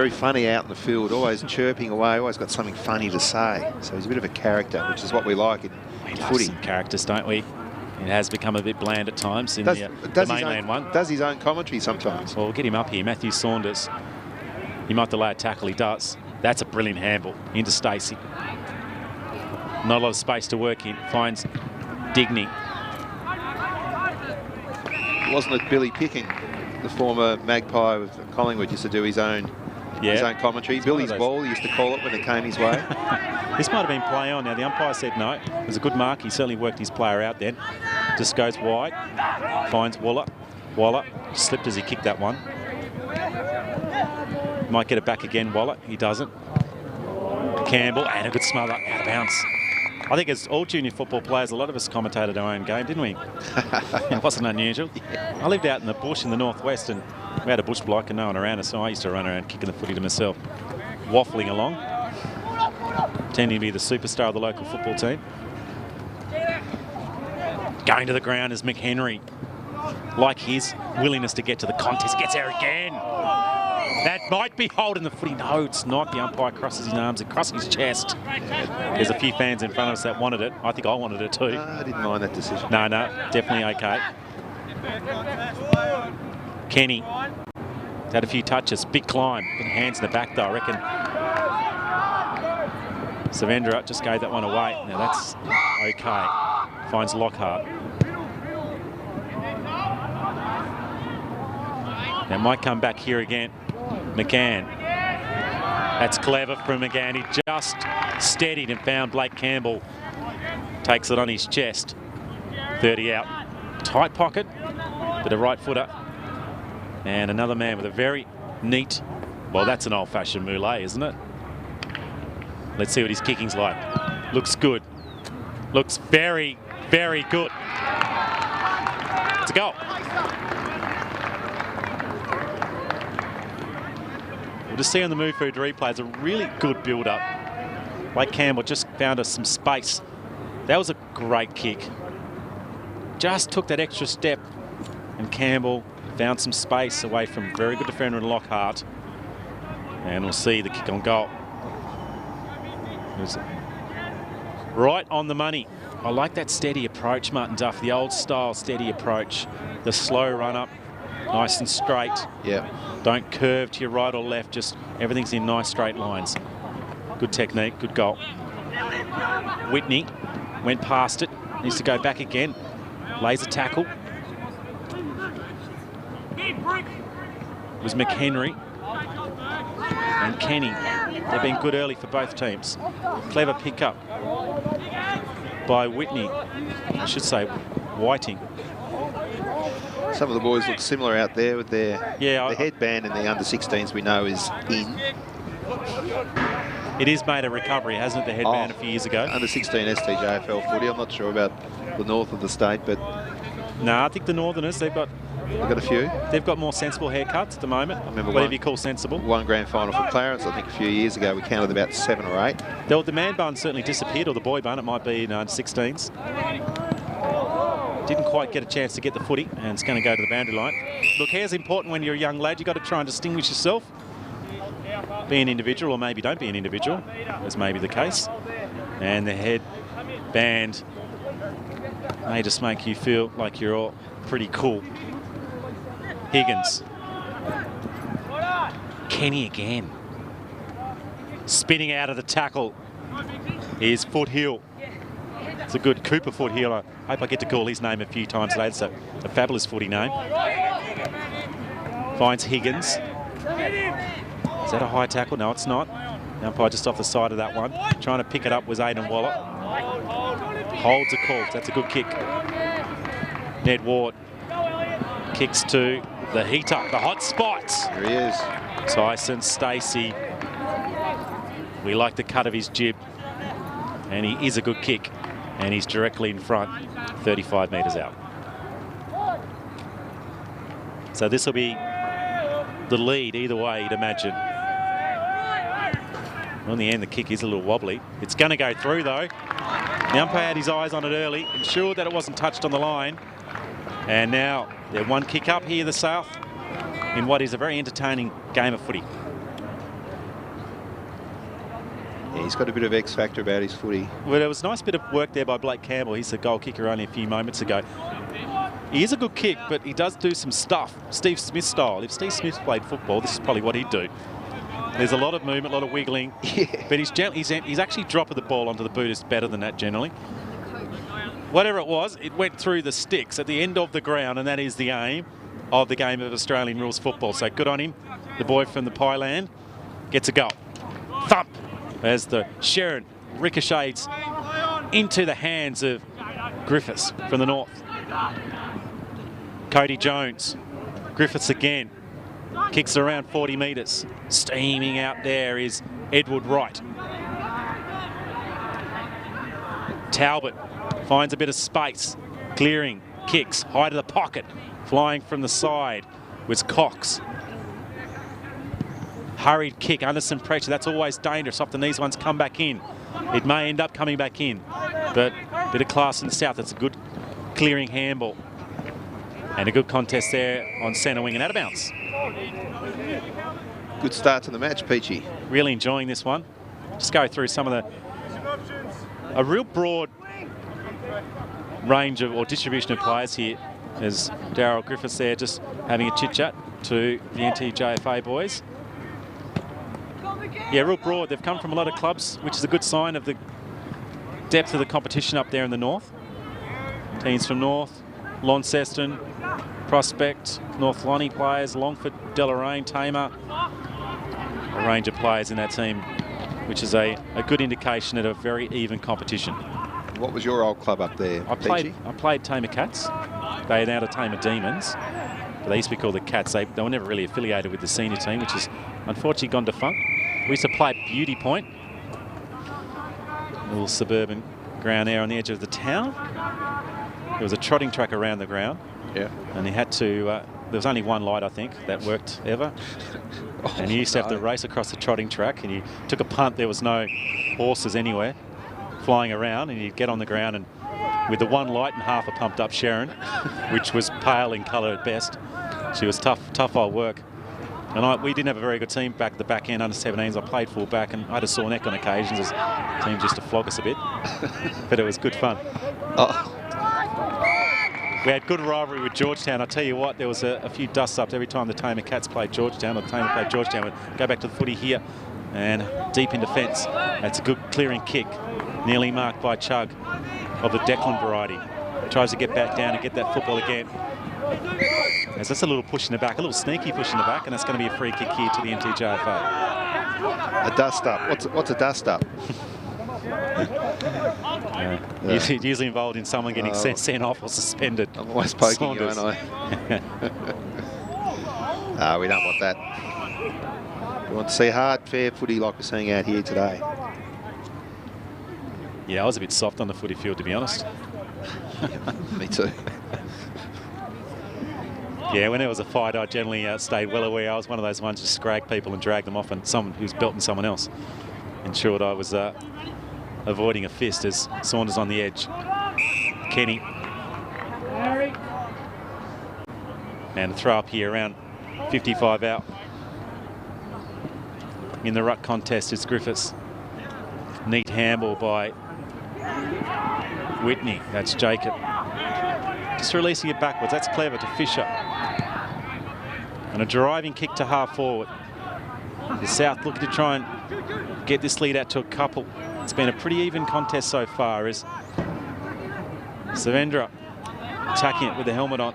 funny out in the field, always chirping away, always got something funny to say. So he's a bit of a character, which is what we like in footy. Some characters, don't we? It has become a bit bland at times in the mainland one. Does his own commentary sometimes. Well, we'll get him up here. Matthew Saunders. He might delay a tackle, he does. That's a brilliant handball into Stacey. Not a lot of space to work in. Finds Digney. Wasn't it Billy Picking, the former Magpie with Collingwood, used to do his own commentary? Billy's ball, he used to call it when it came his way. This might have been play on. Now, the umpire said no. It was a good mark. He certainly worked his player out then. Just goes wide. Finds Waller. Waller slipped as he kicked that one. Might get it back again, Waller. He doesn't. Campbell, and a good smother out of bounds. I think as all junior football players, a lot of us commentated our own game, didn't we? It wasn't unusual. I lived out in the bush in the northwest, and we had a bush block and no one around us, so I used to run around kicking the footy to myself, waffling along, pretending to be the superstar of the local football team. Going to the ground is McHenry. Like his willingness to get to the contest, gets there again. That might be holding the footy. No, it's not. The umpire crosses his arms and crosses his chest. There's a few fans in front of us that wanted it. I think I wanted it too. I didn't mind that decision. No, definitely okay. Kenny He's had a few touches. Big climb. Good hands in the back though, I reckon. Savendra just gave that one away. Now that's okay. Finds Lockhart. Now might come back here again. McCann. That's clever from McCann. He just steadied and found Blake Campbell. Takes it on his chest. 30 out. Tight pocket, but a right footer. And another man with a very neat, well, that's an old-fashioned moulet, isn't it? Let's see what his kicking's like. Looks good. Looks very, very good. It's a goal. We'll just see on the move food replay, it's a really good build-up. Blake Campbell just found us some space. That was a great kick. Just took that extra step, and Campbell found some space away from very good defender in Lockhart. And we'll see the kick on goal. It was right on the money. I like that steady approach, Martin Duff, the old style steady approach. The slow run up, nice and straight. Yeah. Don't curve to your right or left, just everything's in nice straight lines. Good technique, good goal. Whitney went past it, needs to go back again. Lays a tackle. It was McHenry and Kenny. They've been good early for both teams. Clever pickup by Whitney. I should say Whiting. Some of the boys look similar out there with their headband, and the under-16s we know is in. It is made a recovery, hasn't it, the headband a few years ago? Under-16 STJFL footy. I'm not sure about the north of the state, but... No, I think the Northerners, they've got a few. They've got more sensible haircuts at the moment. I remember whatever you call sensible. One grand final for Clarence, I think a few years ago, we counted about 7 or 8. The man bun certainly disappeared, or the boy bun, it might be in under-16s. Didn't quite get a chance to get the footy, and it's going to go to the boundary line. Look, hair's important when you're a young lad. You've got to try and distinguish yourself. Be an individual, or maybe don't be an individual, as may be the case. And the headband may just make you feel like you're all pretty cool. Higgins. Kenny again. Spinning out of the tackle is Foothill. It's a good Cooper Foothill. I hope I get to call his name a few times later. It's a fabulous footy name. Finds Higgins. Is that a high tackle? No, it's not. The umpire just off the side of that one. Trying to pick it up was Aidan Waller. Holds a call. That's a good kick. Ned Ward kicks to the heater, the hot spots. There he is. Tyson Stacey. We like the cut of his jib. And he is a good kick. And he's directly in front, 35 metres out. So this will be the lead either way, you'd imagine. Well, in the end, the kick is a little wobbly. It's going to go through, though. The umpire had his eyes on it early, ensured that it wasn't touched on the line. And now they're one kick up here, the South, in what is a very entertaining game of footy. Yeah, he's got a bit of X factor about his footy. Well, there was a nice bit of work there by Blake Campbell. He's the goal kicker only a few moments ago. He is a good kick, but he does do some stuff, Steve Smith style. If Steve Smith played football, this is probably what he'd do. There's a lot of movement, a lot of wiggling, but he's actually dropping the ball onto the boot is better than that generally. Whatever it was, it went through the sticks at the end of the ground, and that is the aim of the game of Australian rules football. So good on him. The boy from the Pie Land gets a goal. Thump as the Sharon ricochets into the hands of Griffiths from the north. Cody Jones. Griffiths again. Kicks around 40 metres. Steaming out there is Edward Wright. Talbot finds a bit of space. Clearing. Kicks. High to the pocket. Flying from the side was Cox. Hurried kick under some pressure. That's always dangerous. Often these ones come back in. It may end up coming back in. But a bit of class in the South. That's a good clearing handball. And a good contest there on centre wing and out of bounds. Good start to the match, Peachy. Really enjoying this one. Just go through some of a real broad range of or distribution of players here. There's Darryl Griffiths there just having a chit-chat. to the NTJFA boys. Yeah, real broad. They've come from a lot of clubs, which is a good sign of the depth of the competition up there in the north. Teams from North, Launceston, Prospect, North Lonnie players, Longford, Deloraine, Tamar. A range of players in that team, which is a good indication of a very even competition. What was your old club up there, I played Tamar Cats. They are now the Tamar Demons. But they used to be called the Cats. They were never really affiliated with the senior team, which has unfortunately gone defunct. We used to play at Beauty Point. A little suburban ground there on the edge of the town. There was a trotting track around the ground. Yeah. And he had to, there was only one light, I think, that worked ever. And you used to have to race across the trotting track, and you took a punt. There was no horses anywhere flying around, and you'd get on the ground, and with the one light and half a pumped up Sharon, which was pale in colour at best. She was tough old work. And we didn't have a very good team back at the back end, under 17s. I played full back, and I had a sore neck on occasions as teams used to flog us a bit. But it was good fun. Oh. We had good rivalry with Georgetown. I tell you what, there was a few dust-ups every time the Tamar Cats played Georgetown, or the Tamar played Georgetown. We'd go back to the footy here and deep in defence. That's a good clearing kick, nearly marked by Chug of the Declan variety. Tries to get back down and get that football again. As that's a little push in the back, a little sneaky push in the back, and that's going to be a free kick here to the NTJFA. A dust-up. What's a dust-up? Usually involved in someone getting sent off or suspended. I'm always poking you, aren't I? We don't want that. We want to see hard, fair footy like we're seeing out here today. Yeah, I was a bit soft on the footy field, to be honest. Me too. Yeah, when there was a fight, I generally stayed well aware. I was one of those ones to scrag people and drag them off, and someone who's belting someone else ensured I was avoiding a fist as Saunders on the edge. Kenny. And a throw up here around 55 out. In the ruck contest is Griffiths. Neat handball by Whitney. That's Jacob. Just releasing it backwards. That's clever to Fisher. And a driving kick to half forward. The South looking to try and get this lead out to a couple. It's been a pretty even contest so far as Savendra attacking it with the helmet on.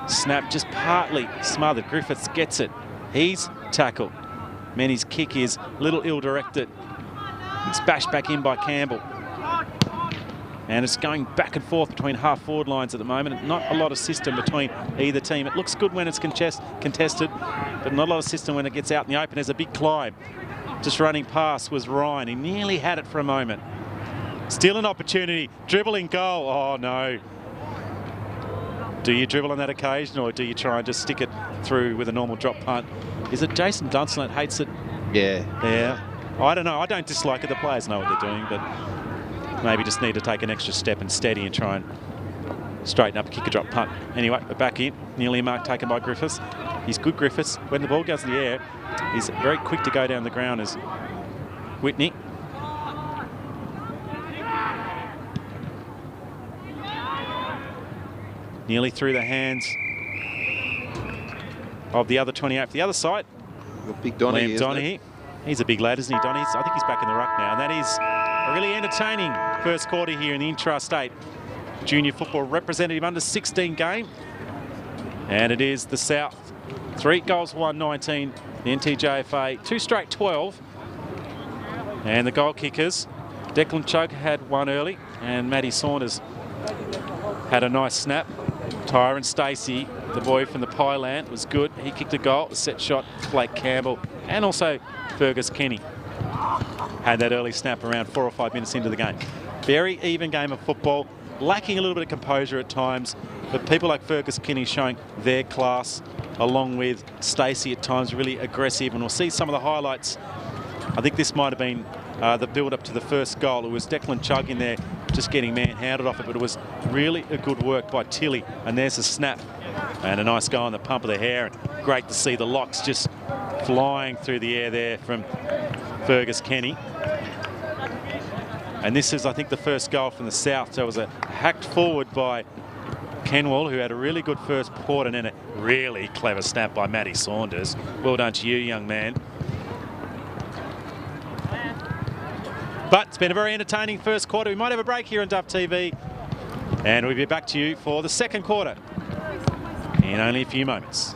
Snap just partly smothered. Griffiths gets it. He's tackled. Manny's kick is a little ill-directed. It's bashed back in by Campbell. And it's going back and forth between half-forward lines at the moment. Not a lot of system between either team. It looks good when it's contested, but not a lot of system when it gets out in the open. There's a big climb. Just running past was Ryan. He nearly had it for a moment. Still an opportunity. Dribbling goal. Oh, no. Do you dribble on that occasion, or do you try and just stick it through with a normal drop punt? Is it Jason Dunstan that hates it? Yeah. Yeah. I don't know. I don't dislike it. The players know what they're doing, but maybe just need to take an extra step and steady and try and straighten up, kick a drop punt. Anyway, we're back in. Nearly a mark taken by Griffiths. He's good, Griffiths. When the ball goes in the air, he's very quick to go down the ground as Whitney. Nearly through the hands of the other 28 for the other side. Big Donny, Liam Donaghy. He's a big lad, isn't he, Donny? I think he's back in the ruck now. And that is a really entertaining first quarter here in the intrastate junior football representative under 16 game. And it is the South. 3 goals, 1-19. The NTJFA, 2 straight 12. And the goal kickers, Declan Chug had one early, and Matty Saunders had a nice snap. Tyron Stacey, the boy from the Pieland, was good. He kicked a goal, a set shot. Blake Campbell and also Fergus Kenny had that early snap around 4 or 5 minutes into the game. Very even game of football, lacking a little bit of composure at times, but people like Fergus Kenny showing their class, along with Stacey at times really aggressive. And we'll see some of the highlights. I think this might have been the build-up to the first goal. It was Declan Chug in there just getting man-handed off it, but it was really a good work by Tilly. And there's a snap and a nice go on the pump of the hair. And great to see the locks just flying through the air there from Fergus Kenny. And this is, I think, the first goal from the South. So it was a hacked forward by Kenwell, who had a really good first quarter and then a really clever snap by Matty Saunders. Well done to you, young man. But it's been a very entertaining first quarter. We might have a break here on Duff TV, and we'll be back to you for the second quarter in only a few moments.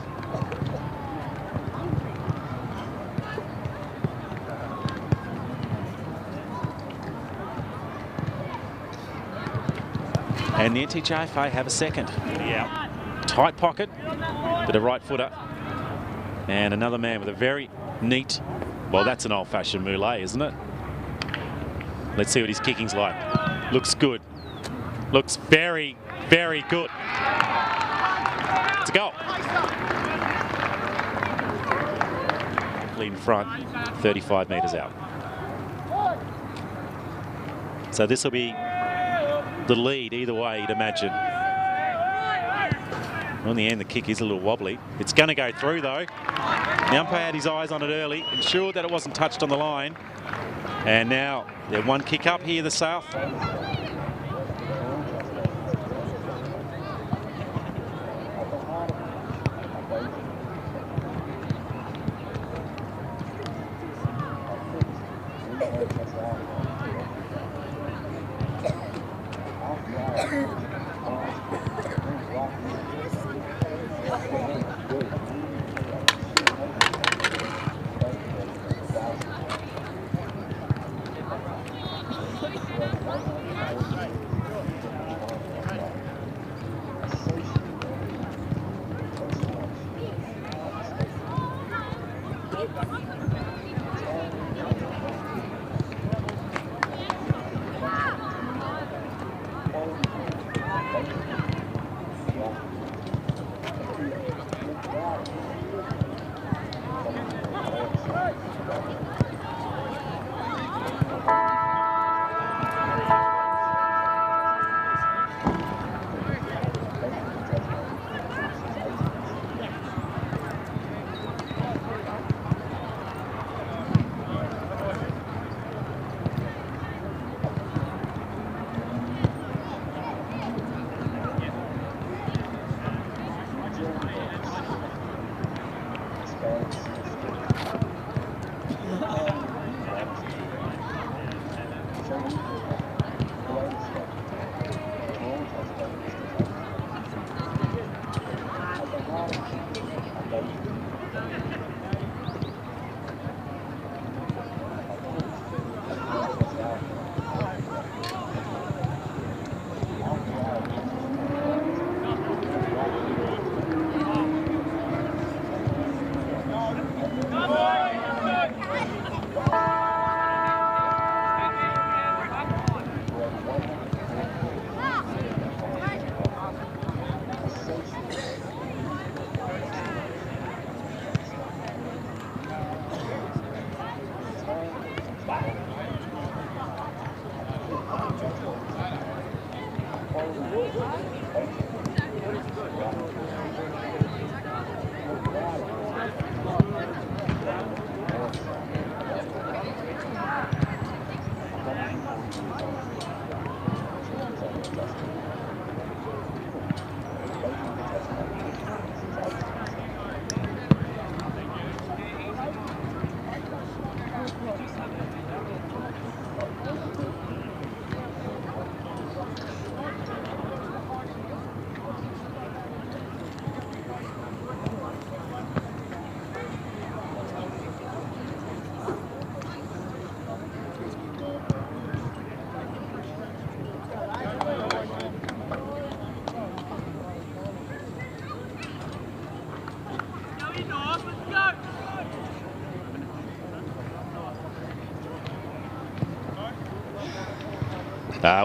And the NTJFA have a second. Yeah. Tight pocket, but a right footer. And another man with a very neat, well, that's an old-fashioned moulet, isn't it? Let's see what his kicking's like. Looks good. Looks very, very good. It's a goal. In front, 35 metres out. So this will be the lead either way, you'd imagine. Well, in the end, the kick is a little wobbly. It's going to go through, though. The umpire had his eyes on it early, ensured that it wasn't touched on the line. And now they're one kick up here, the South.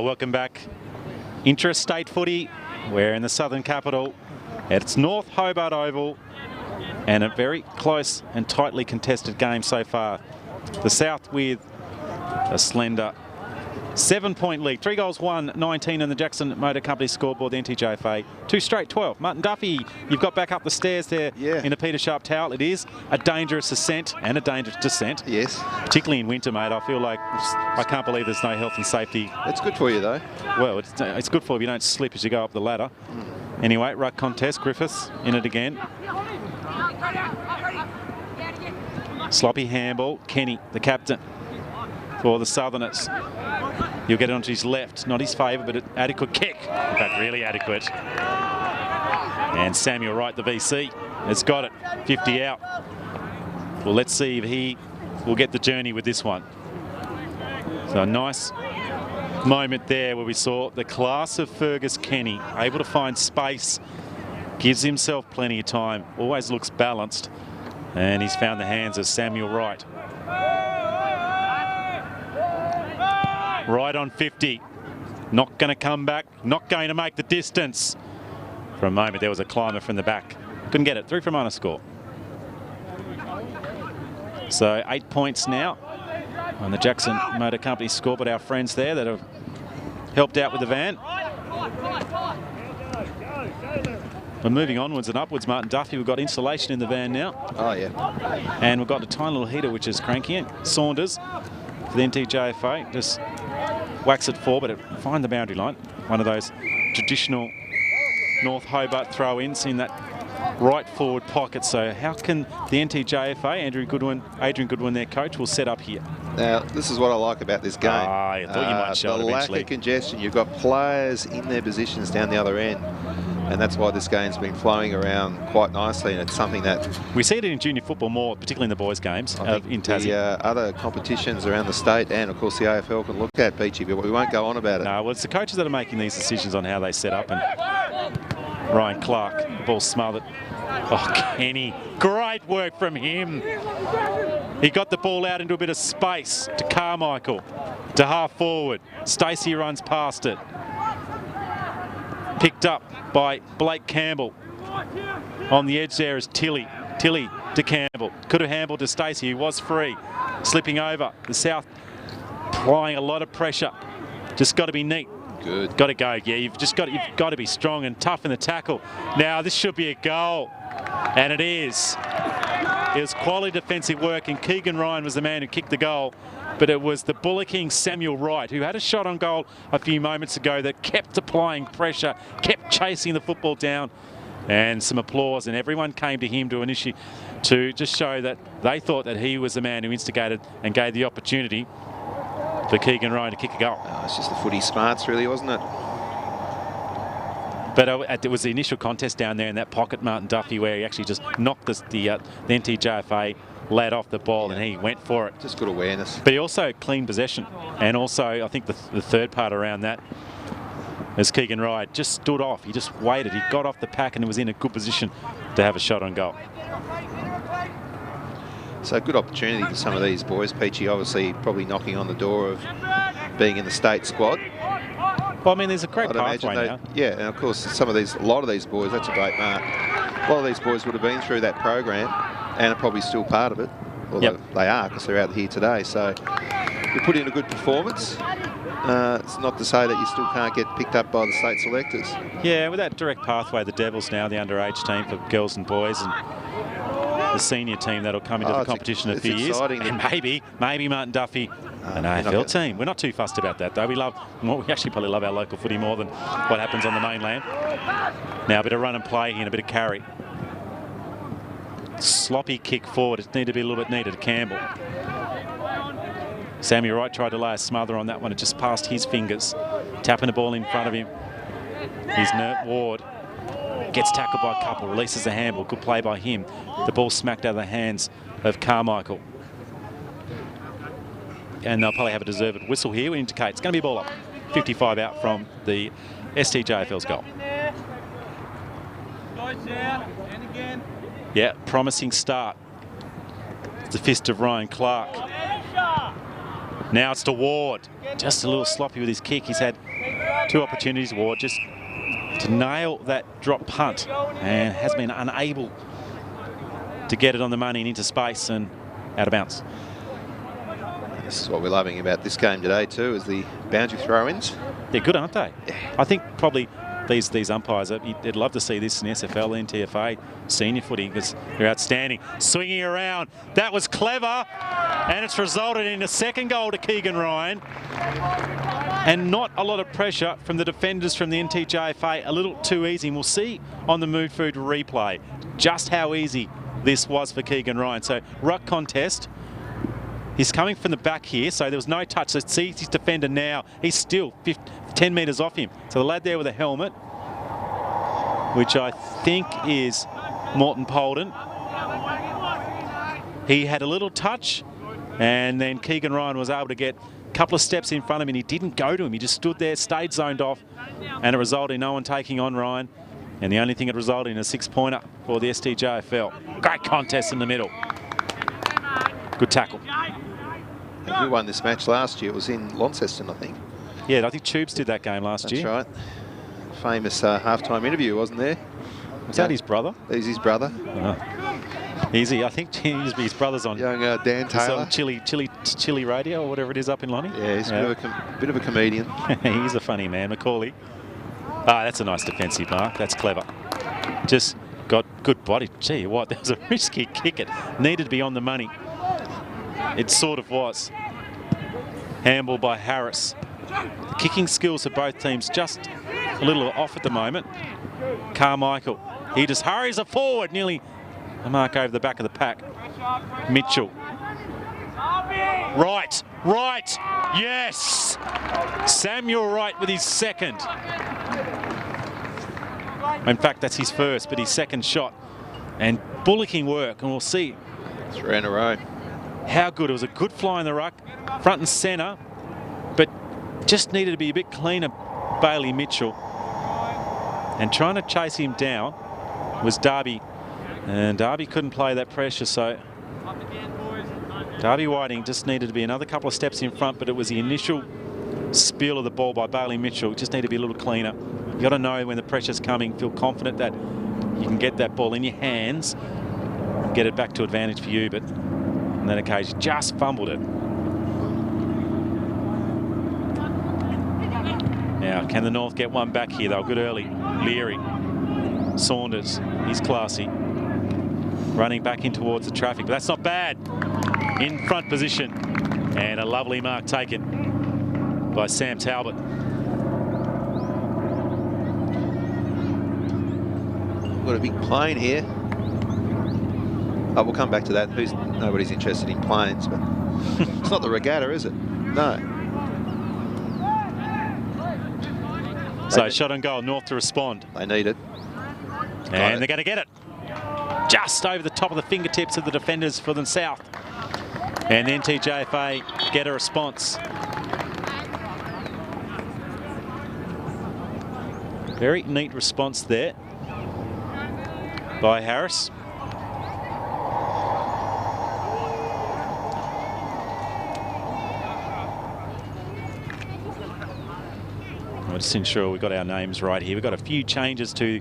Welcome back. Interstate footy. We're in the Southern Capital. It's North Hobart Oval, and a very close and tightly contested game so far. The South with a slender 7-point lead. 3 goals, 1, 19 in the Jackson Motor Company scoreboard, the NTJFA. 2 straight, 12. Martin Duffy, you've got back up the stairs there in a Peter Sharp towel. It is a dangerous ascent and a dangerous descent. Yes. Particularly in winter, mate. I feel like I can't believe there's no health and safety. It's good for you, though. Well, it's good for you. You don't slip as you go up the ladder. Anyway, ruck contest, Griffiths in it again. Sloppy handball, Kenny, the captain for the Southerners. He'll get it onto his left, not his favour, but an adequate kick. In fact, really adequate. And Samuel Wright, the VC, has got it, 50 out. Well, let's see if he will get the journey with this one. So a nice moment there where we saw the class of Fergus Kenny able to find space, gives himself plenty of time, always looks balanced, and he's found the hands of Samuel Wright. Right on 50, not going to come back, not going to make the distance. For a moment there was a climber from the back, couldn't get it, 3 from minor score. So 8 points now on the Jackson Motor Company scoreboard. Our friends there that have helped out with the van. We're moving onwards and upwards, Martin Duffy. We've got insulation in the van now. Oh, yeah. And we've got a tiny little heater which is cranking. Saunders for the NTJFA. Just whacks it forward, but it find the boundary line. One of those traditional North Hobart throw-ins in that right forward pocket. So how can the NTJFA, Adrian Goodwin, their coach, will set up here? Now, this is what I like about this game. I thought you might show it eventually. The lack of congestion. You've got players in their positions down the other end. And that's why this game's been flowing around quite nicely, and it's something that... We see it in junior football more, particularly in the boys' games in Tassie. The other competitions around the state and, of course, the AFL can look at, Beachy, but we won't go on about it. No, well, it's the coaches that are making these decisions on how they set up, and Ryan Clark, the ball smothered. Oh, Kenny, great work from him. He got the ball out into a bit of space to Carmichael, to half forward. Stacey runs past it. Picked up by Blake Campbell. On the edge there is Tilly. Tilly to Campbell. Could have handled to Stacey, who was free. Slipping over. The South applying a lot of pressure. Just got to be neat. Good. Got to go. Yeah, you've got to be strong and tough in the tackle. Now this should be a goal. And it is. It was quality defensive work, and Keegan Ryan was the man who kicked the goal. But it was the bullocking Samuel Wright, who had a shot on goal a few moments ago, that kept applying pressure, kept chasing the football down. And some applause, and everyone came to him to just show that they thought that he was the man who instigated and gave the opportunity for Keegan Ryan to kick a goal. Oh, it's just the footy smarts, really, wasn't it? But it was the initial contest down there in that pocket, Martin Duffy, where he actually just knocked the NTJFA lad off the ball, and he went for it. Just good awareness. But he also cleaned possession, and also I think the third part around that is Keegan Ryan just stood off. He just waited. He got off the pack and was in a good position to have a shot on goal. So good opportunity for some of these boys. Peachy obviously probably knocking on the door of being in the state squad. Well, I mean, there's a great pathway now. Yeah, and of course, a lot of these boys, that's a great mark. A lot of these boys would have been through that program and are probably still part of it. Although they are, because they're out here today. So you put in a good performance. It's not to say that you still can't get picked up by the state selectors. Yeah, with that direct pathway, the Devils now, the underage team for girls and boys, and the senior team that'll come into the competition in a few years. And maybe Martin Duffy, an AFL team. We're not too fussed about that, though. We actually probably love our local footy more than what happens on the mainland. Now a bit of run and play here and a bit of carry. Sloppy kick forward. It needed to be a little bit neater to Campbell. Samuel Wright tried to lay a smother on that one. It just passed his fingers. Tapping the ball in front of him. He's Ward. Gets tackled by a couple. Releases the handball. Good play by him. The ball smacked out of the hands of Carmichael. And they'll probably have a deserved whistle here. We indicate it's going to be a ball up. 55 out from the STJFL's goal. Yeah, promising start. It's the fist of Ryan Clark. Now it's to Ward. Just a little sloppy with his kick. He's had 2 opportunities, Ward, just to nail that drop punt, and has been unable to get it on the money and into space and out of bounds. This is what we're loving about this game today too, is the boundary throw-ins. They're good, aren't they? I think probably these umpires, they'd love to see this in SFL, NTFA, senior footy, because they're outstanding. Swinging around, that was clever, and it's resulted in a second goal to Keegan Ryan. and not a lot of pressure from the defenders from the NTJFA, a little too easy. And we'll see on the Mood Food replay just how easy this was for Keegan Ryan. So ruck contest. He's coming from the back here, so there was no touch. Let's see his defender now. He's still 10 metres off him. So the lad there with a helmet, which I think is Morton Polden. He had a little touch, and then Keegan Ryan was able to get a couple of steps in front of him, and he didn't go to him. He just stood there, stayed zoned off, and it resulted in no one taking on Ryan. And the only thing it resulted in a 6-pointer for the STJFL. Great contest in the middle. Good tackle. Who won this match last year? It was in Launceston, I think. Yeah, I think Tubes did that game last year. That's right. Famous halftime interview, wasn't there? Was that his brother? He's his brother. Easy. I think his brother's on. Young Dan Taylor. On Chili Radio or whatever it is up in Lonnie. Yeah, he's a bit of a comedian. He's a funny man, Macaulay. Ah, that's a nice defensive mark. That's clever. Just got good body. Gee, what? That was a risky kick. It needed to be on the money. It sort of was. Handball by Harris. The kicking skills of both teams just a little off at the moment. Carmichael, he just hurries it forward, nearly a mark over the back of the pack. Mitchell. Right, yes! Samuel Wright with his second. In fact, that's his first, but his second shot. And bullocking work, and we'll see. 3 in a row. How good. It was a good fly in the ruck, front and centre, but just needed to be a bit cleaner, Bailey Mitchell. And trying to chase him down was Darby, and Darby couldn't play that pressure, so Darby Whiting just needed to be another couple of steps in front, but it was the initial spill of the ball by Bailey Mitchell. Just need to be a little cleaner. You've got to know when the pressure's coming, feel confident that you can get that ball in your hands, get it back to advantage for you, but on that occasion, just fumbled it. Now, can the North get one back here? They were good early. Leary, Saunders, he's classy. Running back in towards the traffic, but that's not bad. In front position, and a lovely mark taken by Sam Talbot. Got a big plane here. Oh, we'll come back to that. Nobody's interested in planes, but it's not the regatta, is it? No. So shot on goal, North to respond. They need it. And they're going to get it. Just over the top of the fingertips of the defenders for the South. And NTJFA get a response. Very neat response there by Harris. I'll just ensure we've got our names right here. We've got a few changes to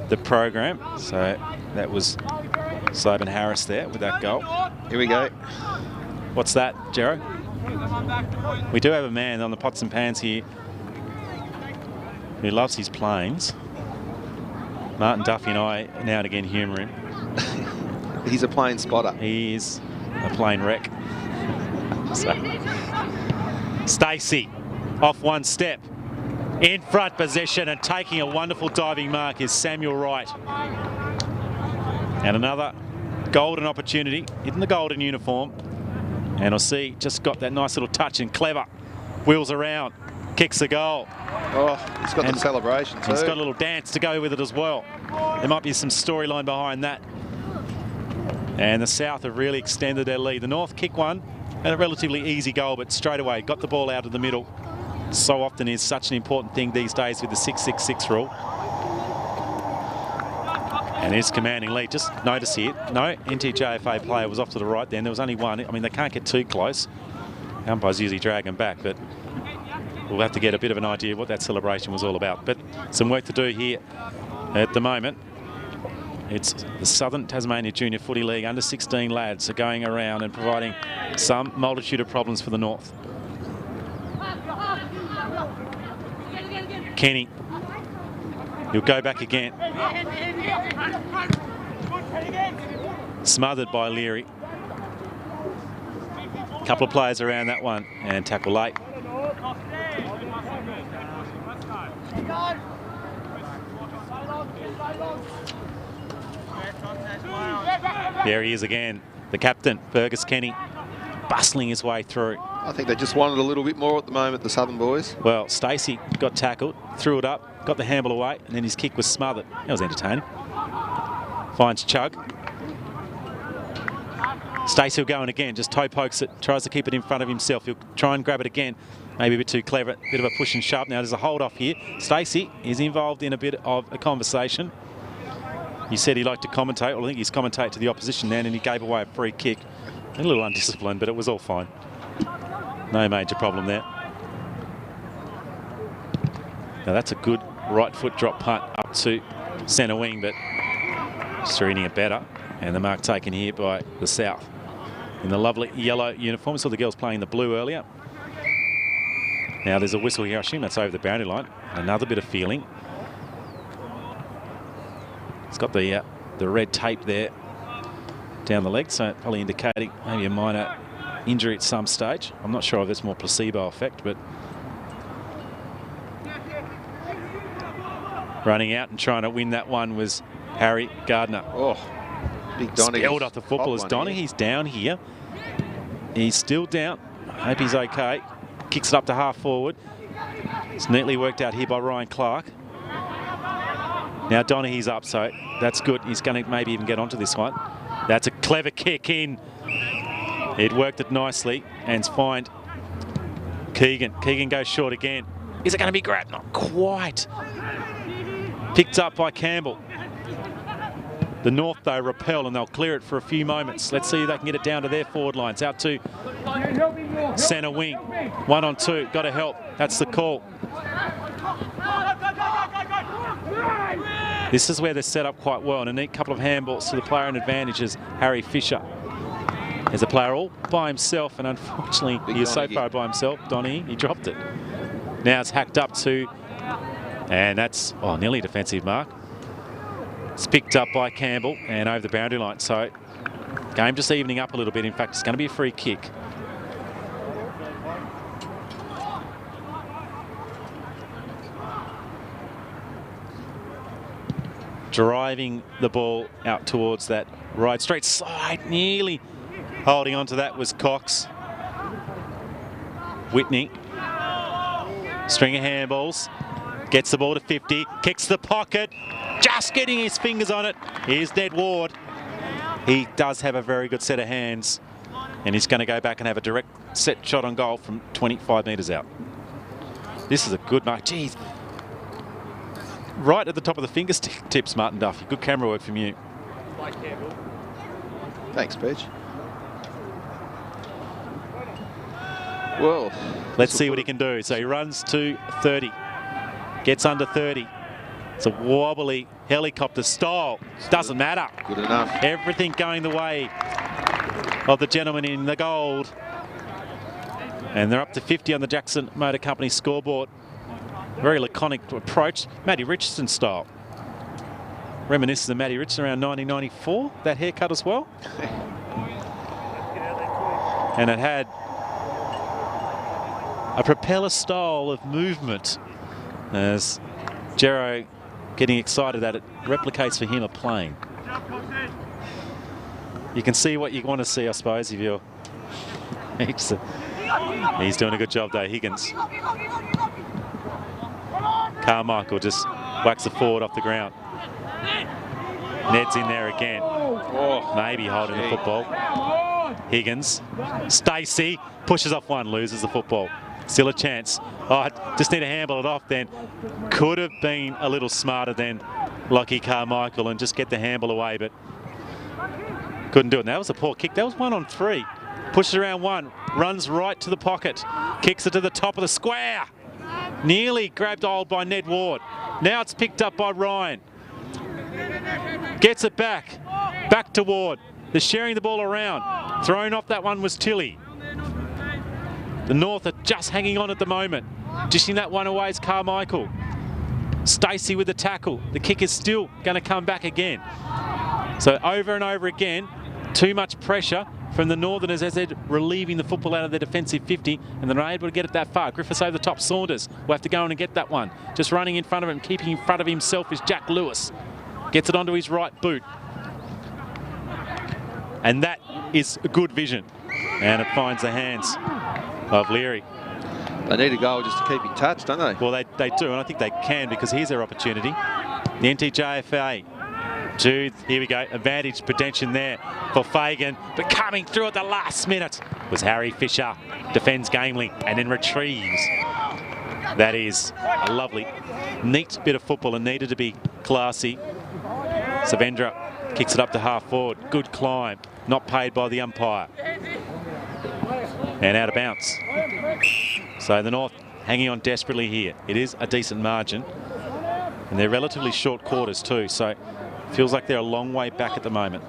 the program. So that was Siobhan Harris there with that goal. Here we go. What's that, Jero? We do have a man on the pots and pans here who loves his planes. Martin Duffy and I now and again humour him. He's a plane spotter. He is a plane wreck. So, Stacey off one step. In front position and taking a wonderful diving mark is Samuel Wright. And another golden opportunity in the golden uniform. And I'll see, just got that nice little touch and clever. Wheels around, kicks the goal. Oh, he's got the celebration too. He's got a little dance to go with it as well. There might be some storyline behind that. And the South have really extended their lead. The North kick one, and a relatively easy goal, but straight away got the ball out of the middle. So often is such an important thing these days with the 6-6-6 rule. And his commanding lead. Just notice here, no NTJFA player was off to the right then. There was only one. I mean, they can't get too close. Umpires usually drag them back, but we'll have to get a bit of an idea what that celebration was all about. But some work to do here at the moment. It's the Southern Tasmania Junior Footy League under 16 lads are going around and providing some multitude of problems for the North. Kenny, he'll go back again. Smothered by Leary. Couple of players around that one and tackle late. There he is again, the captain, Fergus Kenny, bustling his way through. I think they just wanted a little bit more at the moment, the Southern boys. Well, Stacey got tackled, threw it up, got the handball away, and then his kick was smothered. That was entertaining. Finds Chug. Stacey will go in again, just toe pokes it, tries to keep it in front of himself. He'll try and grab it again. Maybe a bit too clever, bit of a push and shove. Now there's a hold off here. Stacey is involved in a bit of a conversation. He said he liked to commentate. Well, I think he's commentated to the opposition then, and he gave away a free kick. A little undisciplined, but it was all fine. No major problem there. Now that's a good right foot drop punt up to centre wing, but just reading it better. And the mark taken here by the South in the lovely yellow uniform. We saw the girls playing the blue earlier. Now there's a whistle here. I assume that's over the boundary line. Another bit of feeling. It's got the red tape there down the leg, so probably indicating maybe a minor injury at some stage. I'm not sure if it's more placebo effect, but running out and trying to win that one was Harry Gardner. Oh, big Donny. Spilled off the football as Donny. He's down here. He's still down. I hope he's okay. Kicks it up to half forward. It's neatly worked out here by Ryan Clark. Now Donaghy's up, so that's good. He's going to maybe even get onto this one. That's a clever kick in. It worked it nicely and find Keegan. Keegan goes short again. Is it going to be grabbed? Not quite. Picked up by Campbell. The North, though, repel and they'll clear it for a few moments. Let's see if they can get it down to their forward lines. Out to centre wing. 1 on 2. Got to help. That's the call. This is where they're set up quite well. And a neat couple of handballs to the player in advantage is Harry Fisher. There's a player all by himself, and unfortunately, he is so far by himself. Donaghy, he dropped it. Now it's hacked up to, and that's nearly a defensive mark. It's picked up by Campbell and over the boundary line. So game just evening up a little bit. In fact, it's going to be a free kick. Driving the ball out towards that right straight side, nearly holding on to that was Cox. Whitney, string of handballs, gets the ball to 50, kicks the pocket, just getting his fingers on it. Here's Ned Ward. He does have a very good set of hands, and he's going to go back and have a direct set shot on goal from 25 metres out. This is a good mark. Jeez. Right at the top of the fingertips, Martin Duff. Good camera work from you. Thanks, Pidge. Well, let's see what he can do. So he runs to 30, gets under 30. It's a wobbly helicopter style. Doesn't matter. Good enough. Everything going the way of the gentleman in the gold. And they're up to 50 on the Jackson Motor Company scoreboard. Very laconic approach, Matty Richardson style. Reminiscent of Matty Richardson around 1994, that haircut as well. And it had a propeller style of movement as Jero getting excited that it replicates for him a plane. You can see what you want to see, I suppose, if you're... He's doing a good job though, Higgins. Carmichael just whacks it forward off the ground. Ned's in there again. Maybe holding the football. Higgins. Stacey pushes off one, loses the football. Still a chance. Just need to handle it off then. Could have been a little smarter than Lockie Carmichael and just get the handball away, but couldn't do it. And that was a poor kick. That was 1 on 3. Pushes around one, runs right to the pocket, kicks it to the top of the square. Nearly grabbed hold by Ned Ward. Now it's picked up by Ryan. Gets it back to Ward. They're sharing the ball around. Thrown off that one was Tilly. The North are just hanging on at the moment. Dishing that one away is Carmichael. Stacey with the tackle. The kick is still going to come back again. So over and over again, too much pressure. from the Northerners as they're relieving the football out of their defensive 50, and they're not able to get it that far. Griffiths over the top. Saunders will have to go in and get that one. Just running in front of him, keeping in front of himself is Jack Lewis. Gets it onto his right boot. And that is good vision. And it finds the hands of Leary. They need a goal just to keep in touch, don't they? Well, they do, and I think they can, because here's their opportunity. The NTJFA. Here we go, advantage pretension there for Fagan, but coming through at the last minute was Harry Fisher. Defends gamely and then retrieves. That is a lovely, neat bit of football and needed to be classy. Savendra kicks it up to half forward. Good climb, not paid by the umpire. And out of bounds. So the North hanging on desperately here. It is a decent margin. And they're relatively short quarters too, so feels like they're a long way back at the moment.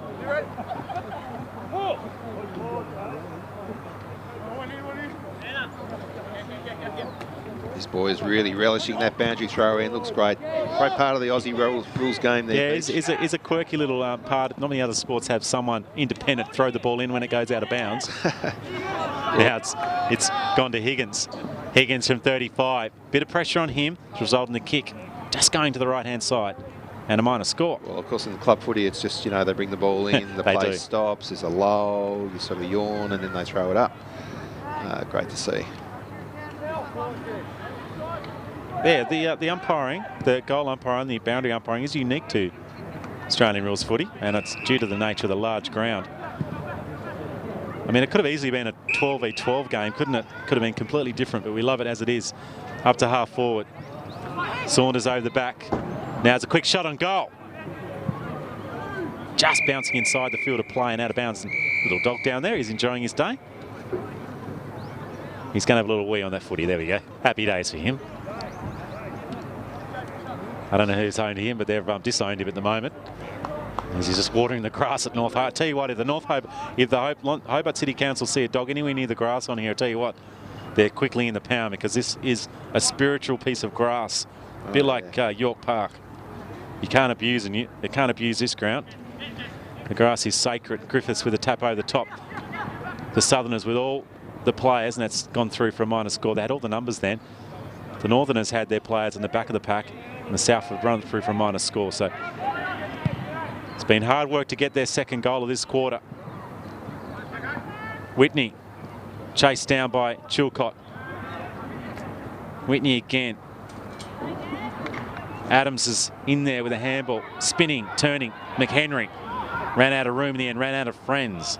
This boy is really relishing that boundary throw in. Looks great. Great part of the Aussie rules game there. Yeah, it's a quirky little part. Not many other sports have someone independent throw the ball in when it goes out of bounds. Now it's gone to Higgins. Higgins from 35. Bit of pressure on him to result in the kick. Just going to the right-hand side. And a minor score. Well, of course, in the club footy, it's just, you know, they bring the ball in, the play stops, there's a lull, you sort of yawn, and then they throw it up. Great to see. Yeah, the umpiring, the goal umpiring, the boundary umpiring is unique to Australian rules footy, and it's due to the nature of the large ground. I mean, it could have easily been a 12v12 game, couldn't it? Could have been completely different, but we love it as it is. Up to half forward. Saunders over the back. Now it's a quick shot on goal. Just bouncing inside the field of play and out of bounds. And little dog down there, he's enjoying his day. He's going to have a little wee on that footy. There we go. Happy days for him. I don't know who's owned him, but they've disowned him at the moment. As he's just watering the grass at North Hobart. Tell you what, if the Hobart City Council see a dog anywhere near the grass on here, I tell you what, they're quickly in the pound, because this is a spiritual piece of grass. A bit like York Park. You can't abuse they can't abuse this ground. The grass is sacred. Griffiths with a tap over the top. The Southerners with all the players, and that's gone through for a minor score. They had all the numbers then. The Northerners had their players in the back of the pack, and the South have run through for a minor score. So it's been hard work to get their second goal of this quarter. Whitney chased down by Chilcott. Whitney again. Adams is in there with a handball, spinning, turning. McHenry ran out of room in the end, ran out of friends.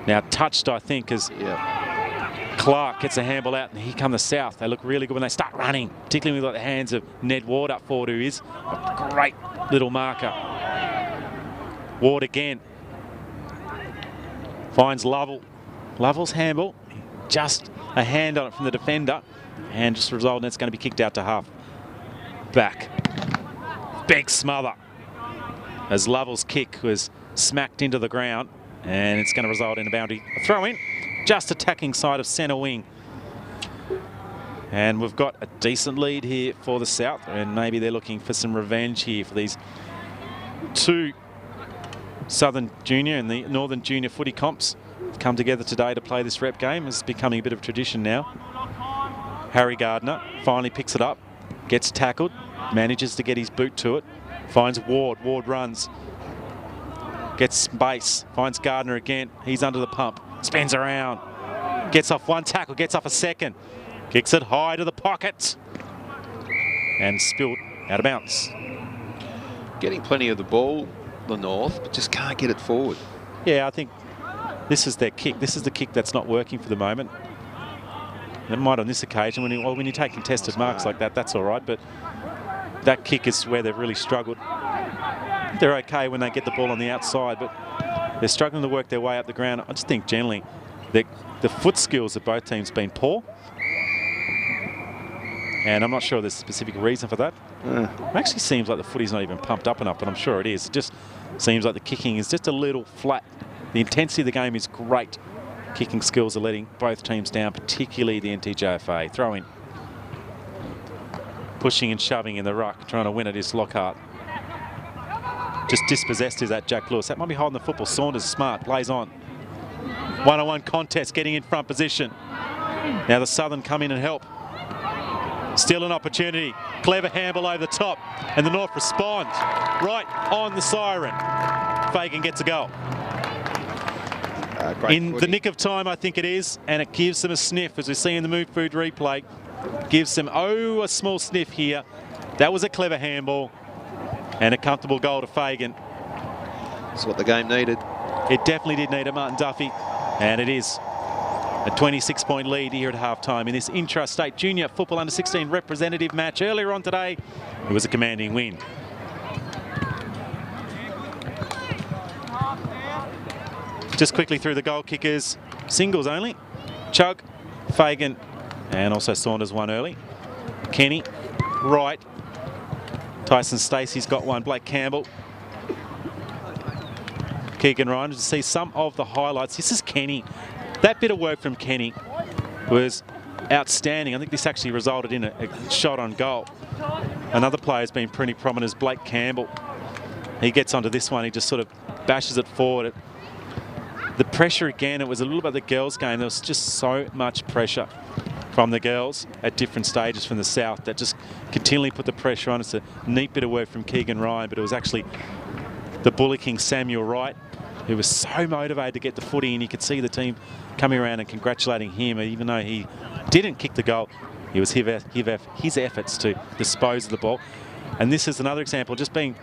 Now touched, I think, as Clark gets a handball out, and here come the South. They look really good when they start running, particularly with the hands of Ned Ward up forward, who is a great little marker. Ward again. Finds Lovell. Lovell's handball, just a hand on it from the defender, and just resulting in it's going to be kicked out to half back. Big smother as Lovell's kick was smacked into the ground, and it's going to result in a boundary throw in, just attacking side of centre wing. And we've got a decent lead here for the South, and maybe they're looking for some revenge here for these two Southern Junior and the Northern Junior footy comps come together today to play this rep game. It's becoming a bit of tradition now. Harry Gardner finally picks it up, gets tackled, manages to get his boot to it, finds Ward. Ward runs, gets space, finds Gardner again. He's under the pump, spins around, gets off one tackle, gets off a second, kicks it high to the pocket, and spilled out of bounds. Getting plenty of the ball, the North, but just can't get it forward. Yeah, I think this is their kick. This is the kick that's not working for the moment. It might on this occasion, when you take contested marks like that, that's all right, but that kick is where they've really struggled. They're okay when they get the ball on the outside, but they're struggling to work their way up the ground. I just think generally the foot skills of both teams have been poor. And I'm not sure there's a specific reason for that. It actually seems like the footy's not even pumped up enough, but I'm sure it is. It just seems like the kicking is just a little flat. The intensity of the game is great. Kicking skills are letting both teams down, particularly the NTJFA. Throw in. Pushing and shoving in the ruck, trying to win it is Lockhart. Just dispossessed is that Jack Lewis. That might be holding the football. Saunders smart, plays on. One-on-one contest, getting in front position. Now the Southern come in and help. Still an opportunity. Clever handball over the top. And the North respond. Right on the siren. Fagan gets a goal. In the nick of time, I think it is. And it gives them a sniff, as we see in the Move Food replay. Gives them, a small sniff here. That was a clever handball. And a comfortable goal to Fagan. That's what the game needed. It definitely did need it, Martin Duffy. And it is a 26-point lead here at half-time in this intrastate junior football under-16 representative match. Earlier on today, it was a commanding win. Just quickly through the goal kickers, singles only. Chug, Fagan, and also Saunders won early. Kenny, Wright. Tyson Stacey's got one. Blake Campbell. Keegan Ryan, to see some of the highlights. This is Kenny. That bit of work from Kenny was outstanding. I think this actually resulted in a shot on goal. Another player has been pretty prominent is Blake Campbell. He gets onto this one. He just sort of bashes it forward. The pressure again, it was a little bit of the girls' game. There was just so much pressure from the girls at different stages from the south that just continually put the pressure on. It's a neat bit of work from Keegan Ryan, but it was actually the Bully King Samuel Wright who was so motivated to get the footy, and you could see the team coming around and congratulating him, even though he didn't kick the goal. It was his efforts to dispose of the ball. And this is another example, just being,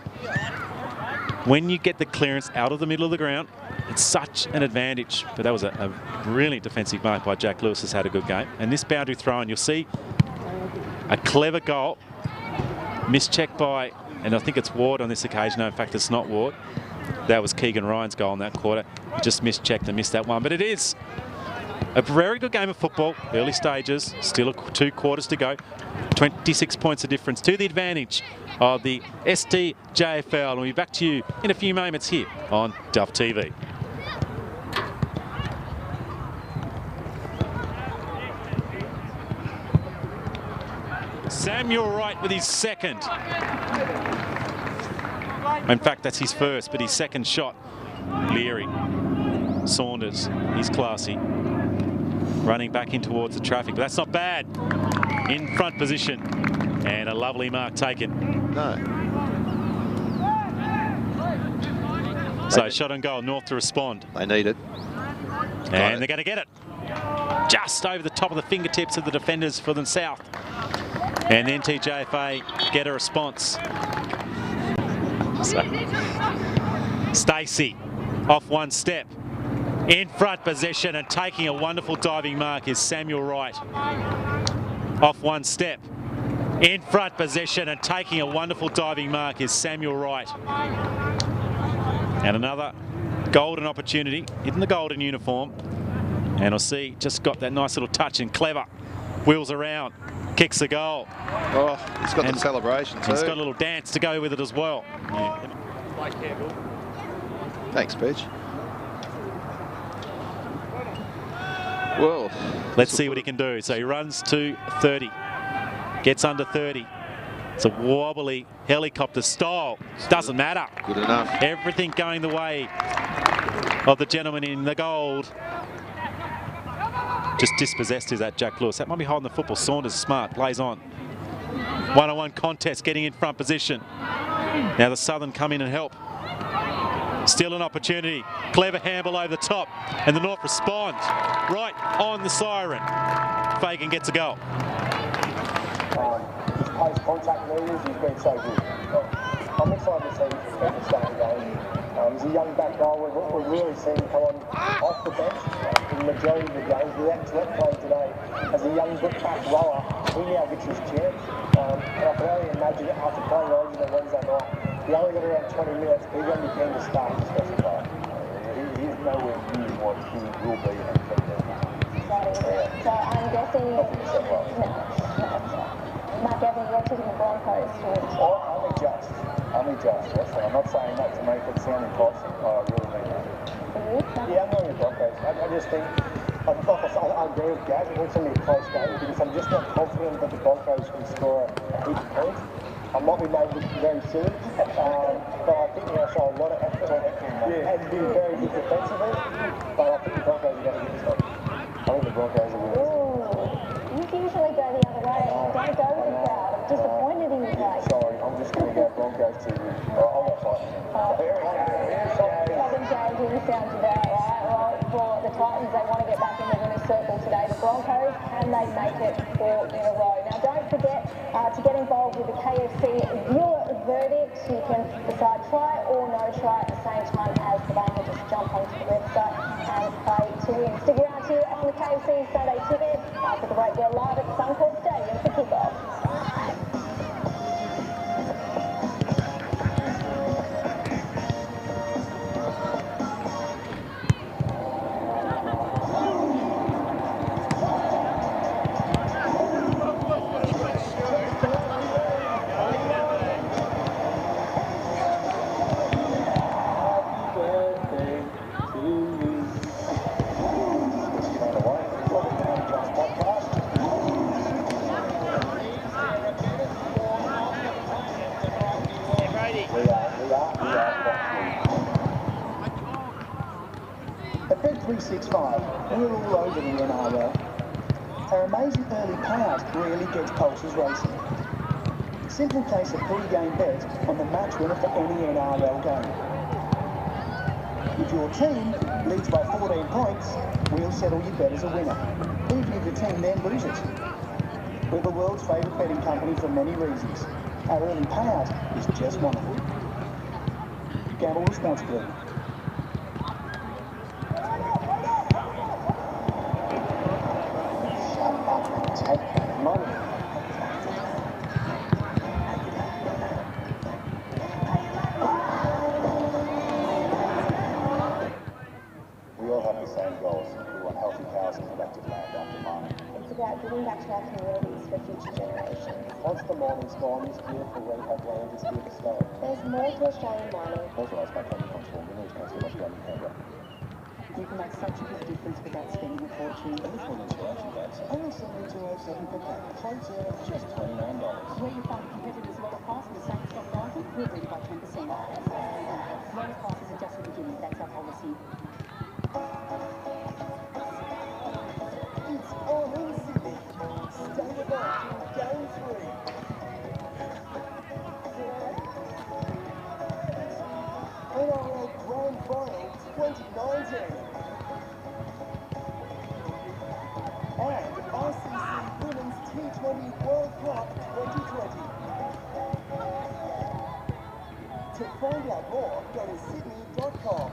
when you get the clearance out of the middle of the ground, it's such an advantage. But that was a brilliant defensive mark by Jack Lewis, has had a good game. And this boundary throw, and you'll see a clever goal, mischecked by, and I think it's Ward on this occasion. No, in fact, it's not Ward. That was Keegan Ryan's goal in that quarter. He just mischecked and missed that one. But it is a very good game of football. Early stages, still 2 quarters to go. 26 points of difference to the advantage of the STJFL. And we'll be back to you in a few moments here on Duff TV. Samuel Wright with his second. In fact, that's his first, but his second shot. Leary, Saunders, he's classy. Running back in towards the traffic, but that's not bad. In front position, and a lovely mark taken. No. So shot on goal, North to respond. They need it. And they're going to get it. Just over the top of the fingertips of the defenders for them south. And NTJFA get a response. So, Stacey off one step. In front position and taking a wonderful diving mark is Samuel Wright. Off one step. In front position and taking a wonderful diving mark is Samuel Wright. And another golden opportunity in the golden uniform. And I'll see, just got that nice little touch and clever. Wheels around, kicks the goal. Oh, he's got the celebration too. He's got a little dance to go with it as well. Yeah. Thanks, Peach. Well, let's see what he can do. So he runs to 30, gets under 30. It's a wobbly helicopter style. Doesn't matter. Good enough. Everything going the way of the gentleman in the gold. Just dispossessed is that Jack Lewis. That might be holding the football. Saunders smart, plays on. One-on-one contest, getting in front position. Now the Southern come in and help. Still an opportunity. Clever handball over the top. And the North respond. Right on the siren. Fagan gets a goal. His pace contact moves, he's been so good. I'm excited to see him at the start of the game. He's a young back goal. We've really seen him come on off the bench in the majority of the games. The let play today as a young back rower, he now gets his chance. And I can only imagine after playing Origin on Wednesday night, he only got around 20 minutes, he's going to be keen to start his special player. He's nowhere near what he will be in a So I'm guessing... Mark Evans, you're taking the Broncos towards... Only just, yes. I'm not saying that to make it sound impossible. I really mean that. Yeah, I'm going with Broncos. I just think, I agree with Gav. It looks to be a close game because I'm just not confident that the Broncos can score a big point. I might be made look very soon, but I think they'll show a lot of effort and be very good defensively. But I think the Broncos are going to get this one. I think the Broncos are winners. You usually go the other way. Don't go with the crowd. I'm disappointed in you, mate. Sorry, I'm just going to go Broncos to win. I'll go Titans. Kevin James sounds about right. Well, for the Titans, they want to get back in the winner's circle today. The Broncos, can they make it 4 in a row? Now, don't forget to get involved with the KFC viewer verdict. You can decide try or no try at the same time as the game. Just jump onto the website and play to win. Stick around here on the KFC Sunday Ticket. After the break, they're live at Suncorp Stadium for kickoff. At 365, we're all over the NRL. Our amazing early payout really gets pulses racing. Simply place a pre-game bet on the match winner for any NRL game. If your team leads by 14 points, we'll settle your bet as a winner, even if your team then loses. We're the world's favourite betting company for many reasons. Our early payout is just one of them. Gamble responsibly. Giving back to our communities for future generations. Once the mining's gone, this beautiful rehab land is here to stay. There's more to Australian mining. Authorised by Company Constable, Village Council of Australia, Canberra. You can make such a big difference without spending a fortune. Eligible insurance tax, only $72.07 per day. Quotes are just $29. Where you find competitors' lower price in the same stock market, we'll beat by 10%. Lowest prices are just the beginning, that's our policy. It's on in Sydney. Stay with us in Game 3. NRL Grand Final 2019. And ICC Women's T20 World Cup 2020. To find out more, go to sydney.com.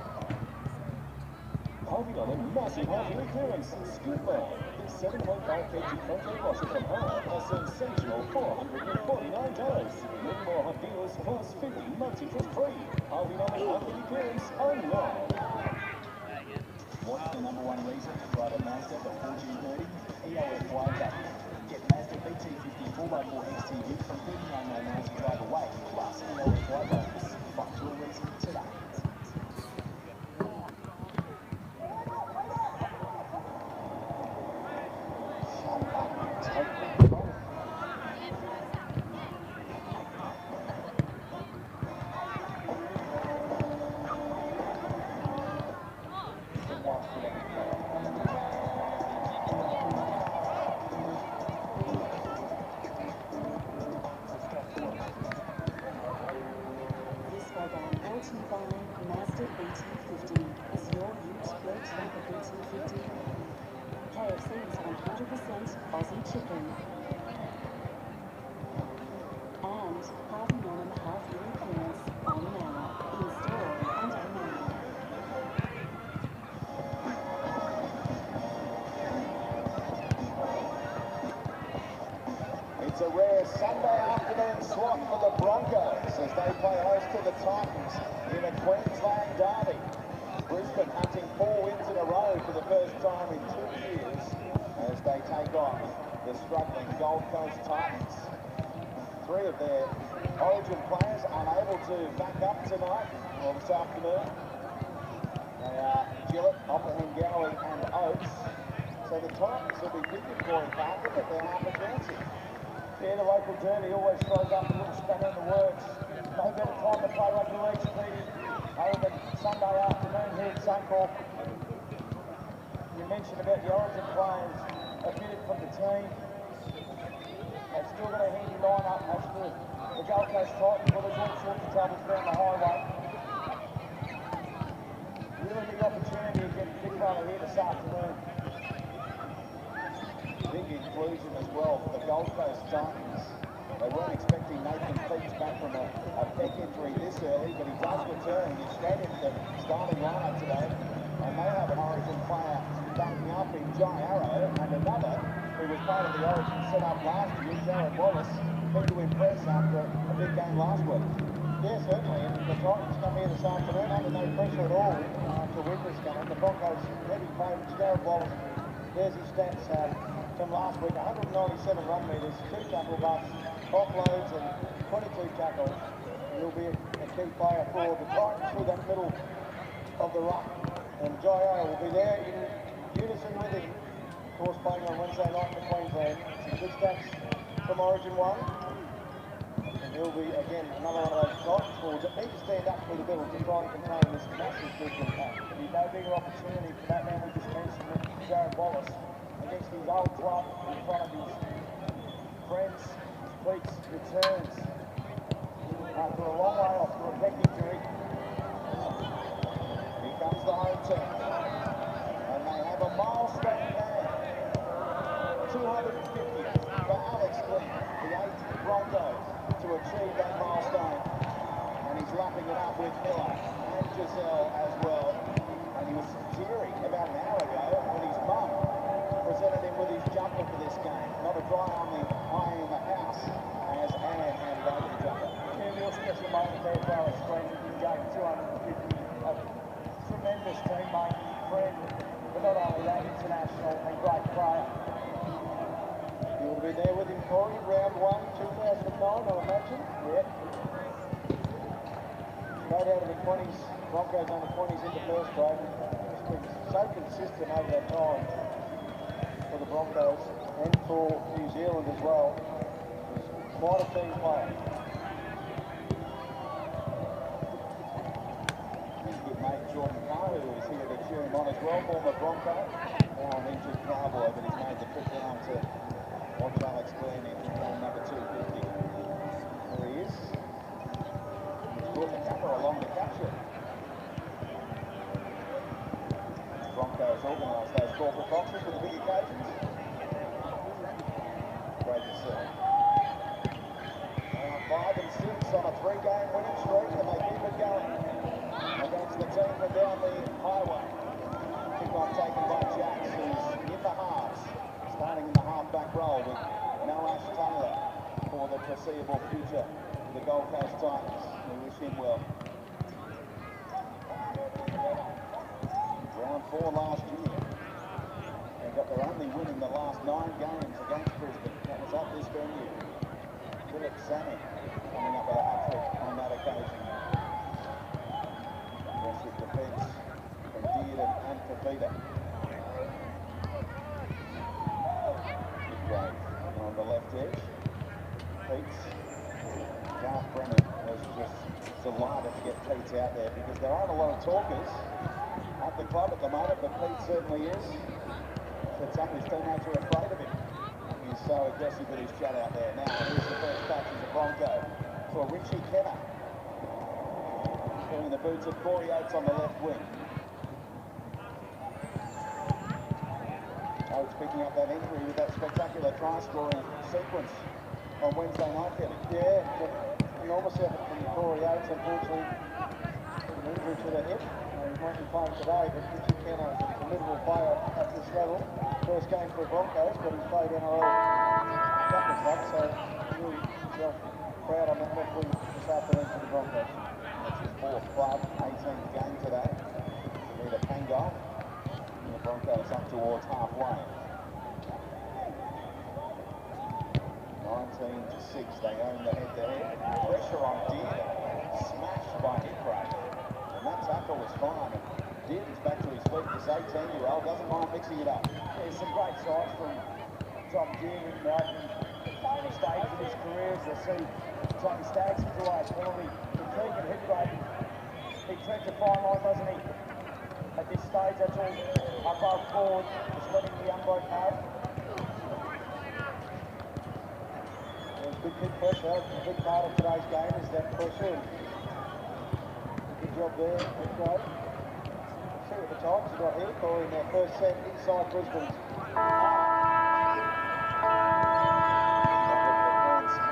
Holding on a massive half-year clearance, Scoopman. This 7.5 kg front-end washer from home, a sensational $449. Many more hot deals plus 50 months interest free. Holding on a half-year clearance online. What's the #1 reason to drive a Mazda for $14.30? EOFY value. Get Mazda BT50 4x4 XTV from $39.99 to drive away, plus EOFY bonus. Find your reason today. Mazda BT50 is your ute built like a BT50. KFC is 100% Aussie chicken. And Harvey Norman half-yearly clearance on now, in store and online. It's a rare Sunday afternoon slot for the Broncos as they play host to the Titans in a Queensland derby. Brisbane hunting 4 wins in a row for the first time in 2 years as they take on the struggling Gold Coast Titans. 3 of their Origin players unable to back up tonight or this afternoon. They are Gillett, Oppenham, Gowie and Oates. So the Titans will be picking Corey Parker, but they're half advancing. Yeah, the local derby always throws up a little spanner in the works. No better time to play rugby league, Speedy, other than Sunday afternoon here at Suncorp. You mentioned about the Origin players, a bit from the team. They've still got a handy line-up as the Gold Coast Titans, well, there's all sorts of troubles down the highway. Really big opportunity to get a big runner here this afternoon. Big inclusion as well for the Gold Coast Titans. They weren't expecting Nathan Peets back from a pec injury this early, but he does return. He's straight into the starting lineup today. And they have an Origin player backing up in Jai Arrow, and another who was part of the Origin set-up last year, Jared Wallace, keen to impress after a big game last week. Yeah, certainly, and the Titans come here this afternoon under no pressure at all to win this game. The Broncos heavy favourites, Jared Wallace, there's his stats from last week, 197 run metres, 2 tackle busts, offloads and 22 tackles. He'll be a key player for the Titans through that middle of the ruck. And Jai Arrow will be there in unison with him. Of course, playing on Wednesday night for Queensland. Some good stats from Origin 1. And he'll be, again, another one of those Titans forwards that need to stand up through the middle to try and contain this massive Brisbane pack. There'll be no bigger opportunity for that man we just mentioned, Jared Wallace, against his old club in front of his friends. Peets returns after a long way off for a pec injury. Here comes the home team. And they have a milestone man. 250 for Alex Glenn, the 8th Broncos, to achieve that milestone. And he's lapping it up with Miller and Giselle as well. And he was teary about an hour ago when his mum presented him with his jumper for this game. Not a dry on the eye in the house as Anne handed over the jumper. Yeah, real special moment there for Alex Glenn in game 250. A tremendous teammate, friend, but not only that, international and great player. You'll be there with him, Corey, round 1, 2009, I imagine. Yeah. Straight out of the 20s, Broncos under 20s into first grade. He's been so consistent over that time for the Broncos and for New Zealand as well. He's quite a team player. His good mate Jordan Carr, who was here to cheer him on as well, former Bronco, now an injured Cowboy, but he's made the trip down to watch Alex Glenn in game number 250. There he is. He's brought the capper along to capture. Broncos organise those corporate boxes for the big occasions. Great to see. 5 and 6 on a 3-game winning streak, and they keep it going against the team from down the highway. Kick-off taken by Jacks, who's in the halves, starting in the half-back role with Ash Taylor for the foreseeable future of the Gold Coast Titans. We wish him well. Round 4 last year. They got their only win in the last 9 games against Brisbane. That was at this venue. Philip Sammy coming up with a hat-trick on that occasion. Aggressive defence from Dearden and Fafita. Grave on the left edge. Peets. Garth Brennan was just delighted to get Peets out there because there aren't a lot of talkers at the club at the moment, but Pete certainly is. Said some of his teammates are afraid of him. He's so aggressive with his chat out there. Now, here's the first touch as a Bronco for Richie Kenner. Filling the boots of Corey Oates on the left wing. Oates picking up that injury with that spectacular try-scoring sequence on Wednesday night, Kevin. Yeah, enormous effort from Corey Oates, unfortunately. An injury to the hip. He might be playing today, but Richie Kenner is a formidable player at this level. First game for the Broncos, but he's played NRL couple of clubs, so really felt proud on that left wing this afternoon for the Broncos. That's his 4th club, 18th game today. Rita Pangai, and the Broncos up towards halfway. 19-6, they own the head-to-head. Pressure on Dearden, smashed by Hickrae. And that tackle was fine. And Dearden's back to his feet. This 18-year-old doesn't mind mixing it up. There's some great sides from Tom Dearden, the famous stage in his career as they see Johnny Staggs away. Penalty to Keegan Hipgrave. He treads a fine line, doesn't he? At this stage, that's all above board, just letting the umpire know. There's big pressure. A big part of today's game is that pressure. Good job there, Hipgrave. See what the Tigers got here for in their first set inside Brisbane's.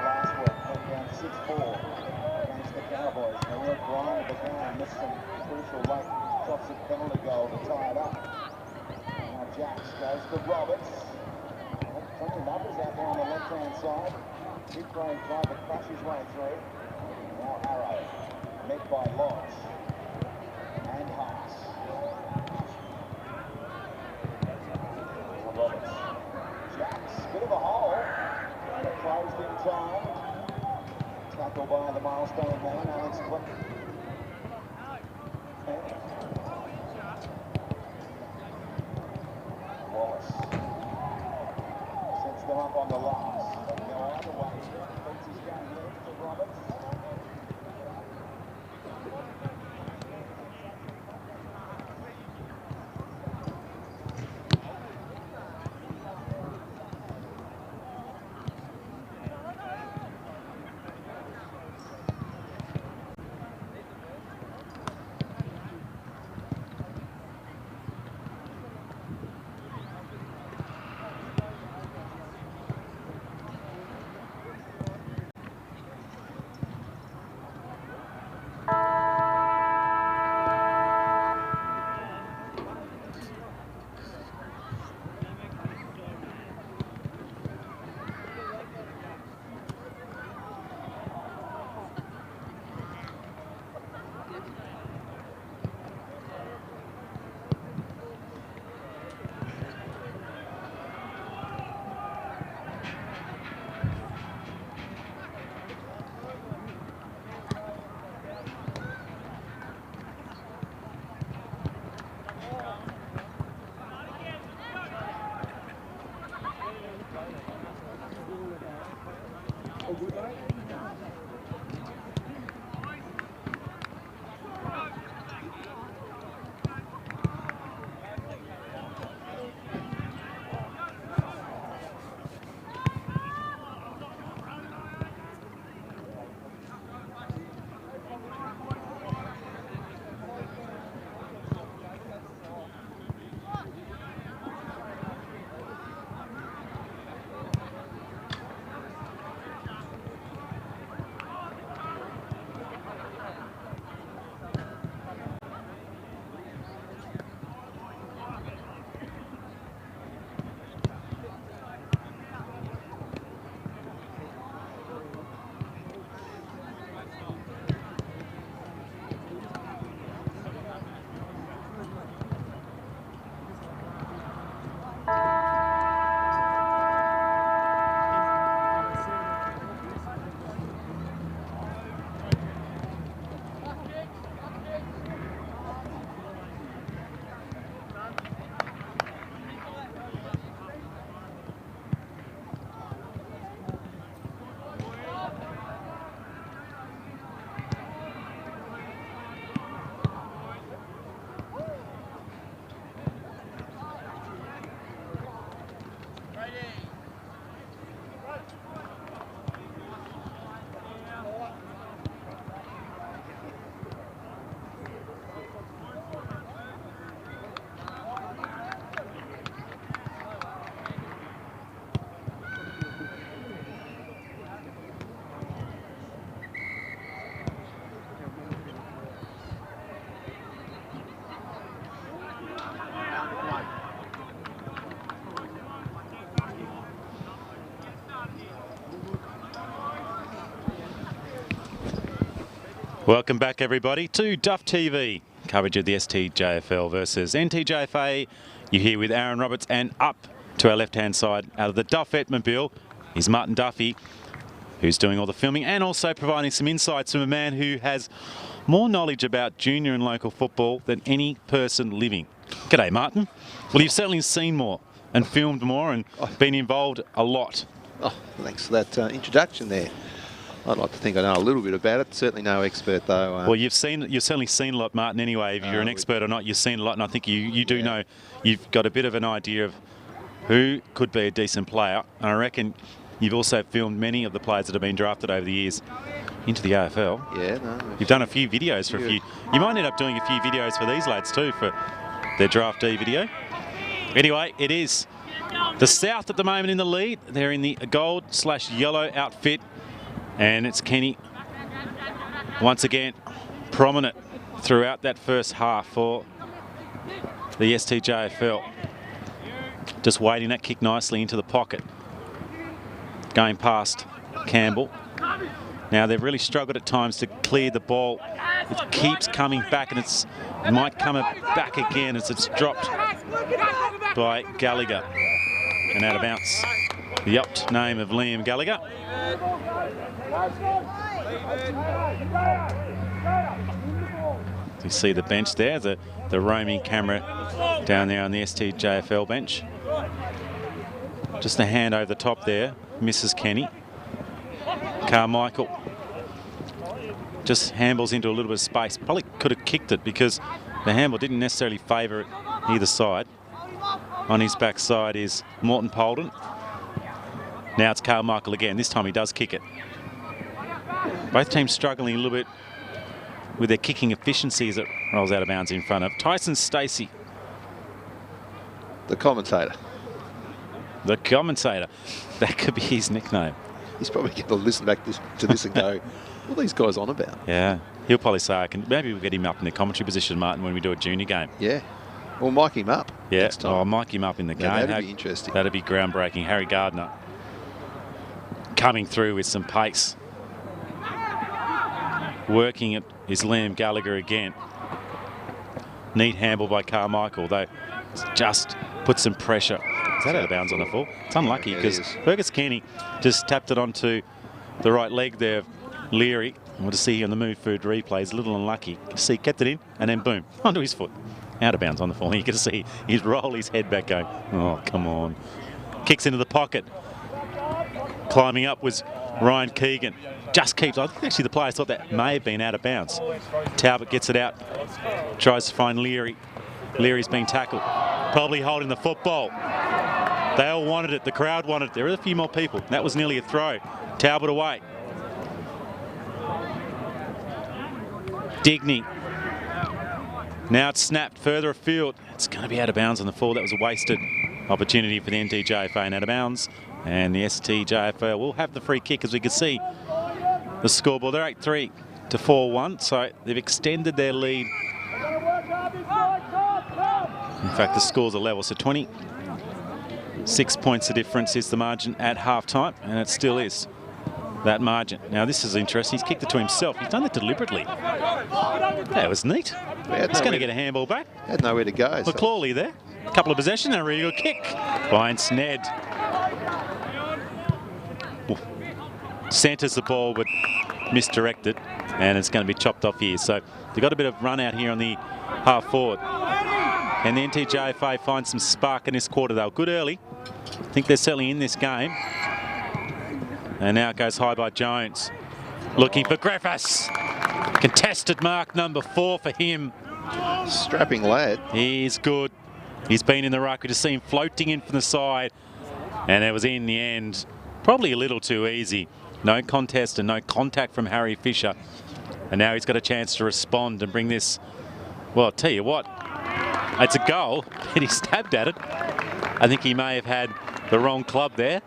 Last week, went down 6-4 against the Cowboys. They were blind at the game, missed some crucial late shots at penalty goal to tie it up. Now Jacks goes to Roberts. Plenty of numbers out there on the left-hand side. Hipgrave tried to crush his way through. Now Arrow, met by Lodge and Haas. Roberts. Jacks, bit of a hole, but closed in time. Tackle by the milestone man, Alex Clinton. Wallace sets them up on the last. They go either way. Defense is going left to Roberts. Welcome back, everybody, to Duff TV. Coverage of the STJFL versus NTJFA. You're here with Aaron Roberts, and up to our left-hand side, out of the Duff Etmobile, is Martin Duffy, who's doing all the filming and also providing some insights from a man who has more knowledge about junior and local football than any person living. G'day, Martin. Well, you've certainly seen more and filmed more and been involved a lot Oh, thanks for that introduction there. I'd like to think I know a little bit about it. Certainly no expert though. Well, you've certainly seen a lot, Martin. Anyway, if you're an expert or not, you've seen a lot, and I think you do know. You've got a bit of an idea of who could be a decent player. And I reckon you've also filmed many of the players that have been drafted over the years into the AFL. Yeah, no. You've done a few videos for a few. You might end up doing a few videos for these lads too for their draftee video. Anyway, it is the South at the moment in the lead. They're in the gold/yellow outfit, and it's Kenny once again prominent throughout that first half for the STJFL. Just waiting that kick nicely into the pocket. Going past Campbell. Now they've really struggled at times to clear the ball. It keeps coming back, and it might come back again as it's dropped by Gallagher and out of bounds. The opt name of Liam Gallagher. You see the bench there, the roaming camera down there on the STJFL bench. Just a hand over the top there, misses Kenny. Carmichael just handballs into a little bit of space. Probably could have kicked it because the handball didn't necessarily favour either side. On his backside is Morton Polden. Now it's Carmichael again. This time he does kick it. Both teams struggling a little bit with their kicking efficiency as it rolls out of bounds in front of Tyson Stacey. The commentator. The commentator. That could be his nickname. He's probably going to listen back to this and go, what are these guys on about? Yeah. He'll probably say, maybe we'll get him up in the commentary position, Martin, when we do a junior game. Yeah. Or mic him up. Yeah. Next time. Oh, mic him up in the game. That'd be interesting. That'd be groundbreaking. Harry Gardner coming through with some pace. Working it is Liam Gallagher again. Neat handball by Carmichael, though it's just put some pressure. Is that out of bounds on the full? It's unlucky because Fergus Kenny just tapped it onto the right leg there of Leary. We'll just see here on the Move Food replay. He's a little unlucky. You see, kept it in and then boom, onto his foot. Out of bounds on the full. You can see he's roll his head back going, oh, come on. Kicks into the pocket. Climbing up was Ryan Keegan. Just keeps, I think actually the players thought that may have been out of bounds. Talbot gets it out, tries to find Leary. Leary's being tackled, probably holding the football. They all wanted it, the crowd wanted it. There are a few more people. That was nearly a throw. Talbot away. Digney. Now it's snapped further afield. It's going to be out of bounds on the full. That was a wasted opportunity for the NTJFA and out of bounds. And the STJFL will have the free kick, as we can see the scoreboard. They're 8-3 to 4-1, so they've extended their lead. In fact, the scores are level, so 26 points the difference is the margin at half-time, and it still is that margin. Now, this is interesting. He's kicked it to himself. He's done it deliberately. That was neat. He's going to get a handball back. Had nowhere to go. McClawley there. A couple of possession and a really good kick. Finds Ned. Centres the ball, but misdirected, and it's going to be chopped off here. So they've got a bit of run out here on the half forward. And the NTJFA find some spark in this quarter. They were good early. I think they're certainly in this game. And now it goes high by Jones. Looking for Griffiths. Contested mark number 4 for him. Strapping lad. He's good. He's been in the ruck. We just see him floating in from the side. And it was in the end probably a little too easy. No contest and no contact from Harry Fisher. And now he's got a chance to respond and bring this, well, I'll tell you what, it's a goal, and he stabbed at it. I think he may have had the wrong club there,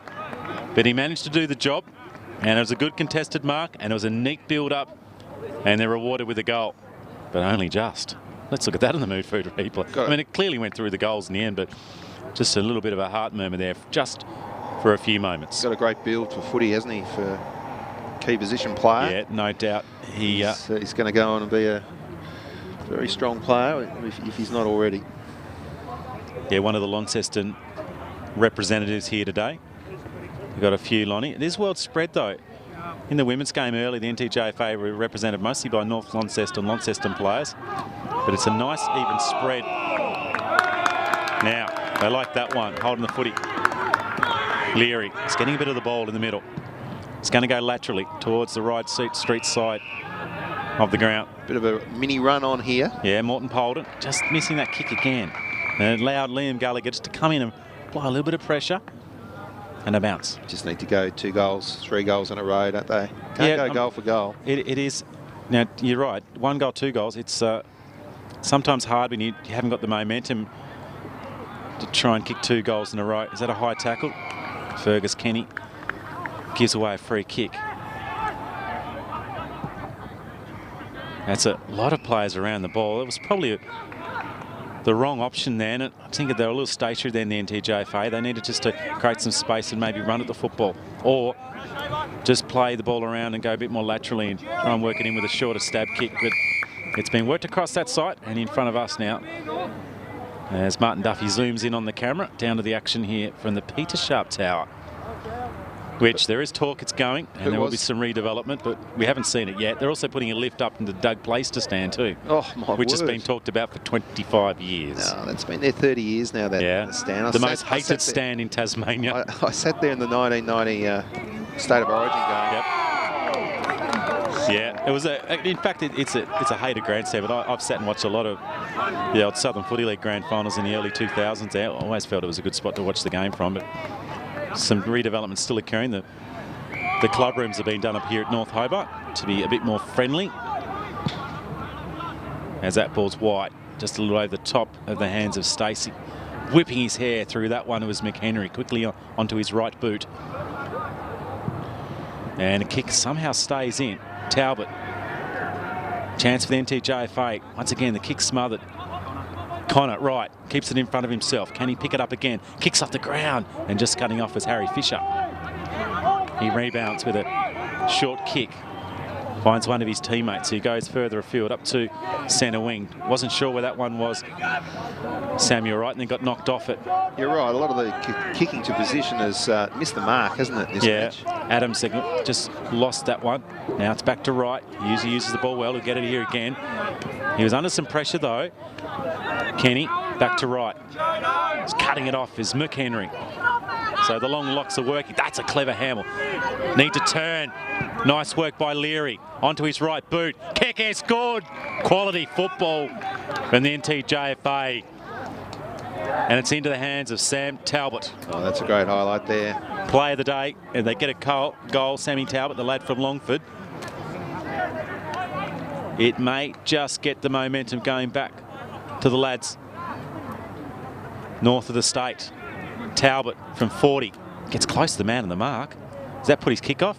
but he managed to do the job, and it was a good contested mark, and it was a neat build-up, and they're rewarded with a goal, but only just. Let's look at that in the Mood Food replay. I mean, it clearly went through the goals in the end, but just a little bit of a heart murmur there, just for a few moments. Got a great build for footy, hasn't he, for key position player? Yeah, no doubt. He's going to go on and be a very strong player if he's not already. Yeah, one of the Launceston representatives here today. We've got a few, Lonnie. It is well spread, though. In the women's game early, the NTJFA were represented mostly by North Launceston players. But it's a nice, even spread. Now, they like that one, holding the footy. Leary is getting a bit of the ball in the middle. It's going to go laterally towards the right street side of the ground. Bit of a mini run on here. Yeah, Morton Polden just missing that kick again. And allowed Liam Gallagher just to come in and apply a little bit of pressure. And a bounce. Just need to go 2 goals, 3 goals in a row, don't they? Can't go goal for goal. It is. Now, you're right. 1 goal, 2 goals. It's sometimes hard when you haven't got the momentum to try and kick 2 goals in a row. Is that a high tackle? Fergus Kenny gives away a free kick. That's a lot of players around the ball. It was probably the wrong option there, and I think they were a little stationary there in the NTJFA. They needed just to create some space and maybe run at the football, or just play the ball around and go a bit more laterally and try and work it in with a shorter stab kick. But it's been worked across that site and in front of us now. As Martin Duffy zooms in on the camera, down to the action here from the Peter Sharp Tower, which there is talk it's going, and there will be some redevelopment, but we haven't seen it yet. They're also putting a lift up into Doug Place to stand too. Oh, my Which word. has been talked about for 25 years. No, that's been there 30 years now, that stand. The most hated stand in Tasmania. I sat there in the 1990 State of Origin game. Yep. Yeah, it was in fact, it's a hated grandstand, but I've sat and watched a lot of the old Southern Footy League grand finals in the early 2000s. I always felt it was a good spot to watch the game from, but some redevelopment still occurring. The club rooms have been done up here at North Hobart to be a bit more friendly. As that ball's wide, just a little over the top of the hands of Stacey. Whipping his hair through that one was McHenry, quickly onto his right boot. And a kick somehow stays in. Talbot. Chance for the NTJFA. Once again, the kick smothered. Connor, right, keeps it in front of himself. Can he pick it up again? Kicks off the ground, and just cutting off was Harry Fisher. He rebounds with a short kick. Finds one of his teammates who goes further afield up to centre wing. Wasn't sure where that one was. Samuel Wright, and then got knocked off it. You're right, a lot of the kicking to position has missed the mark, hasn't it, this match? Adams just lost that one. Now it's back to Wright. He usually uses the ball well. He'll get it here again. He was under some pressure though. Kenny, back to Wright. He's cutting it off is McHenry. So the long locks are working. That's a clever handle. Need to turn. Nice work by Leary. Onto his right boot. Kick is good. Quality football from the NTJFA. And it's into the hands of Sam Talbot. Oh, that's a great highlight there. Play of the day. And they get a goal. Sammy Talbot, the lad from Longford. It may just get the momentum going back to the lads north of the state. Talbot from 40 gets close to the man on the mark. Does that put his kick off?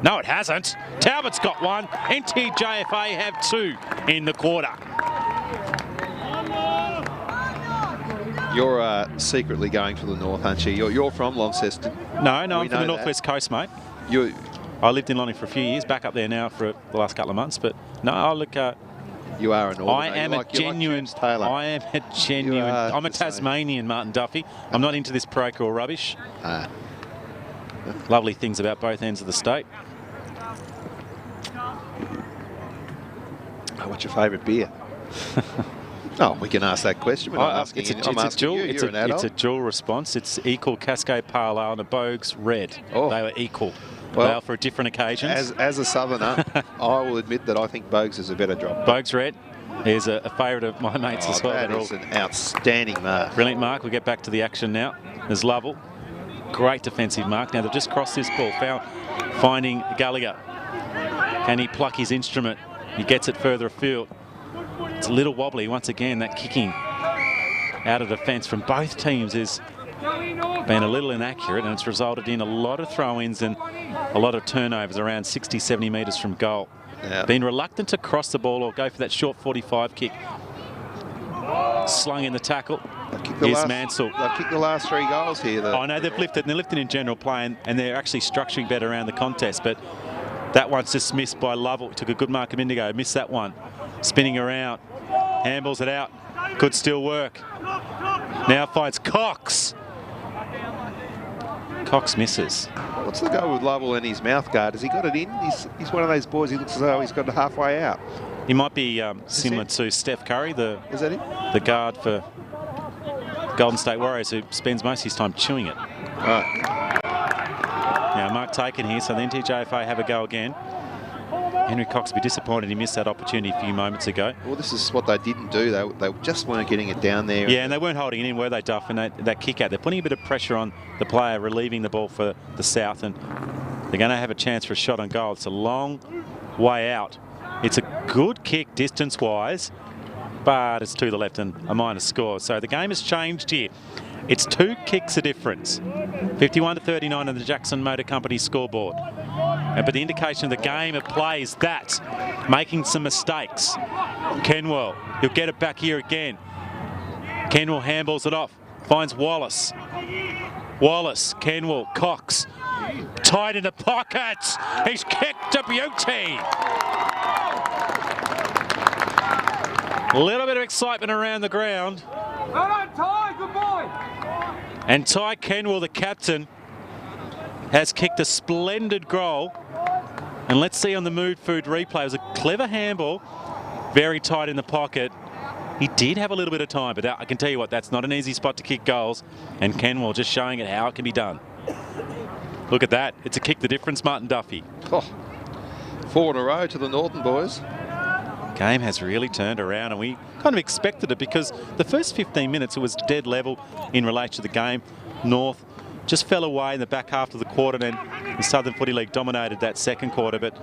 No, it hasn't. Talbot's got one. NTJFA have 2 in the quarter. You're secretly going for the north, aren't you? You're from Launceston. No, I'm from the northwest coast, mate. I lived in Lonnie for a few years, back up there now for the last couple of months. But no, I look. You are a northerner. I am a genuine. I'm a Tasmanian, Martin Duffy. I'm not into this parochial rubbish. Lovely things about both ends of the state. What's your favourite beer? Oh, we can ask that question. It's a dual response. It's equal Cascade Pale Ale and a Bogues Red. Oh. They were equal. Well, they are for different occasions. As a southerner, I will admit that I think Bogues is a better drop. Bogues Red is a favourite of my mates as well. That is an outstanding mark. Brilliant mark. We'll get back to the action now. There's Lovell. Great defensive mark. Now they've just crossed this ball. Finding Gallagher. Can he pluck his instrument? He gets it further afield. It's a little wobbly once again. That kicking out of defence from both teams has been a little inaccurate, and it's resulted in a lot of throw-ins and a lot of turnovers around 60, 70 metres from goal. Yeah. Been reluctant to cross the ball or go for that short 45 kick. Slung in the tackle. Here's Mansell. They've kicked the last 3 goals here. I know they've lifted, and they're lifting in general play, and they're actually structuring better around the contest, but that one's just missed by Lovell. He took a good mark a minute ago, missed that one. Spinning around, handballs it out. Could still work. Now finds Cox. Cox misses. What's the go with Lovell and his mouth guard? Has he got it in? He's one of those boys, he looks as though he's got it halfway out. He might be similar to Steph Curry, the guard for Golden State Warriors, who spends most of his time chewing it. Right. Now, mark taken here, so the NTJFA have a go again. Henry Cox will be disappointed he missed that opportunity a few moments ago. Well, this is what they didn't do. They just weren't getting it down there. Yeah, and they weren't holding it in, were they, Duff? And that kick out, they're putting a bit of pressure on the player, relieving the ball for the South, and they're going to have a chance for a shot on goal. It's a long way out. It's a good kick distance-wise, but it's to the left and a minus score. So the game has changed here. It's 2 kicks a difference. 51-39 on the Jackson Motor Company scoreboard. But the indication of the game of play is that. Making some mistakes. Kenwell, he'll get it back here again. Kenwell handballs it off. Finds Wallace. Wallace, Kenwell, Cox. Tight in the pocket. He's kicked a beauty. A little bit of excitement around the ground. Well done, Ty. Good boy. And Ty Kenwell, the captain, has kicked a splendid goal. And let's see on the Mood Food replay. It was a clever handball. Very tight in the pocket. He did have a little bit of time, but I can tell you what, that's not an easy spot to kick goals. And Kenwell just showing it how it can be done. Look at that. It's a kick the difference, Martin Duffy. Oh, 4 in a row to the Northern boys. Game has really turned around, and we kind of expected it because the first 15 minutes it was dead level in relation to the game. North just fell away in the back half of the quarter, and the Southern Footy League dominated that second quarter. But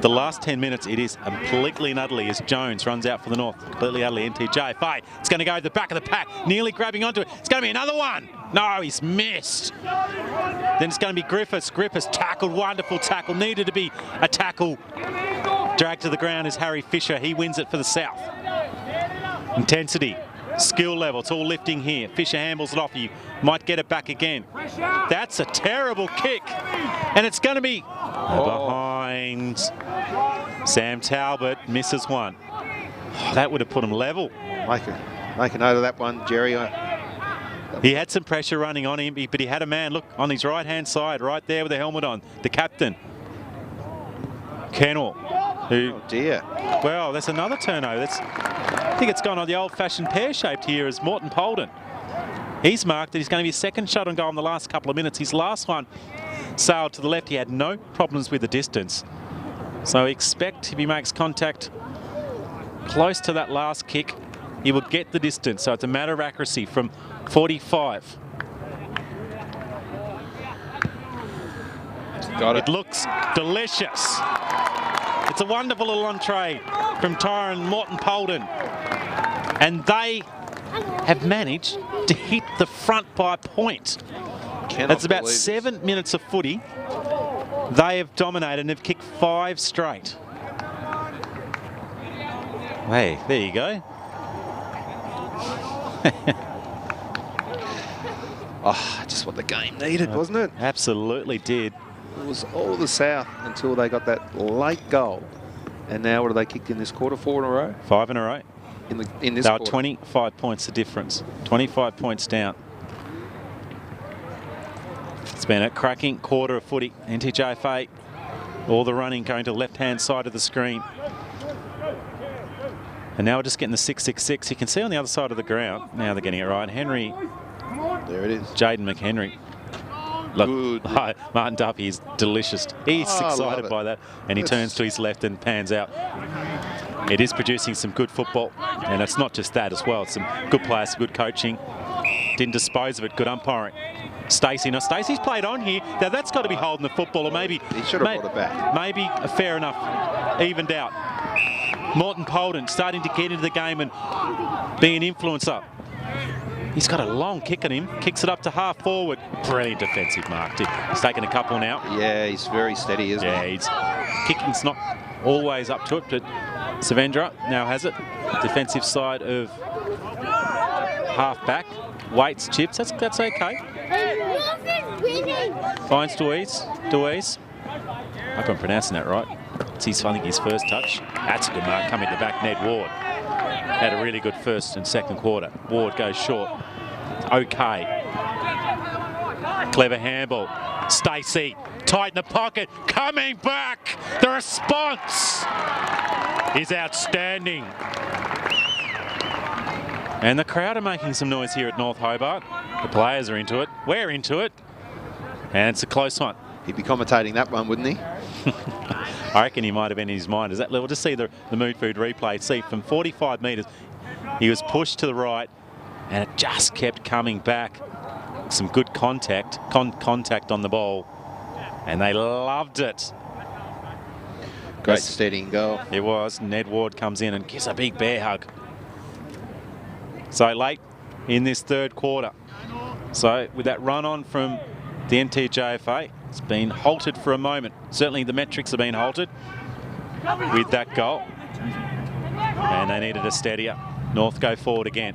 the last 10 minutes, it is completely and utterly as Jones runs out for the North. Completely utterly NTJFA. It's going to go to the back of the pack, nearly grabbing onto it. It's going to be another one. No, he's missed. Then it's going to be Griffiths. Griffiths tackled, wonderful tackle. Needed to be a tackle. Dragged to the ground is Harry Fisher. He wins it for the South. Intensity, skill level, it's all lifting here. Fisher handballs it off. He might get it back again. That's a terrible kick. And it's going to be behind. Sam Talbot misses one. Oh, that would have put him level. Make a note of that one, Jerry. He had some pressure running on him, but he had a man, look, on his right-hand side, right there with the helmet on, the captain. Kennel. Who, oh dear. Well, that's another turnover. I think it's gone on the old-fashioned pear-shaped here as Morton Polden. He's marked that he's going to be second shot on goal in the last couple of minutes. His last one sailed to the left. He had no problems with the distance. So expect if he makes contact close to that last kick, he will get the distance. So it's a matter of accuracy from 45. Got it. It looks delicious. It's a wonderful little entree from Tyron Morton Polden. And they have managed to hit the front by a point. That's about 7 minutes of footy. They have dominated and have kicked 5 straight. Hey, there you go. Oh, just what the game needed, wasn't it? Absolutely did. It was all the South until they got that late goal. And now what have they kicked in this quarter? 4 in a row? 5 in a row. In this they were quarter. 25 points the difference. 25 points down. It's been a cracking quarter of footy. NTJFA, all the running going to the left-hand side of the screen. And now we're just getting the 666. You can see on the other side of the ground. Now they're getting it right. Henry. There it is. Jaden McHenry. Look, Martin Duffy is delicious. He's excited by that. And he turns to his left and pans out. It is producing some good football. And it's not just that as well. It's some good players, some good coaching. Didn't dispose of it. Good umpiring. Stacey. Now, Stacey's played on here. Now, that's got to be holding the football. Or maybe he should have brought it back. Maybe a fair enough, evened out. Morton Polden starting to get into the game and be an influencer. He's got a long kick on him. Kicks it up to half forward. Brilliant defensive mark. He's taken a couple now. Yeah, he's very steady, isn't he? Yeah, he's kicking's not always up to it, but Savendra now has it. Defensive side of half back. Waits, chips. That's okay. Finds Deweese. I hope I'm pronouncing that right. It's I think his first touch. That's a good mark. Coming to back, Ned Ward. Had a really good first and second quarter. Ward goes short. Okay. Clever handball. Stacey, tight in the pocket, coming back. The response is outstanding. And the crowd are making some noise here at North Hobart. The players are into it. We're into it. And it's a close one. He'd be commentating that one, wouldn't he? I reckon he might have been in his mind. Is that level? Just see the Mood Food replay. See, from 45 metres, he was pushed to the right, and it just kept coming back. Some good contact on the ball, and they loved it. Great steadying goal. It was. Ned Ward comes in and gives a big bear hug. So late in this third quarter. So with that run on from the NTJFA, it's been halted for a moment. Certainly the metrics have been halted with that goal. And they needed a steadier. North go forward again.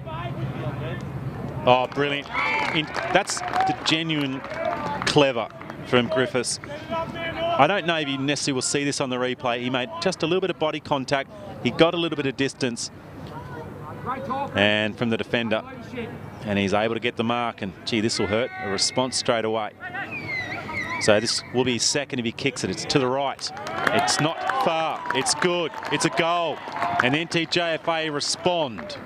Oh, brilliant. That's the genuine clever from Griffiths. I don't know if you necessarily will see this on the replay. He made just a little bit of body contact. He got a little bit of distance and from the defender, and he's able to get the mark, and gee, this will hurt. A response straight away. So this will be his second if he kicks it. It's to the right. It's not far. It's good. It's a goal. And NTJFA respond.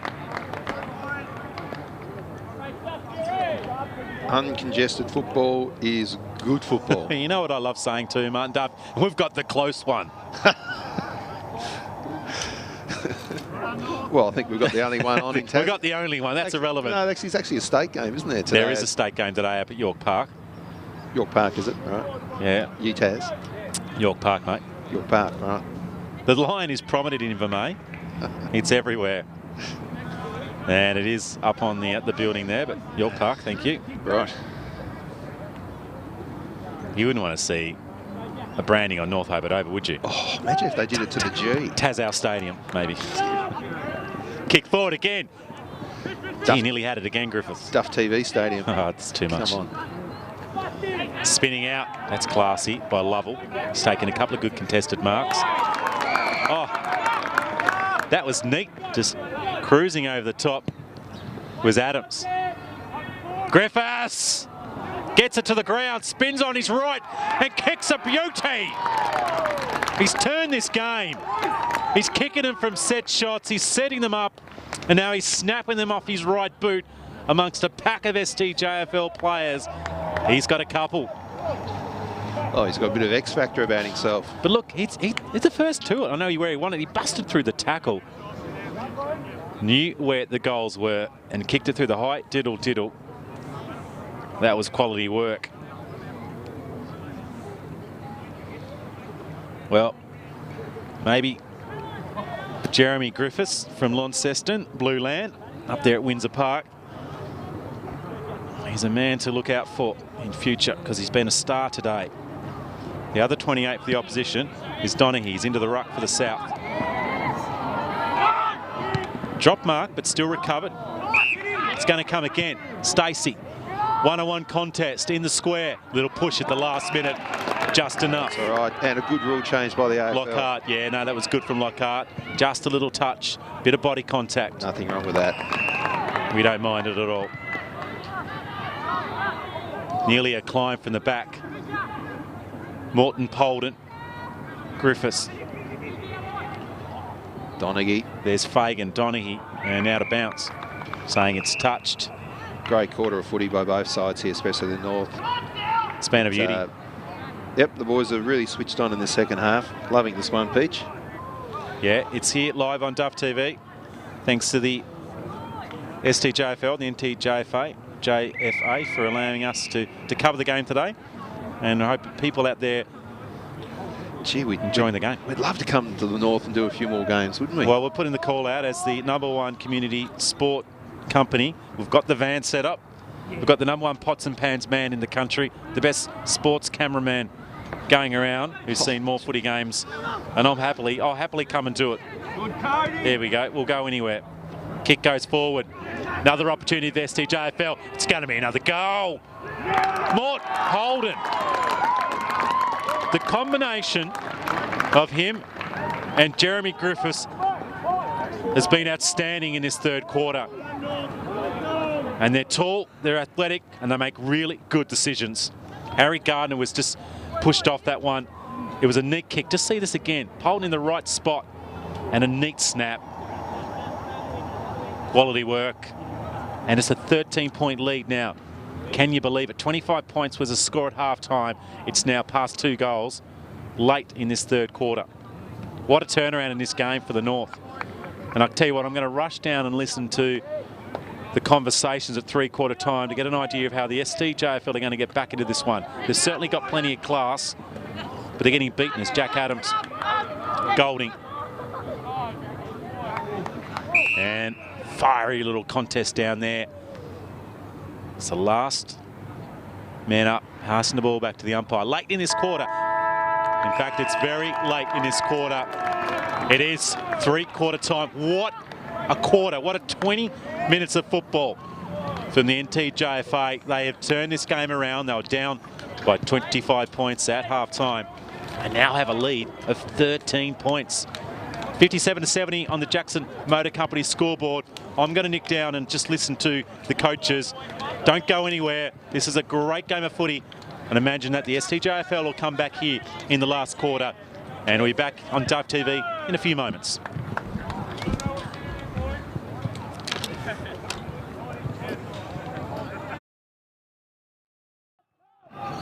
Uncongested football is good football. You know what I love saying too, Martin Duff? We've got the close one. Well, I think we've got the only one on in town. We've got the only one. That's irrelevant. No, it's actually a state game, isn't there, today? There is a state game today up at York Park. York Park, is it? Right. Yeah. UTAS. York Park, mate. York Park, right. The line is prominent in Vermey. It's everywhere. And it is up on the building there, but York Park, thank you. Right. You wouldn't want to see a branding on North Hobart over, would you? Oh, imagine if they did it to the G. Tasau Stadium, maybe. Kick forward again. Duff, he nearly had it again, Griffiths. Duff TV Stadium. Oh, it's too much. Come on. Spinning out. That's classy by Lovell. He's taken a couple of good contested marks. Oh, that was neat. Just cruising over the top was Adams. Griffiths gets it to the ground, spins on his right and kicks a beauty. He's turned this game. He's kicking them from set shots. He's setting them up, and now he's snapping them off his right boot amongst a pack of STJFL players. He's got a couple. Oh, he's got a bit of X factor about himself. But look, it's the first two. I know where he wanted. He busted through the tackle. Knew where the goals were and kicked it through the height. Diddle, diddle. That was quality work. Well, maybe Jeremy Griffiths from Launceston, Blue Land, up there at Windsor Park. He's a man to look out for in future because he's been a star today. The other 28 for the opposition is Donaghy. He's into the ruck for the South. Drop mark, but still recovered. It's going to come again. Stacey, one-on-one contest in the square. Little push at the last minute, just enough. That's all right, and a good rule change by the AFL. Lockhart, yeah, no, that was good from Lockhart. Just a little touch, bit of body contact. Nothing wrong with that. We don't mind it at all. Nearly a climb from the back. Morton, Polden, Griffiths. Donaghy. There's Fagan, Donaghy, and out of bounce, saying it's touched. Great quarter of footy by both sides here, especially the North. Span of beauty. Yep, the boys have really switched on in the second half. Loving this one, Peach. Yeah, it's here live on Duff TV. Thanks to the STJFL, the NTJFA, JFA for allowing us to cover the game today. And I hope people out there enjoying the game. We'd love to come to the North and do a few more games, wouldn't we? Well, we're putting the call out as the #1 community sport company. We've got the van set up. We've got the #1 pots and pans man in the country, the best sports cameraman going around who's seen more footy games. And I'll happily come and do it. There we go. We'll go anywhere. Kick goes forward. Another opportunity for STJFL. It's going to be another goal. Mort Holden. The combination of him and Jeremy Griffiths has been outstanding in this third quarter. And they're tall, they're athletic, and they make really good decisions. Harry Gardner was just pushed off that one. It was a neat kick. Just see this again. Holden in the right spot and a neat snap. Quality work. And it's a 13-point lead now. Can you believe it? 25 points was a score at half-time. It's now past 2 goals late in this third quarter. What a turnaround in this game for the North. And I'll tell you what, I'm going to rush down and listen to the conversations at three-quarter time to get an idea of how the STJFL are going to get back into this one. They've certainly got plenty of class, but they're getting beaten as Jack Adams, Golding. And fiery little contest down there. It's the last man up, passing the ball back to the umpire. Late in this quarter. In fact, it's very late in this quarter. It is three-quarter time. What a quarter. What a 20 minutes of football from the NTJFA. They have turned this game around. They were down by 25 points at half-time and now have a lead of 13 points. 57-70 on the Jackson Motor Company scoreboard. I'm going to nick down and just listen to the coaches. Don't go anywhere. This is a great game of footy. And imagine that the STJFL will come back here in the last quarter. And we'll be back on Duff TV in a few moments.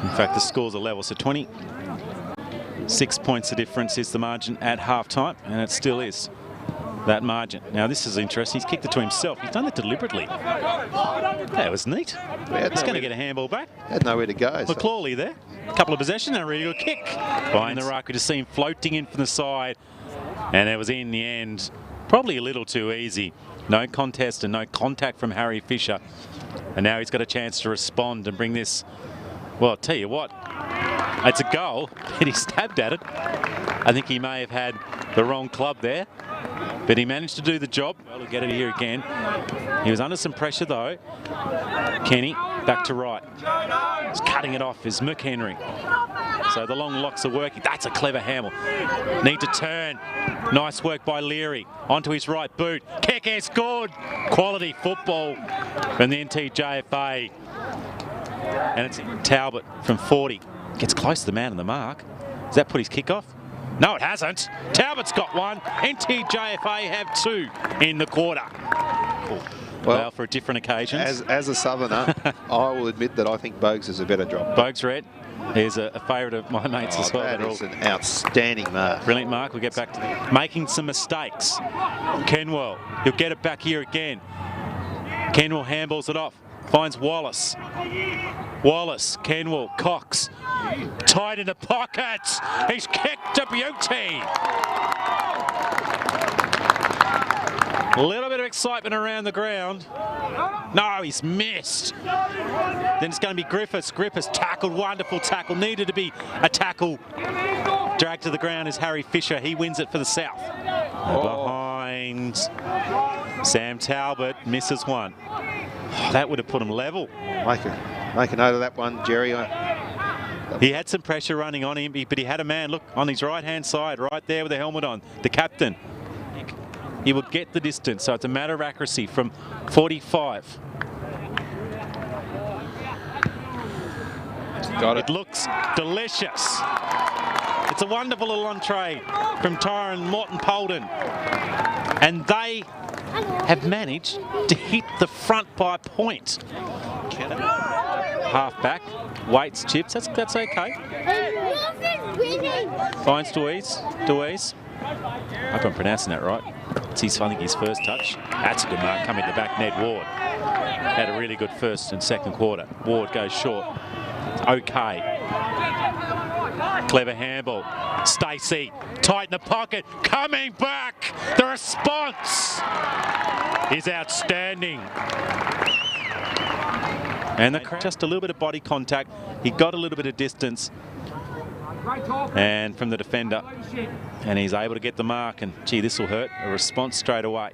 In fact, the scores are level, so 26 points the difference is the margin at half-time, and it still is that margin. Now, this is interesting. He's kicked it to himself. He's done it deliberately. That was neat. He's going to get a handball back. Had nowhere to go. McClawley there. A couple of possessions and a really good kick. Behind the ruck, we just see him floating in from the side, and it was in the end probably a little too easy. No contest and no contact from Harry Fisher. And now he's got a chance to respond and bring this. Well, I'll tell you what, it's a goal, and he stabbed at it. I think he may have had the wrong club there, but he managed to do the job. Well, he'll get it here again. He was under some pressure, though. Kenny, back to right. He's cutting it off is McHenry. So the long locks are working. That's a clever handle. Need to turn. Nice work by Leary. Onto his right boot. Kick is good. Quality football from the NTJFA. And it's Talbot from 40. Gets close to the man on the mark. Does that put his kick off? No, it hasn't. Talbot's got one. NTJFA have 2 in the quarter. Well, for a different occasion. As a southerner, I will admit that I think Bogues is a better drop. Bogues red is a favourite of my mates as well. That is an outstanding mark. Brilliant mark. We'll get back to making some mistakes. Kenwell, he'll get it back here again. Kenwell handballs it off. Finds Wallace. Wallace, Kenwell, Cox. Tight in the pockets. He's kicked to beauty. A little bit of excitement around the ground. No, he's missed. Then it's going to be Griffiths. Griffiths tackled, wonderful tackle. Needed to be a tackle. Dragged to the ground is Harry Fisher. He wins it for the South. Behind Sam Talbot, misses one. Oh, that would have put him level. Make a note of that one, Jerry. He had some pressure running on him, but he had a man, look, on his right-hand side, right there with the helmet on, the captain. He would get the distance, so it's a matter of accuracy from 45. Got it. It looks delicious. It's a wonderful little entree from Tyron Morton Polden. And they have managed to hit the front by a point. Half back, waits, chips, that's okay. Finds Deweese. I hope I'm pronouncing that right. It's I think his first touch. That's a good mark, coming to back Ned Ward. Had a really good first and second quarter. Ward goes short. It's okay. Clever handball. Stacey, tight in the pocket, coming back. The response is outstanding. And just a little bit of body contact. He got a little bit of distance. And from the defender. And he's able to get the mark. And gee, this will hurt. A response straight away.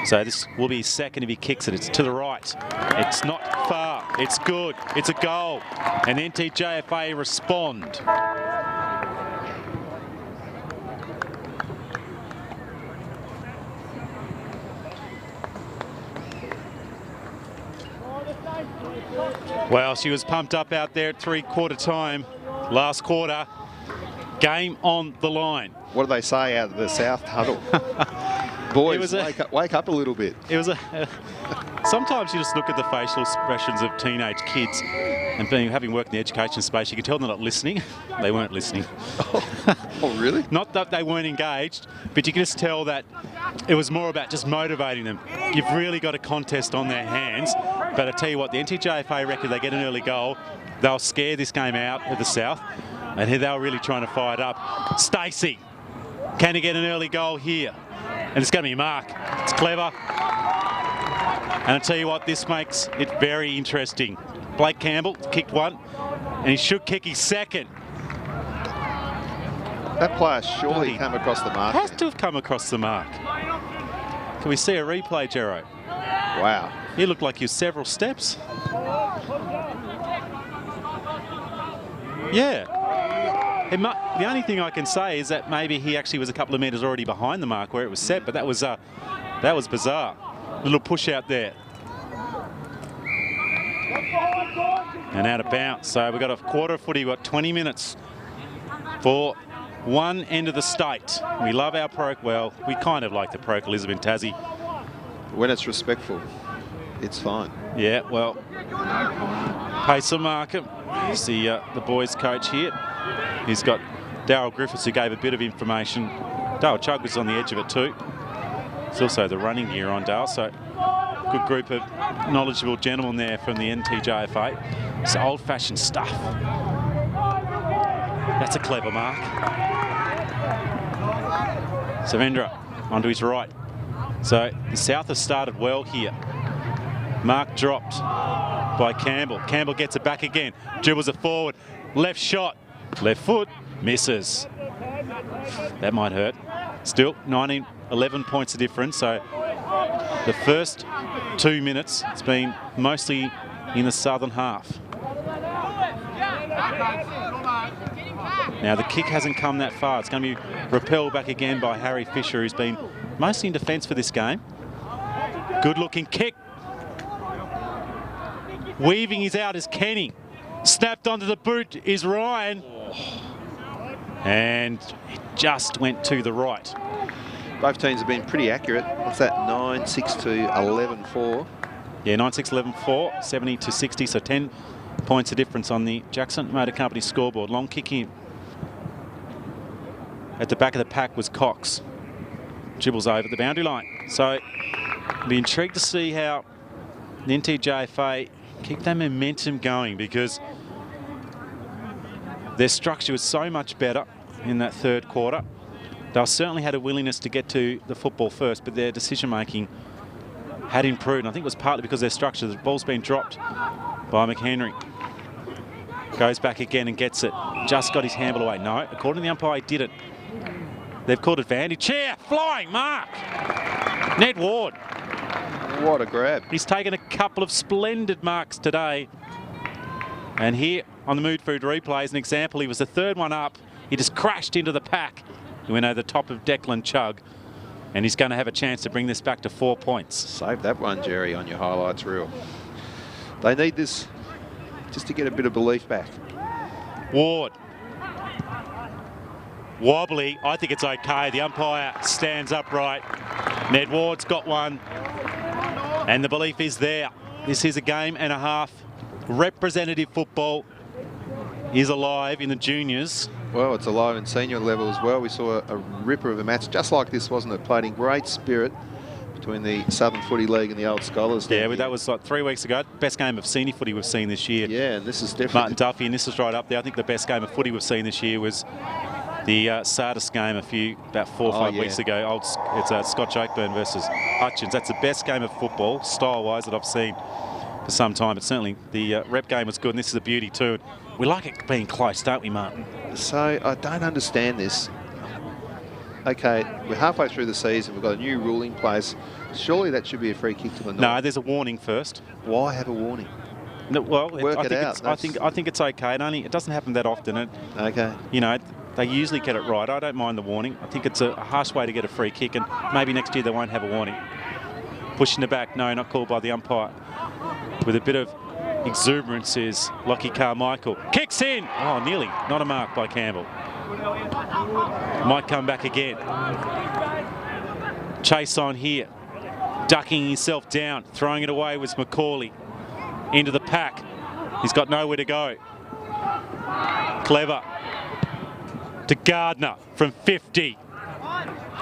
So this will be his second if he kicks it. It's to the right. It's not far. It's good. It's a goal. And the NTJFA respond. Well, she was pumped up out there at three-quarter time. Last quarter. Game on the line. What do they say out of the South huddle? Boys, wake up a little bit. It was sometimes you just look at the facial expressions of teenage kids, and having worked in the education space, you can tell they're not listening. They weren't listening. Oh, really? Not that they weren't engaged, but you can just tell that it was more about just motivating them. You've really got a contest on their hands, but I tell you what, the NTJFA reckon they get an early goal, they'll scare this game out of the South, and they were really trying to fire it up. Stacey, can he get an early goal here? And it's going to be Mark. It's clever. And I tell you what, this makes it very interesting. Blake Campbell kicked one, and he should kick his second. That player surely came across the mark. Has to have come across the mark. Can we see a replay, Jero? Wow. He looked like he was several steps. Yeah. The only thing I can say is that maybe he actually was a couple of metres already behind the mark where it was set, but that was bizarre. Little push out there. And out of bounds. So we've got a quarter of footy. We've got 20 minutes for one end of the state. We love our well, we kind of like the Pro Elizabeth Tassie. When it's respectful, it's fine. Yeah, well, Pacer Markham is the boys' coach here. He's got Darryl Griffiths, who gave a bit of information. Dale Chug was on the edge of it too. There's also the running gear on Dale, so good group of knowledgeable gentlemen there from the NTJFA. It's old-fashioned stuff. That's a clever mark. Savendra onto his right. So the South have started well here. Mark dropped by Campbell. Campbell gets it back again. Dribbles it forward. Left shot. Left foot. Misses. That might hurt. Still, 11 points of difference. So the first 2 minutes, it's been mostly in the southern half. Now the kick hasn't come that far. It's going to be repelled back again by Harry Fisher, who's been mostly in defence for this game. Good looking kick. Weaving is out is Kenny. Snapped onto the boot is Ryan. And it just went to the right. Both teams have been pretty accurate. What's that? 9-6 to 11-4. Yeah, 9-6, 11-4, 70 to 60, so 10 points of difference on the Jackson Motor Company scoreboard. Long kick in. At the back of the pack was Cox. Dribbles over the boundary line. So I'll be intrigued to see how the NTJFA keep that momentum going, because their structure was so much better in that third quarter. They certainly had a willingness to get to the football first, but their decision-making had improved. And I think it was partly because their structure. The ball's been dropped by McHenry. Goes back again and gets it. Just got his handball away. No, according to the umpire, he did it. They've called advantage. Chair, flying mark. Ned Ward. What a grab. He's taken a couple of splendid marks today. And here on the Mood Food replay, as an example, he was the third one up. He just crashed into the pack. He went over the top of Declan Chug. And he's going to have a chance to bring this back to 4 points. Save that one, Jerry, on your highlights reel. They need this just to get a bit of belief back. Ward. Wobbly. I think it's okay. The umpire stands upright. Ned Ward's got one. And the belief is there. This is a game and a half. Representative football is alive in the juniors. Well, it's alive in senior level as well. We saw a ripper of a match just like this, wasn't it? Played in great spirit between the Southern Footy League and the Old Scholars. Yeah, that was like 3 weeks ago. Best game of senior footy we've seen this year. Yeah, and this is definitely... Martin Duffy, and this is right up there. I think the best game of footy we've seen this year was the Sardis game about 4 or 5 weeks ago. It's Scotch Oakburn versus Hutchins. That's the best game of football, style-wise, that I've seen for some time. But certainly the rep game was good, and this is a beauty too. We like it being close, don't we, Martin? So I don't understand this. Okay, we're halfway through the season. We've got a new rule in place. Surely that should be a free kick to the North. No, there's a warning first. Why have a warning? No, well, Work it out. I think it's okay. It doesn't happen that often. Okay. You know, they usually get it right. I don't mind the warning. I think it's a harsh way to get a free kick, and maybe next year they won't have a warning. Pushing the back, no, not called by the umpire. With a bit of exuberance is Lockie Carmichael. Kicks in! Oh, nearly. Not a mark by Campbell. Might come back again. Chase on here. Ducking himself down. Throwing it away was McCauley. Into the pack. He's got nowhere to go. Clever. To Gardner from 50.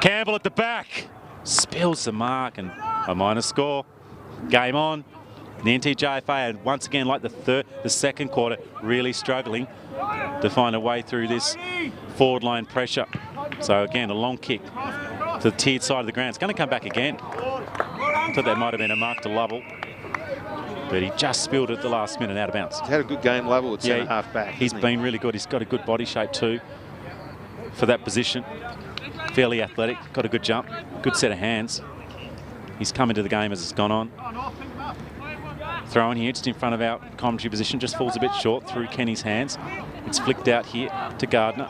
Campbell at the back. Spills the mark and a minor score. Game on. The NTJFA, and once again, like the second quarter, really struggling to find a way through this forward line pressure. So again, a long kick to the tiered side of the ground. It's going to come back again. I thought that might have been a mark to Lovell, but he just spilled it at the last minute out of bounds. He's had a good game, Lovell, at centre half back. He's been really good. He's got a good body shape too for that position. Fairly athletic, got a good jump, good set of hands. He's come into the game as it's gone on. Throw in here, just in front of our commentary position, just falls a bit short through Kenny's hands. It's flicked out here to Gardner.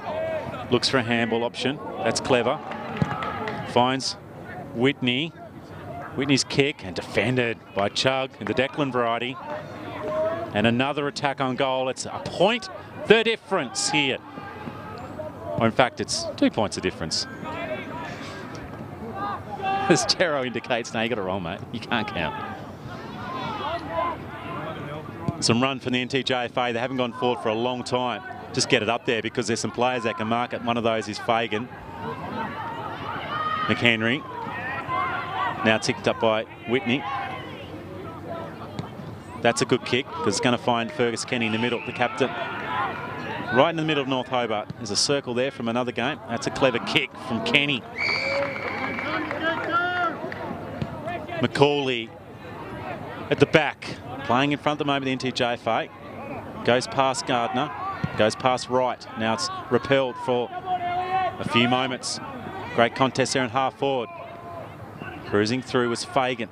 Looks for a handball option. That's clever. Finds Whitney. Whitney's kick and defended by Chug in the Declan variety. And another attack on goal. It's a point, the difference here. Or in fact, it's 2 points of difference. As Tero indicates, no, you got it wrong, mate. You can't count. Some run from the NTJFA. They haven't gone forward for a long time. Just get it up there because there's some players that can mark it. One of those is Fagan. McHenry. Now ticked up by Whitney. That's a good kick because it's going to find Fergus Kenny in the middle, the captain. Right in the middle of North Hobart. There's a circle there from another game. That's a clever kick from Kenny. McCauley at the back. Playing in front at the moment, the NTJFA. Goes past Gardner. Goes past Wright. Now it's repelled for a few moments. Great contest there in half forward. Cruising through was Fagan.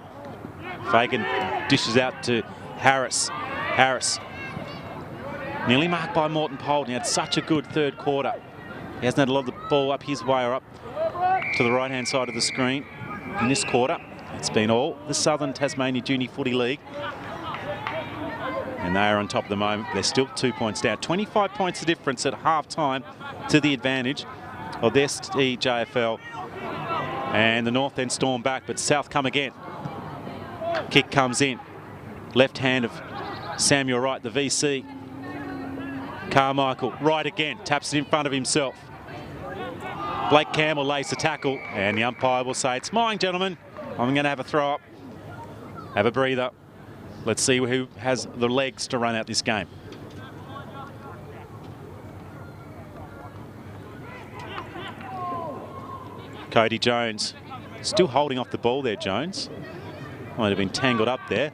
Fagan dishes out to Harris. Harris. Nearly marked by Morton Pold. He had such a good third quarter. He hasn't had a lot of the ball up his way or up to the right-hand side of the screen in this quarter. It's been all the Southern Tasmania Junior Footy League. And they are on top at the moment. They're still 2 points down. 25 points the difference at half-time to the advantage of the STJFL. And the North then storm back, but South come again. Kick comes in. Left hand of Samuel Wright, the VC. Carmichael, right again, taps it in front of himself. Blake Campbell lays the tackle, and the umpire will say, it's mine, gentlemen. I'm going to have a throw up. Have a breather. Let's see who has the legs to run out this game. Cody Jones, still holding off the ball there, Jones. Might have been tangled up there.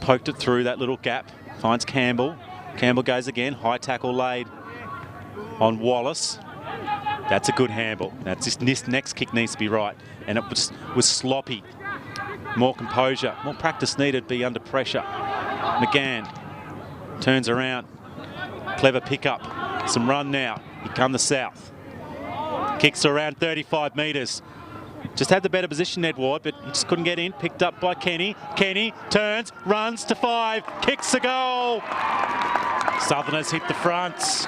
Poked it through that little gap. Finds Campbell. Campbell goes again. High tackle laid on Wallace. That's a good handball. That's this next kick needs to be right. And it was sloppy. More composure. More practice needed to be under pressure. McGann turns around. Clever pickup. Some run now. Here come the South. Kicks around 35 metres. Just had the better position, Ned Ward, but he just couldn't get in. Picked up by Kenny. Kenny turns, runs to 5, kicks the goal. Southerners hit the fronts.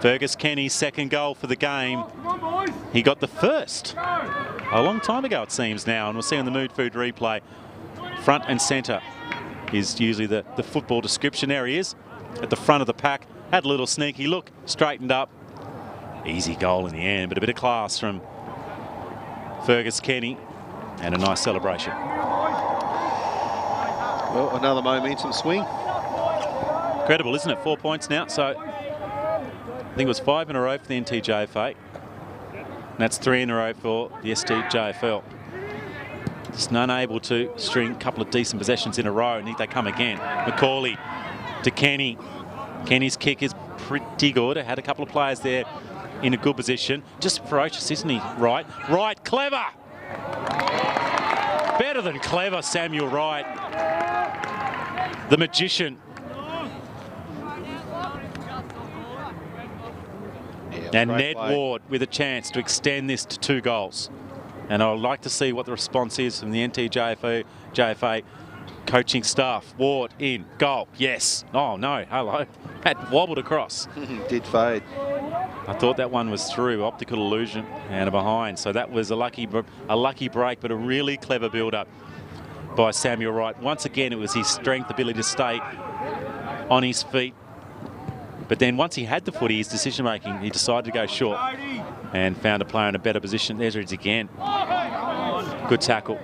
Fergus Kenny's second goal for the game. He got the first a long time ago, it seems now, and we'll see on the Mood Food replay. Front and centre is usually the football description. There he is at the front of the pack. Had a little sneaky look, straightened up. Easy goal in the end, but a bit of class from Fergus Kenny and a nice celebration. Well, another momentum swing. Incredible, isn't it? 4 points now. So I think it was 5 in a row for the NTJFA. And that's 3 in a row for the STJFL. Just unable to string a couple of decent possessions in a row. And they come again. McCauley to Kenny. Kenny's kick is pretty good. Had a couple of players there in a good position. Just ferocious, isn't he? Right. Right. Clever. Better than clever, Samuel Wright. The magician. And Ned Ward with a chance to extend this to 2 goals. And I would like to see what the response is from the NTJFA coaching staff. Ward in, goal, yes. Oh no, hello. That wobbled across. Did fade. I thought that one was through, optical illusion and a behind. So that was a lucky break, but a really clever build-up by Samuel Wright. Once again, it was his strength, ability to stay on his feet. But then once he had the footy, his decision-making, he decided to go short and found a player in a better position. There's it again. Good tackle.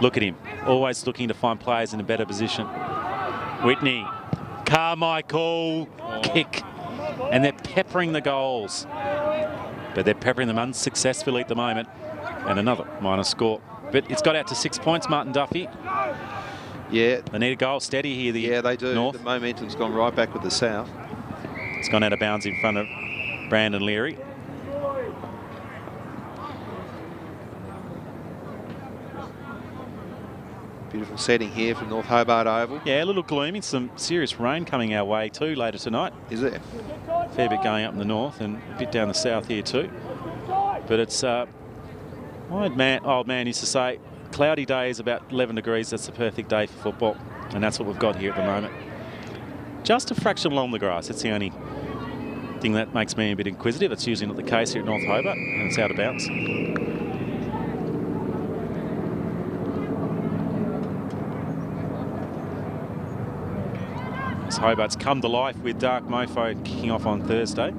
Look at him, always looking to find players in a better position. Whitney, Carmichael, kick. And they're peppering the goals. But they're peppering them unsuccessfully at the moment. And another minor score. But it's got out to 6 points, Martin Duffy. Yeah. They need a goal steady here, yeah, they do. North. The momentum's gone right back with the South. It's gone out of bounds in front of Brandon Leary. Beautiful setting here from North Hobart Oval. Yeah, a little gloomy. Some serious rain coming our way too later tonight. Is there? Fair bit going up in the north and a bit down the south here too. But it's, old man used to say, cloudy days about 11 degrees, that's the perfect day for football. And that's what we've got here at the moment. Just a fraction along the grass. That's the only thing that makes me a bit inquisitive. It's usually not the case here at North Hobart, and it's out of bounds. Hobart's come to life with Dark Mofo kicking off on Thursday.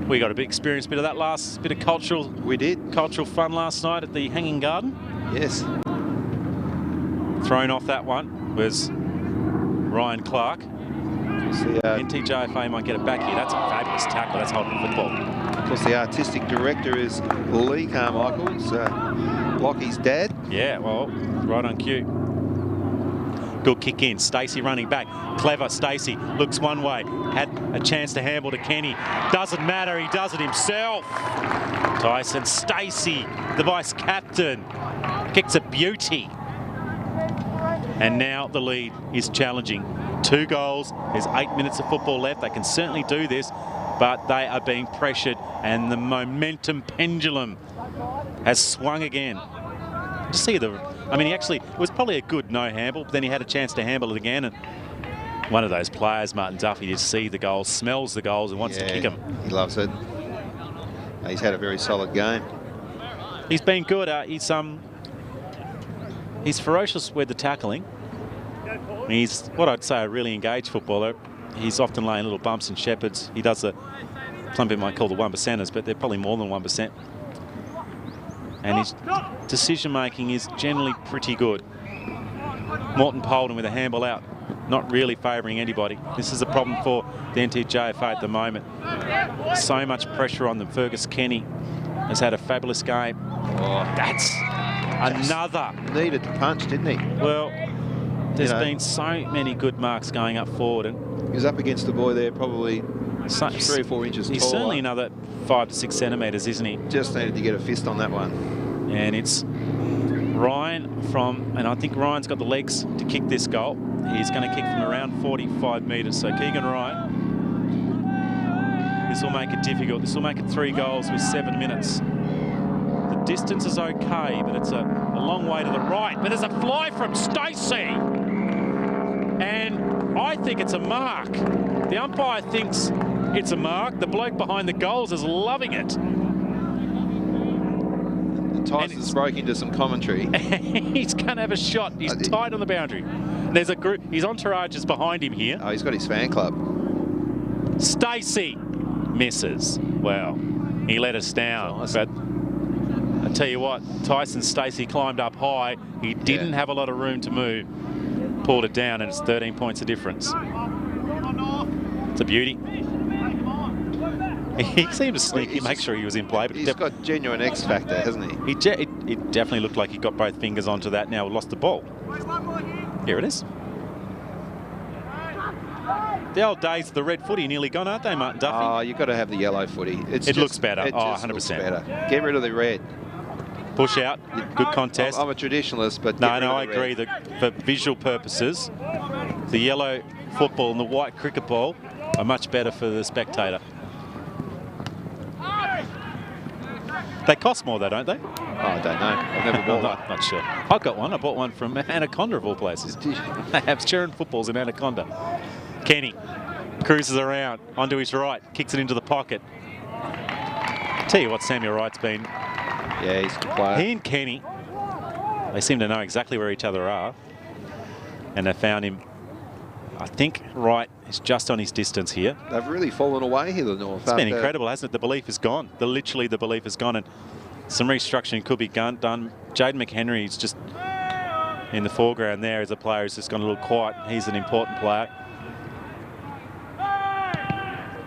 We got a bit experienced bit of that last bit of cultural. We did. Cultural fun last night at the Hanging Garden. Yes. Thrown off that one was Ryan Clark. NTJFA might get it back here. That's a fabulous tackle. That's holding football. Of course, the artistic director is Lee Carmichael. It's Lockie's dad. Yeah, well, right on cue. Good kick in. Stacey running back. Clever Stacey. Looks one way. Had a chance to handle to Kenny. Doesn't matter. He does it himself. Tyson Stacey, the vice captain, kicks a beauty. And now the lead is challenging. 2 goals. There's 8 minutes of football left. They can certainly do this, but they are being pressured, and the momentum pendulum has swung again. Just see I mean, it was probably a good no handle, but then he had a chance to handle it again. And one of those players, Martin Duffy, just see the goals, smells the goals and wants to kick them. He loves it. He's had a very solid game. He's been good. He's ferocious with the tackling. He's what I'd say a really engaged footballer. He's often laying little bumps and shepherds. He does some people might call the 1%ers, but they're probably more than 1%. And his decision-making is generally pretty good. Morton Polden with a handball out, not really favouring anybody. This is a problem for the NTJFA at the moment. So much pressure on them. Fergus Kenny has had a fabulous game. Oh, that's another. Needed to punch, didn't he? Well, there's been so many good marks going up forward. And he was up against the boy there, probably 3 or 4 inches taller. He's certainly another 5 to 6 centimetres, isn't he? Just needed to get a fist on that one. And it's Ryan and I think Ryan's got the legs to kick this goal. He's going to kick from around 45 metres. So Keegan Ryan, this will make it difficult. This will make it 3 goals with 7 minutes. The distance is okay, but it's a long way to the right. But there's a fly from Stacey. And I think it's a mark. The umpire thinks it's a mark. The bloke behind the goals is loving it. Tyson's broke into some commentary. He's going to have a shot. He's tight on the boundary. There's a group. His entourage is behind him here. Oh, he's got his fan club. Stacey misses. Well, he let us down. Nice. But I tell you what, Tyson Stacey climbed up high. He didn't have a lot of room to move. Pulled it down, and it's 13 points of difference. It's a beauty. He seemed to sneak in, make sure he was in play. But he's got genuine X factor, hasn't he? It definitely looked like he got both fingers onto that. Now lost the ball. Here it is. The old days of the red footy nearly gone, aren't they, Martin Duffy? Oh, you've got to have the yellow footy. It looks better. It 100%. looks better. Get rid of the red. Push out. Good contest. I'm a traditionalist, but no, I agree that for visual purposes, the yellow football and the white cricket ball are much better for the spectator. They cost more though, don't they? Oh, I don't know. I've never bought one. Not sure. I've got one. I bought one from Anaconda of all places. They have Sharon footballs in Anaconda. Kenny cruises around onto his right, kicks it into the pocket. Tell you what, Samuel Wright's been. Yeah, he's a good player. He and Kenny, they seem to know exactly where each other are. And they found him, I think Wright is just on his distance here. They've really fallen away here, the North. It's been incredible, hasn't it? The belief is gone. Literally the belief is gone. And some restructuring could be done. Jaden McHenry is just in the foreground there as a player who's just gone a little quiet. He's an important player.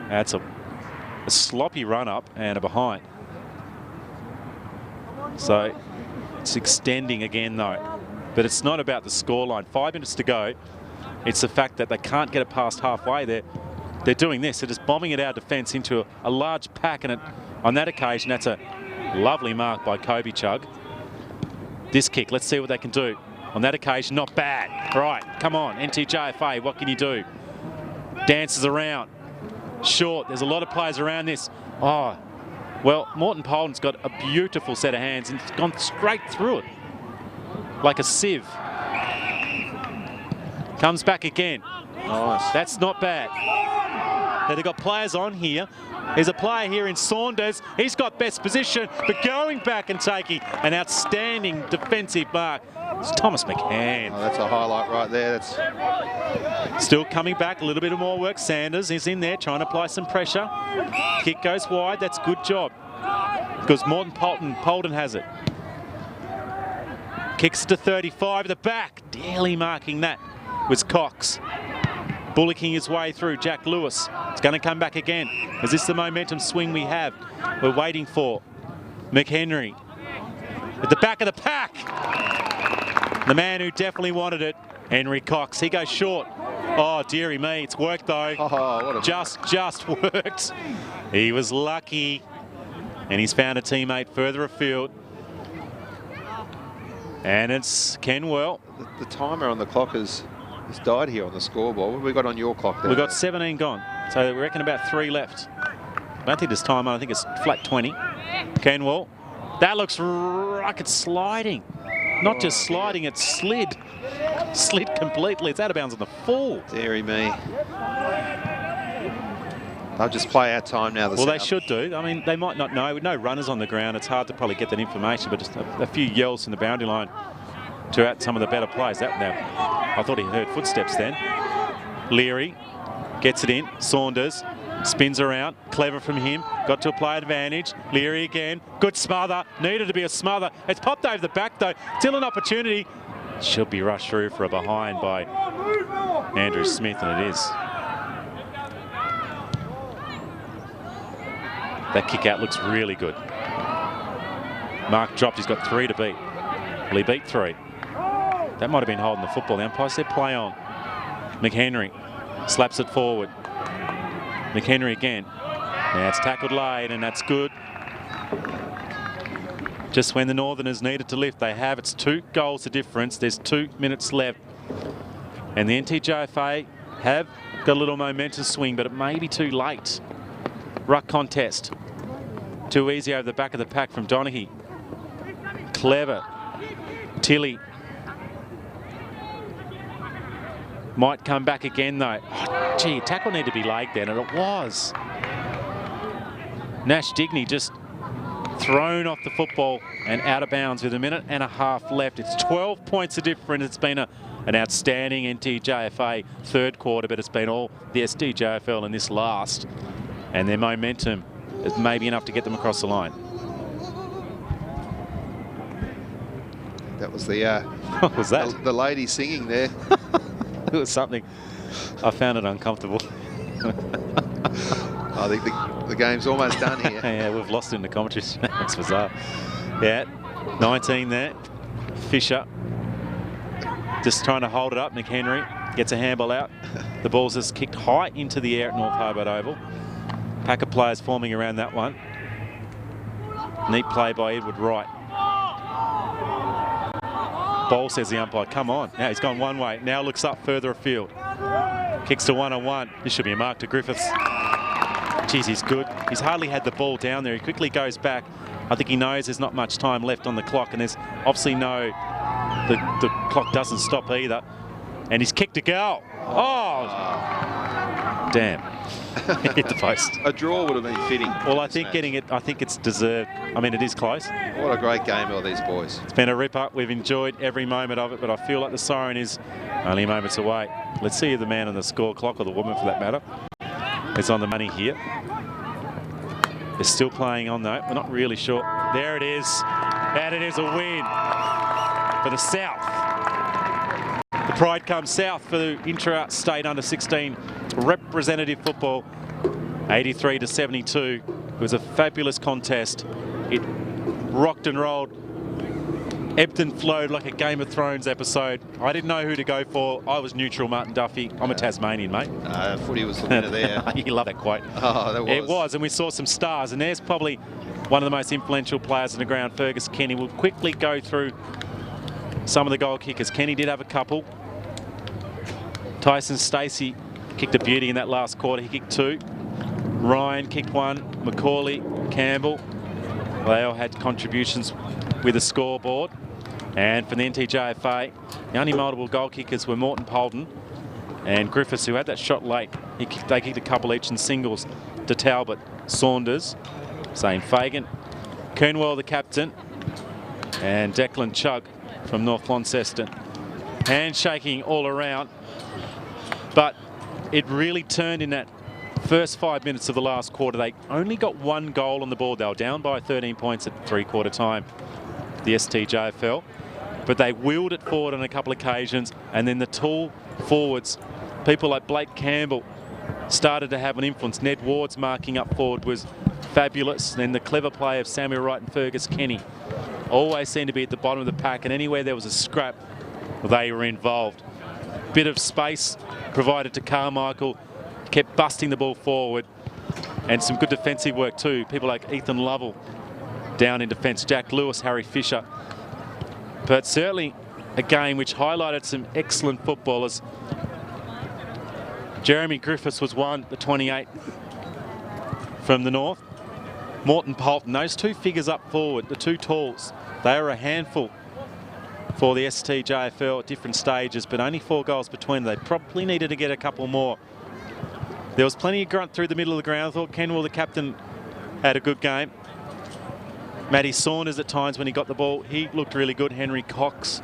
That's a sloppy run up and a behind. So it's extending again though. But it's not about the scoreline. 5 minutes to go. It's the fact that they can't get it past halfway. They're doing this. They're just bombing it out defence into a large pack. And on that occasion, that's a lovely mark by Kobe Chug. This kick, let's see what they can do. On that occasion, not bad. Right, come on, NTJFA, what can you do? Dances around. Short, there's a lot of players around this. Oh, well, Morton Polden's got a beautiful set of hands and it's gone straight through it. Like a sieve. Comes back again. Nice. That's not bad. Now they've got players on here. There's a player here in Saunders. He's got best position, but going back and taking an outstanding defensive mark. It's Thomas McCann. Oh, that's a highlight right there. That's still coming back. A little bit of more work. Sanders is in there trying to apply some pressure. Kick goes wide. That's good job. Because Morton Polden has it. Kicks to 35 at the back. Daly marking that was Cox. Bullocking his way through. Jack Lewis. It's going to come back again. Is this the momentum swing we have? We're waiting for McHenry. At the back of the pack. The man who definitely wanted it, Henry Cox. He goes short. Oh, dearie me. It's worked though. Oh, what a just worked. He was lucky. And he's found a teammate further afield. And it's Kenwell. The timer on the clock has died here on the scoreboard. What have we got on your clock there? We've got 17 gone. So we reckon about 3 left. I don't think there's time on. I think it's flat 20. Kenwell. That looks like it's sliding. Not just sliding, it slid. Slid completely. It's out of bounds on the full. Deary me. They'll just play our time now. Well, they should do. I mean, they might not know. With no runners on the ground, it's hard to probably get that information, but just a few yells from the boundary line to out some of the better plays. I thought he heard footsteps then. Leary gets it in. Saunders spins around. Clever from him. Got to a play advantage. Leary again. Good smother. Needed to be a smother. It's popped over the back though. Still an opportunity. Should be rushed through for a behind by Andrew Smith, and it is. That kick out looks really good. Mark dropped. He's got 3 to beat. Well, he beat 3. That might have been holding the football. The umpire said play on. McHenry slaps it forward. McHenry again. Now it's tackled late, and that's good. Just when the Northerners needed to lift, they have. It's 2 goals the difference. There's 2 minutes left. And the NTJFA have got a little momentum swing, but it may be too late. Ruck contest. Too easy over the back of the pack from Donaghy. Clever. Tilly. Might come back again though. Oh, gee, tackle needed to be laid then, and it was. Nash Digney just thrown off the football and out of bounds with 1.5 minutes left. It's 12 points of difference. It's been an outstanding NTJFA third quarter, but it's been all the STJFL in this last. And their momentum is maybe enough to get them across the line. That was the what was that? The lady singing there. It was something. I found it uncomfortable. I think the game's almost done here. Yeah, we've lost it in the commentary. That's bizarre. Yeah, 19 there. Fisher just trying to hold it up. McHenry gets a handball out. The ball's just kicked high into the air at North Hobart Oval. Pack of players forming around that one. Neat play by Edward Wright. Ball, says the umpire, come on. Now he's gone one way. Now looks up further afield. Kicks to 1-on-1. This should be a mark to Griffiths. Geez, he's good. He's hardly had the ball down there. He quickly goes back. I think he knows there's not much time left on the clock, and there's obviously the clock doesn't stop either. And he's kicked a goal. Oh, damn. Hit the post. A draw would have been fitting. Well, I think I think it's deserved. I mean, it is close. What a great game by these boys. It's been a ripper. We've enjoyed every moment of it, but I feel like the siren is only moments away. Let's see if the man on the score clock, or the woman for that matter, is on the money here. They're still playing on though. We're not really sure. There it is. And it is a win for the South. The pride comes south for the intra-state under-16 representative football. 83 to 72. It was a fabulous contest. It rocked and rolled, ebbed and flowed like a Game of Thrones episode. I didn't know who to go for. I was neutral, Martin Duffy. I'm a Tasmanian, mate. Footy was the winner there. You love that quote. Oh, that was. It was, and we saw some stars, and there's probably one of the most influential players on the ground, Fergus Kenny. We'll quickly go through some of the goal kickers. Kenny did have a couple. Tyson Stacey kicked a beauty in that last quarter. He kicked 2. Ryan kicked 1. Macaulay, Campbell, they all had contributions with the scoreboard. And for the NTJFA, the only multiple goal kickers were Morton Polden and Griffiths, who had that shot late. They kicked a couple each in singles to Talbot, Saunders, Zane Fagan, Kernwell, the captain, and Declan Chugg from North Launceston. Handshaking all around, but it really turned in that first 5 minutes of the last quarter. They only got 1 goal on the board. They were down by 13 points at three-quarter time, the STJFL. But they wheeled it forward on a couple of occasions, and then the tall forwards, people like Blake Campbell, started to have an influence. Ned Ward's marking up forward was fabulous. Then the clever play of Samuel Wright and Fergus Kenny always seemed to be at the bottom of the pack, and anywhere there was a scrap, they were involved. Bit of space provided to Carmichael, kept busting the ball forward, and some good defensive work too. People like Ethan Lovell down in defence, Jack Lewis, Harry Fisher. But certainly a game which highlighted some excellent footballers. Jeremy Griffiths was one, the 28 from the north. Morton Polton, those 2 figures up forward, the 2 talls, they are a handful for the STJFL at different stages, but only 4 goals between them. They probably needed to get a couple more. There was plenty of grunt through the middle of the ground. I thought Kenwell, the captain, had a good game. Matty Saunders at times when he got the ball, he looked really good. Henry Cox,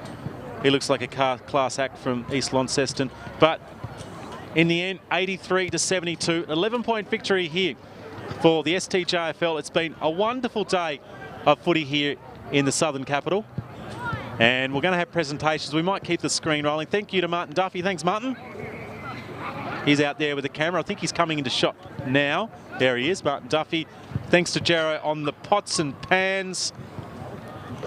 he looks like a class act from East Launceston. But in the end, 83 to 72, an 11-point victory here for the STJFL. It's been a wonderful day of footy here in the Southern Capital. And we're going to have presentations. We might keep the screen rolling. Thank you to Martin Duffy. Thanks, Martin. He's out there with the camera. I think he's coming into shot now. There he is, Martin Duffy. Thanks to Jarrow on the pots and pans.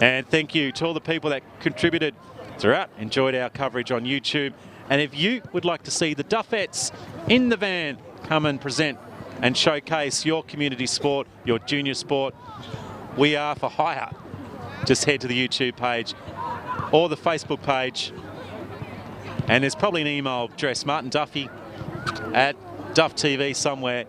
And thank you to all the people that contributed throughout, enjoyed our coverage on YouTube. And if you would like to see the Duffettes in the van come and present and showcase your community sport, your junior sport, we are for hire. Just head to the YouTube page or the Facebook page. And there's probably an email address, Martin Duffy at Duff TV somewhere.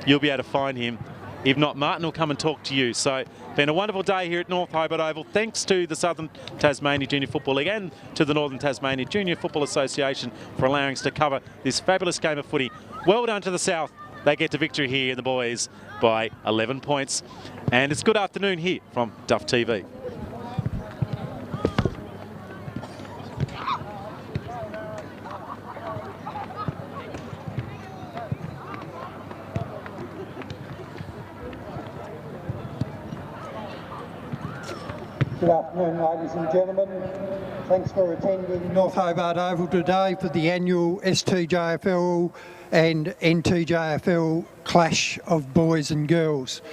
You'll be able to find him. If not, Martin will come and talk to you. So, been a wonderful day here at North Hobart Oval. Thanks to the Southern Tasmania Junior Football League and to the Northern Tasmania Junior Football Association for allowing us to cover this fabulous game of footy. Well done to the South. They get to victory here, the boys, by 11 points. And it's good afternoon here from Duff TV. Good afternoon, ladies and gentlemen. Thanks for attending North Hobart Oval today for the annual STJFL and NTJFL clash of boys and girls.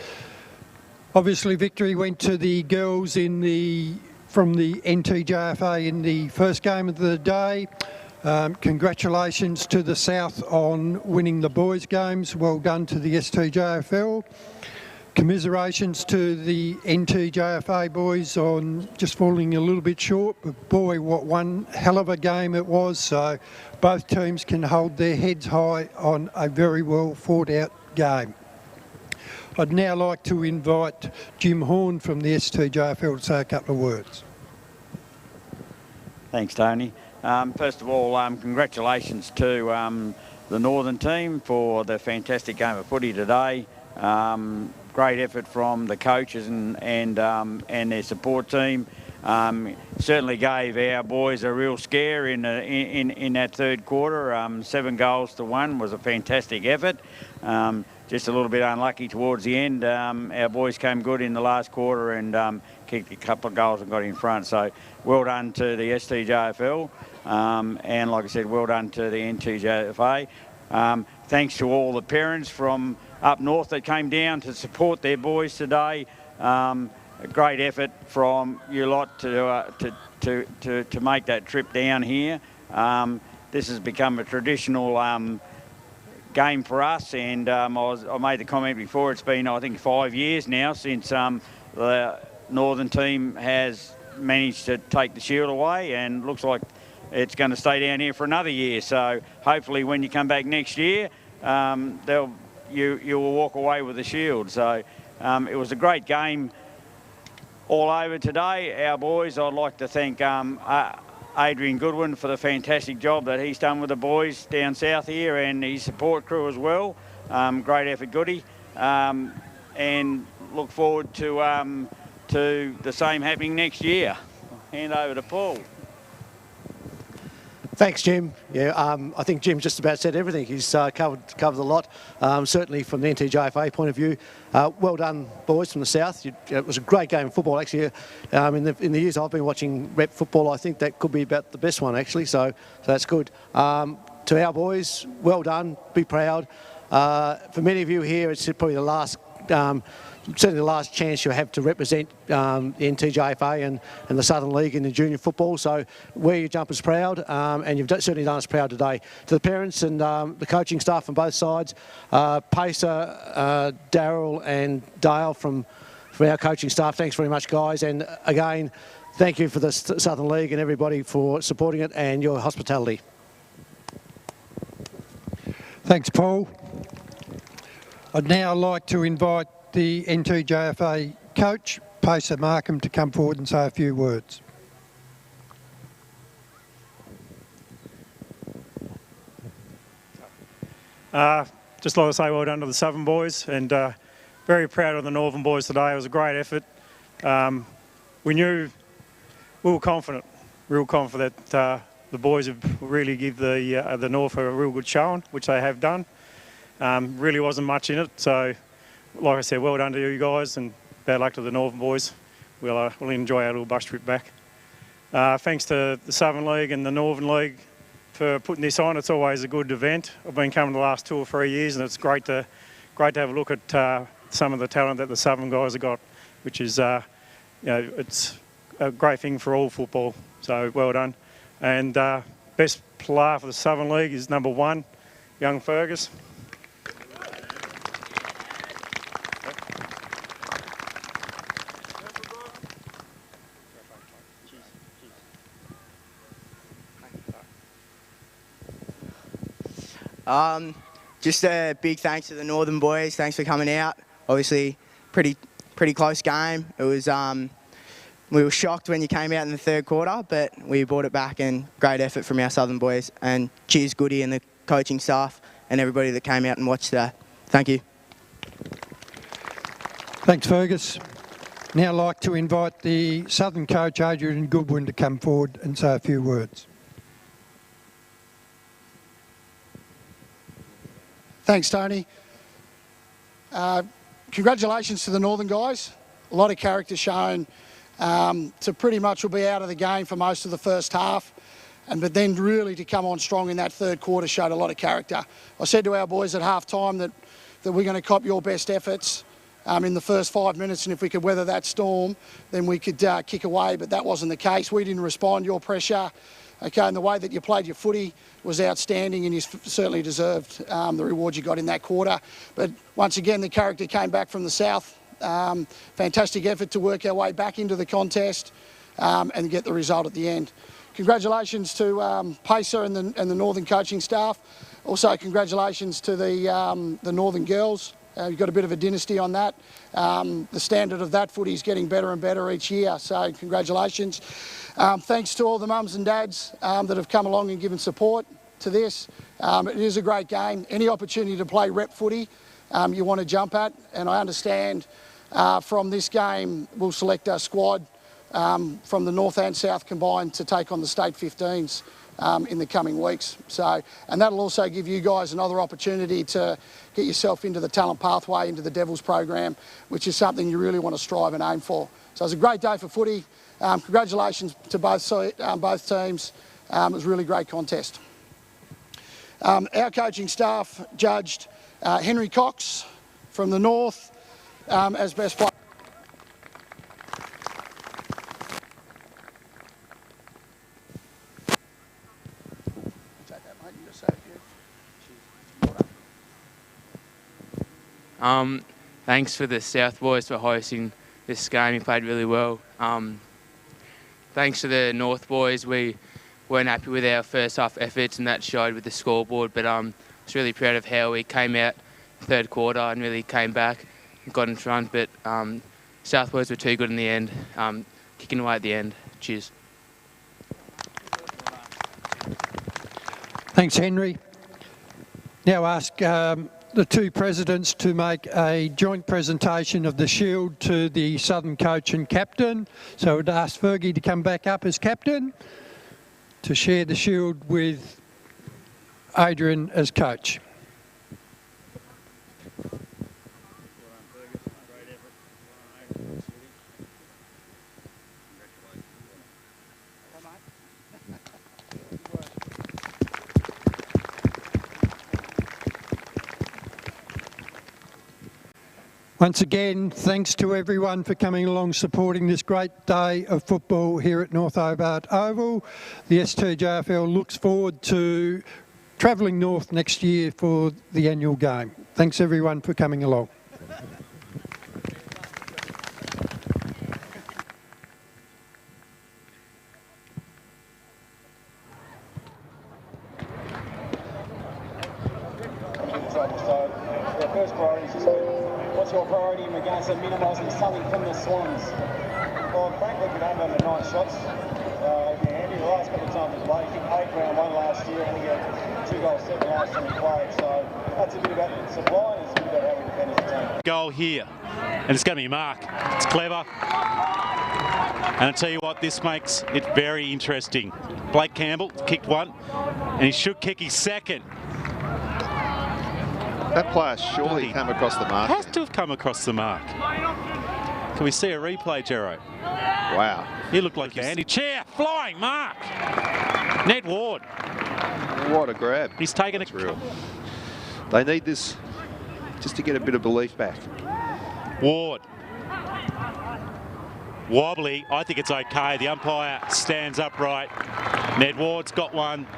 Obviously, victory went to the girls from the NTJFA in the first game of the day. Congratulations to the South on winning the boys' games. Well done to the STJFL. Commiserations to the NTJFA boys on just falling a little bit short, but boy, what one hell of a game it was. So both teams can hold their heads high on a very well fought out game. I'd now like to invite Jim Horn from the STJFL to say a couple of words. Thanks, Tony. First of all, congratulations to the Northern team for the fantastic game of footy today. Great effort from the coaches and their support team. Certainly gave our boys a real scare in that third quarter. 7 goals to 1 was a fantastic effort. Just a little bit unlucky towards the end. Our boys came good in the last quarter and kicked a couple of goals and got in front. So well done to the STJFL. And like I said, well done to the NTJFA. Thanks to all the parents from up north that came down to support their boys today. A great effort from you lot to make that trip down here. This has become a traditional game for us, and I made the comment before, it's been I think 5 years now since the Northern team has managed to take the shield away, and looks like it's going to stay down here for another year. So hopefully when you come back next year, you will walk away with the shield. So it was a great game all over today. Our boys, I'd like to thank Adrian Goodwin for the fantastic job that he's done with the boys down south here, and his support crew as well. Great effort, Goody. And look forward to the same happening next year. Hand over to Paul. Thanks, Jim. Yeah, I think Jim just about said everything. He's covered a lot, certainly from the NTJFA point of view. Well done, boys from the south. It was a great game of football, actually. In the years I've been watching rep football, I think that could be about the best one, actually. So that's good. To our boys, well done. Be proud. For many of you here, it's probably the last. Certainly the last chance you have to represent the NTJFA and the Southern League in the junior football. So wear your jumpers proud, and you've certainly done us proud today. To the parents and the coaching staff on both sides, Pacer, Daryl and Dale from our coaching staff, thanks very much, guys. And again, thank you for the Southern League and everybody for supporting it and your hospitality. Thanks, Paul. I'd now like to invite the NTJFA coach, Pacer Markham, to come forward and say a few words. Just like to say well done to the Southern boys, and very proud of the Northern boys today. It was a great effort. We were confident, real confident that the boys would really give the North a real good showing, which they have done. Really wasn't much in it, so like I said, well done to you guys, and bad luck to the Northern boys. We'll enjoy our little bus trip back. Thanks to the Southern League and the Northern League for putting this on. It's always a good event. I've been coming the last 2 or 3 years, and it's great to have a look at some of the talent that the Southern guys have got, which is, it's a great thing for all football. So well done. And best player for the Southern League is number 1, young Fergus. Just a big thanks to the Northern boys. Thanks for coming out. Obviously, pretty close game. It was we were shocked when you came out in the third quarter, but we brought it back, and great effort from our Southern boys. And cheers, Goody and the coaching staff and everybody that came out and watched that. Thank you. Thanks, Fergus. Now I'd like to invite the Southern coach, Adrian Goodwin, to come forward and say a few words. Thanks, Tony. Congratulations to the Northern guys. A lot of character shown. To pretty much will be out of the game for most of the first half, but then really to come on strong in that third quarter showed a lot of character. I said to our boys at half time that we're going to cop your best efforts in the first 5 minutes, and if we could weather that storm, then we could kick away, but that wasn't the case. We didn't respond. Your pressure, okay, and the way that you played your footy was outstanding, and you certainly deserved the reward you got in that quarter. But once again, the character came back from the south. Fantastic effort to work our way back into the contest and get the result at the end. Congratulations to Pacer and the Northern coaching staff. Also, congratulations to the Northern Girls. You've got a bit of a dynasty on that. The standard of that footy is getting better and better each year, so congratulations. Thanks to all the mums and dads that have come along and given support to this. It is a great game. Any opportunity to play rep footy you want to jump at, and I understand from this game we'll select our squad from the North and South combined to take on the State 15s in the coming weeks. So, and that'll also give you guys another opportunity to get yourself into the talent pathway, into the Devils program, which is something you really want to strive and aim for. So it was a great day for footy. Congratulations to both teams. It was a really great contest. Our coaching staff judged Henry Cox from the North as best player. Thanks for the South Boys for hosting this game. You played really well. Thanks to the North Boys. We weren't happy with our first half efforts, and that showed with the scoreboard. But I was really proud of how we came out third quarter and really came back and got in front. But South Boys were too good in the end, kicking away at the end. Cheers. Thanks, Henry. Now ask the two presidents to make a joint presentation of the shield to the Southern coach and captain. So I'd ask Fergie to come back up as captain to share the shield with Adrian as coach. Once again, thanks to everyone for coming along supporting this great day of football here at North Hobart Oval. The STJFL looks forward to travelling north next year for the annual game. Thanks everyone for coming along. What's your priority in regards to minimising something from the Swans? Well, frankly, we don't have the 9 shots. Andy, the last couple of times we played, I think 8 round 1 last year, and we had 2 goals 7 last time we played. So that's a bit about supply, and it's a bit about how we defend as a team. Goal here, and it's going to be Mark. It's clever. And I tell you what, this makes it very interesting. Blake Campbell kicked one, and he should kick his second. That player surely came across the mark. Has to have come across the mark. Can we see a replay, Jero? Wow. He looked like Andy. Chair, flying mark. Ned Ward. What a grab. He's taken it. Real. They need this just to get a bit of belief back. Ward. Wobbly. I think it's okay. The umpire stands upright. Ned Ward's got one.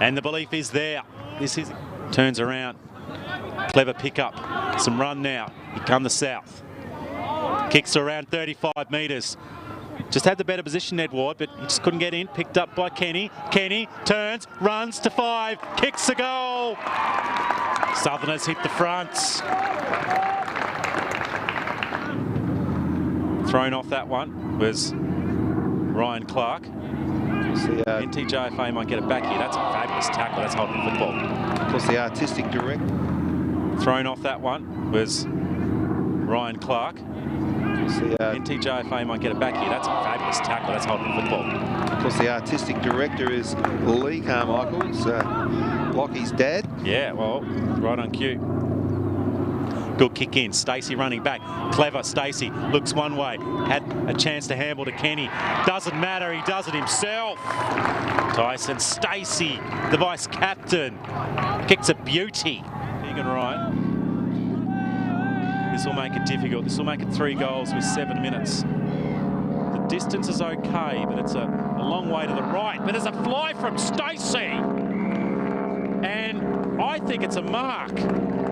And the belief is there. This is turns around. Clever pickup. Some run now. Here come the South. Kicks around 35 metres. Just had the better position, Ned Ward, but he just couldn't get in. Picked up by Kenny. Kenny turns, runs to 5, kicks a goal. Southerners hit the fronts. Thrown off that one was Ryan Clark. NTJFA might get it back here. That's a fabulous tackle. That's holding football. Of course, the artistic director. Thrown off that one was Ryan Clark. NTJFA might get it back here. That's a fabulous tackle. That's holding football. Of course, the artistic director is Lee Carmichael. It's Lockie's dad. Yeah, well, right on cue. Good kick in. Stacey running back. Clever Stacey. Looks one way. Had a chance to handle to Kenny. Doesn't matter. He does it himself. Tyson Stacey, the vice captain. Kicks a beauty. Egan Ryan. This will make it difficult. This will make it 3 goals with 7 minutes. The distance is okay, but it's a long way to the right. But there's a fly from Stacey. And I think it's a mark.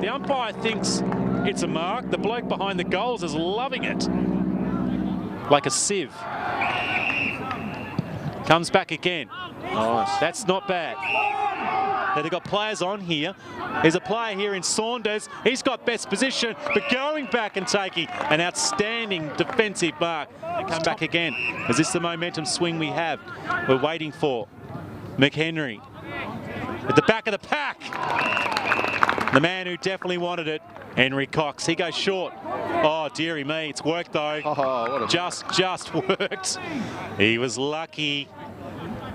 The umpire thinks it's a mark. The bloke behind the goals is loving it. Like a sieve. Comes back again. Nice. That's not bad. Now they've got players on here. There's a player here in Saunders. He's got best position, but going back and taking an outstanding defensive mark. They come back again. Is this the momentum swing we have? We're waiting for McHenry. at the back of the pack. The man who definitely wanted it, Henry Cox. He goes short. Oh, dearie me, it's worked though. Oh, just worked. He was lucky.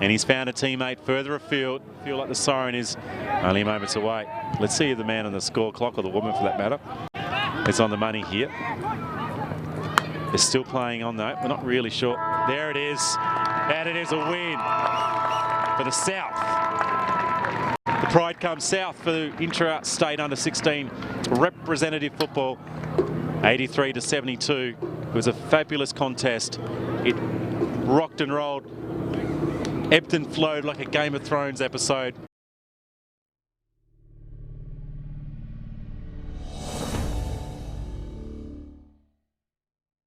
And he's found a teammate further afield. Feel like the siren is only moments away. Let's see if the man on the score clock, or the woman for that matter, is on the money here. They're still playing on though. We're not really sure. There it is. And it is a win for the South. The pride comes south for the intra-state under-16 representative football. 83 to 72. It was a fabulous contest. It rocked and rolled, ebbed and flowed like a Game of Thrones episode.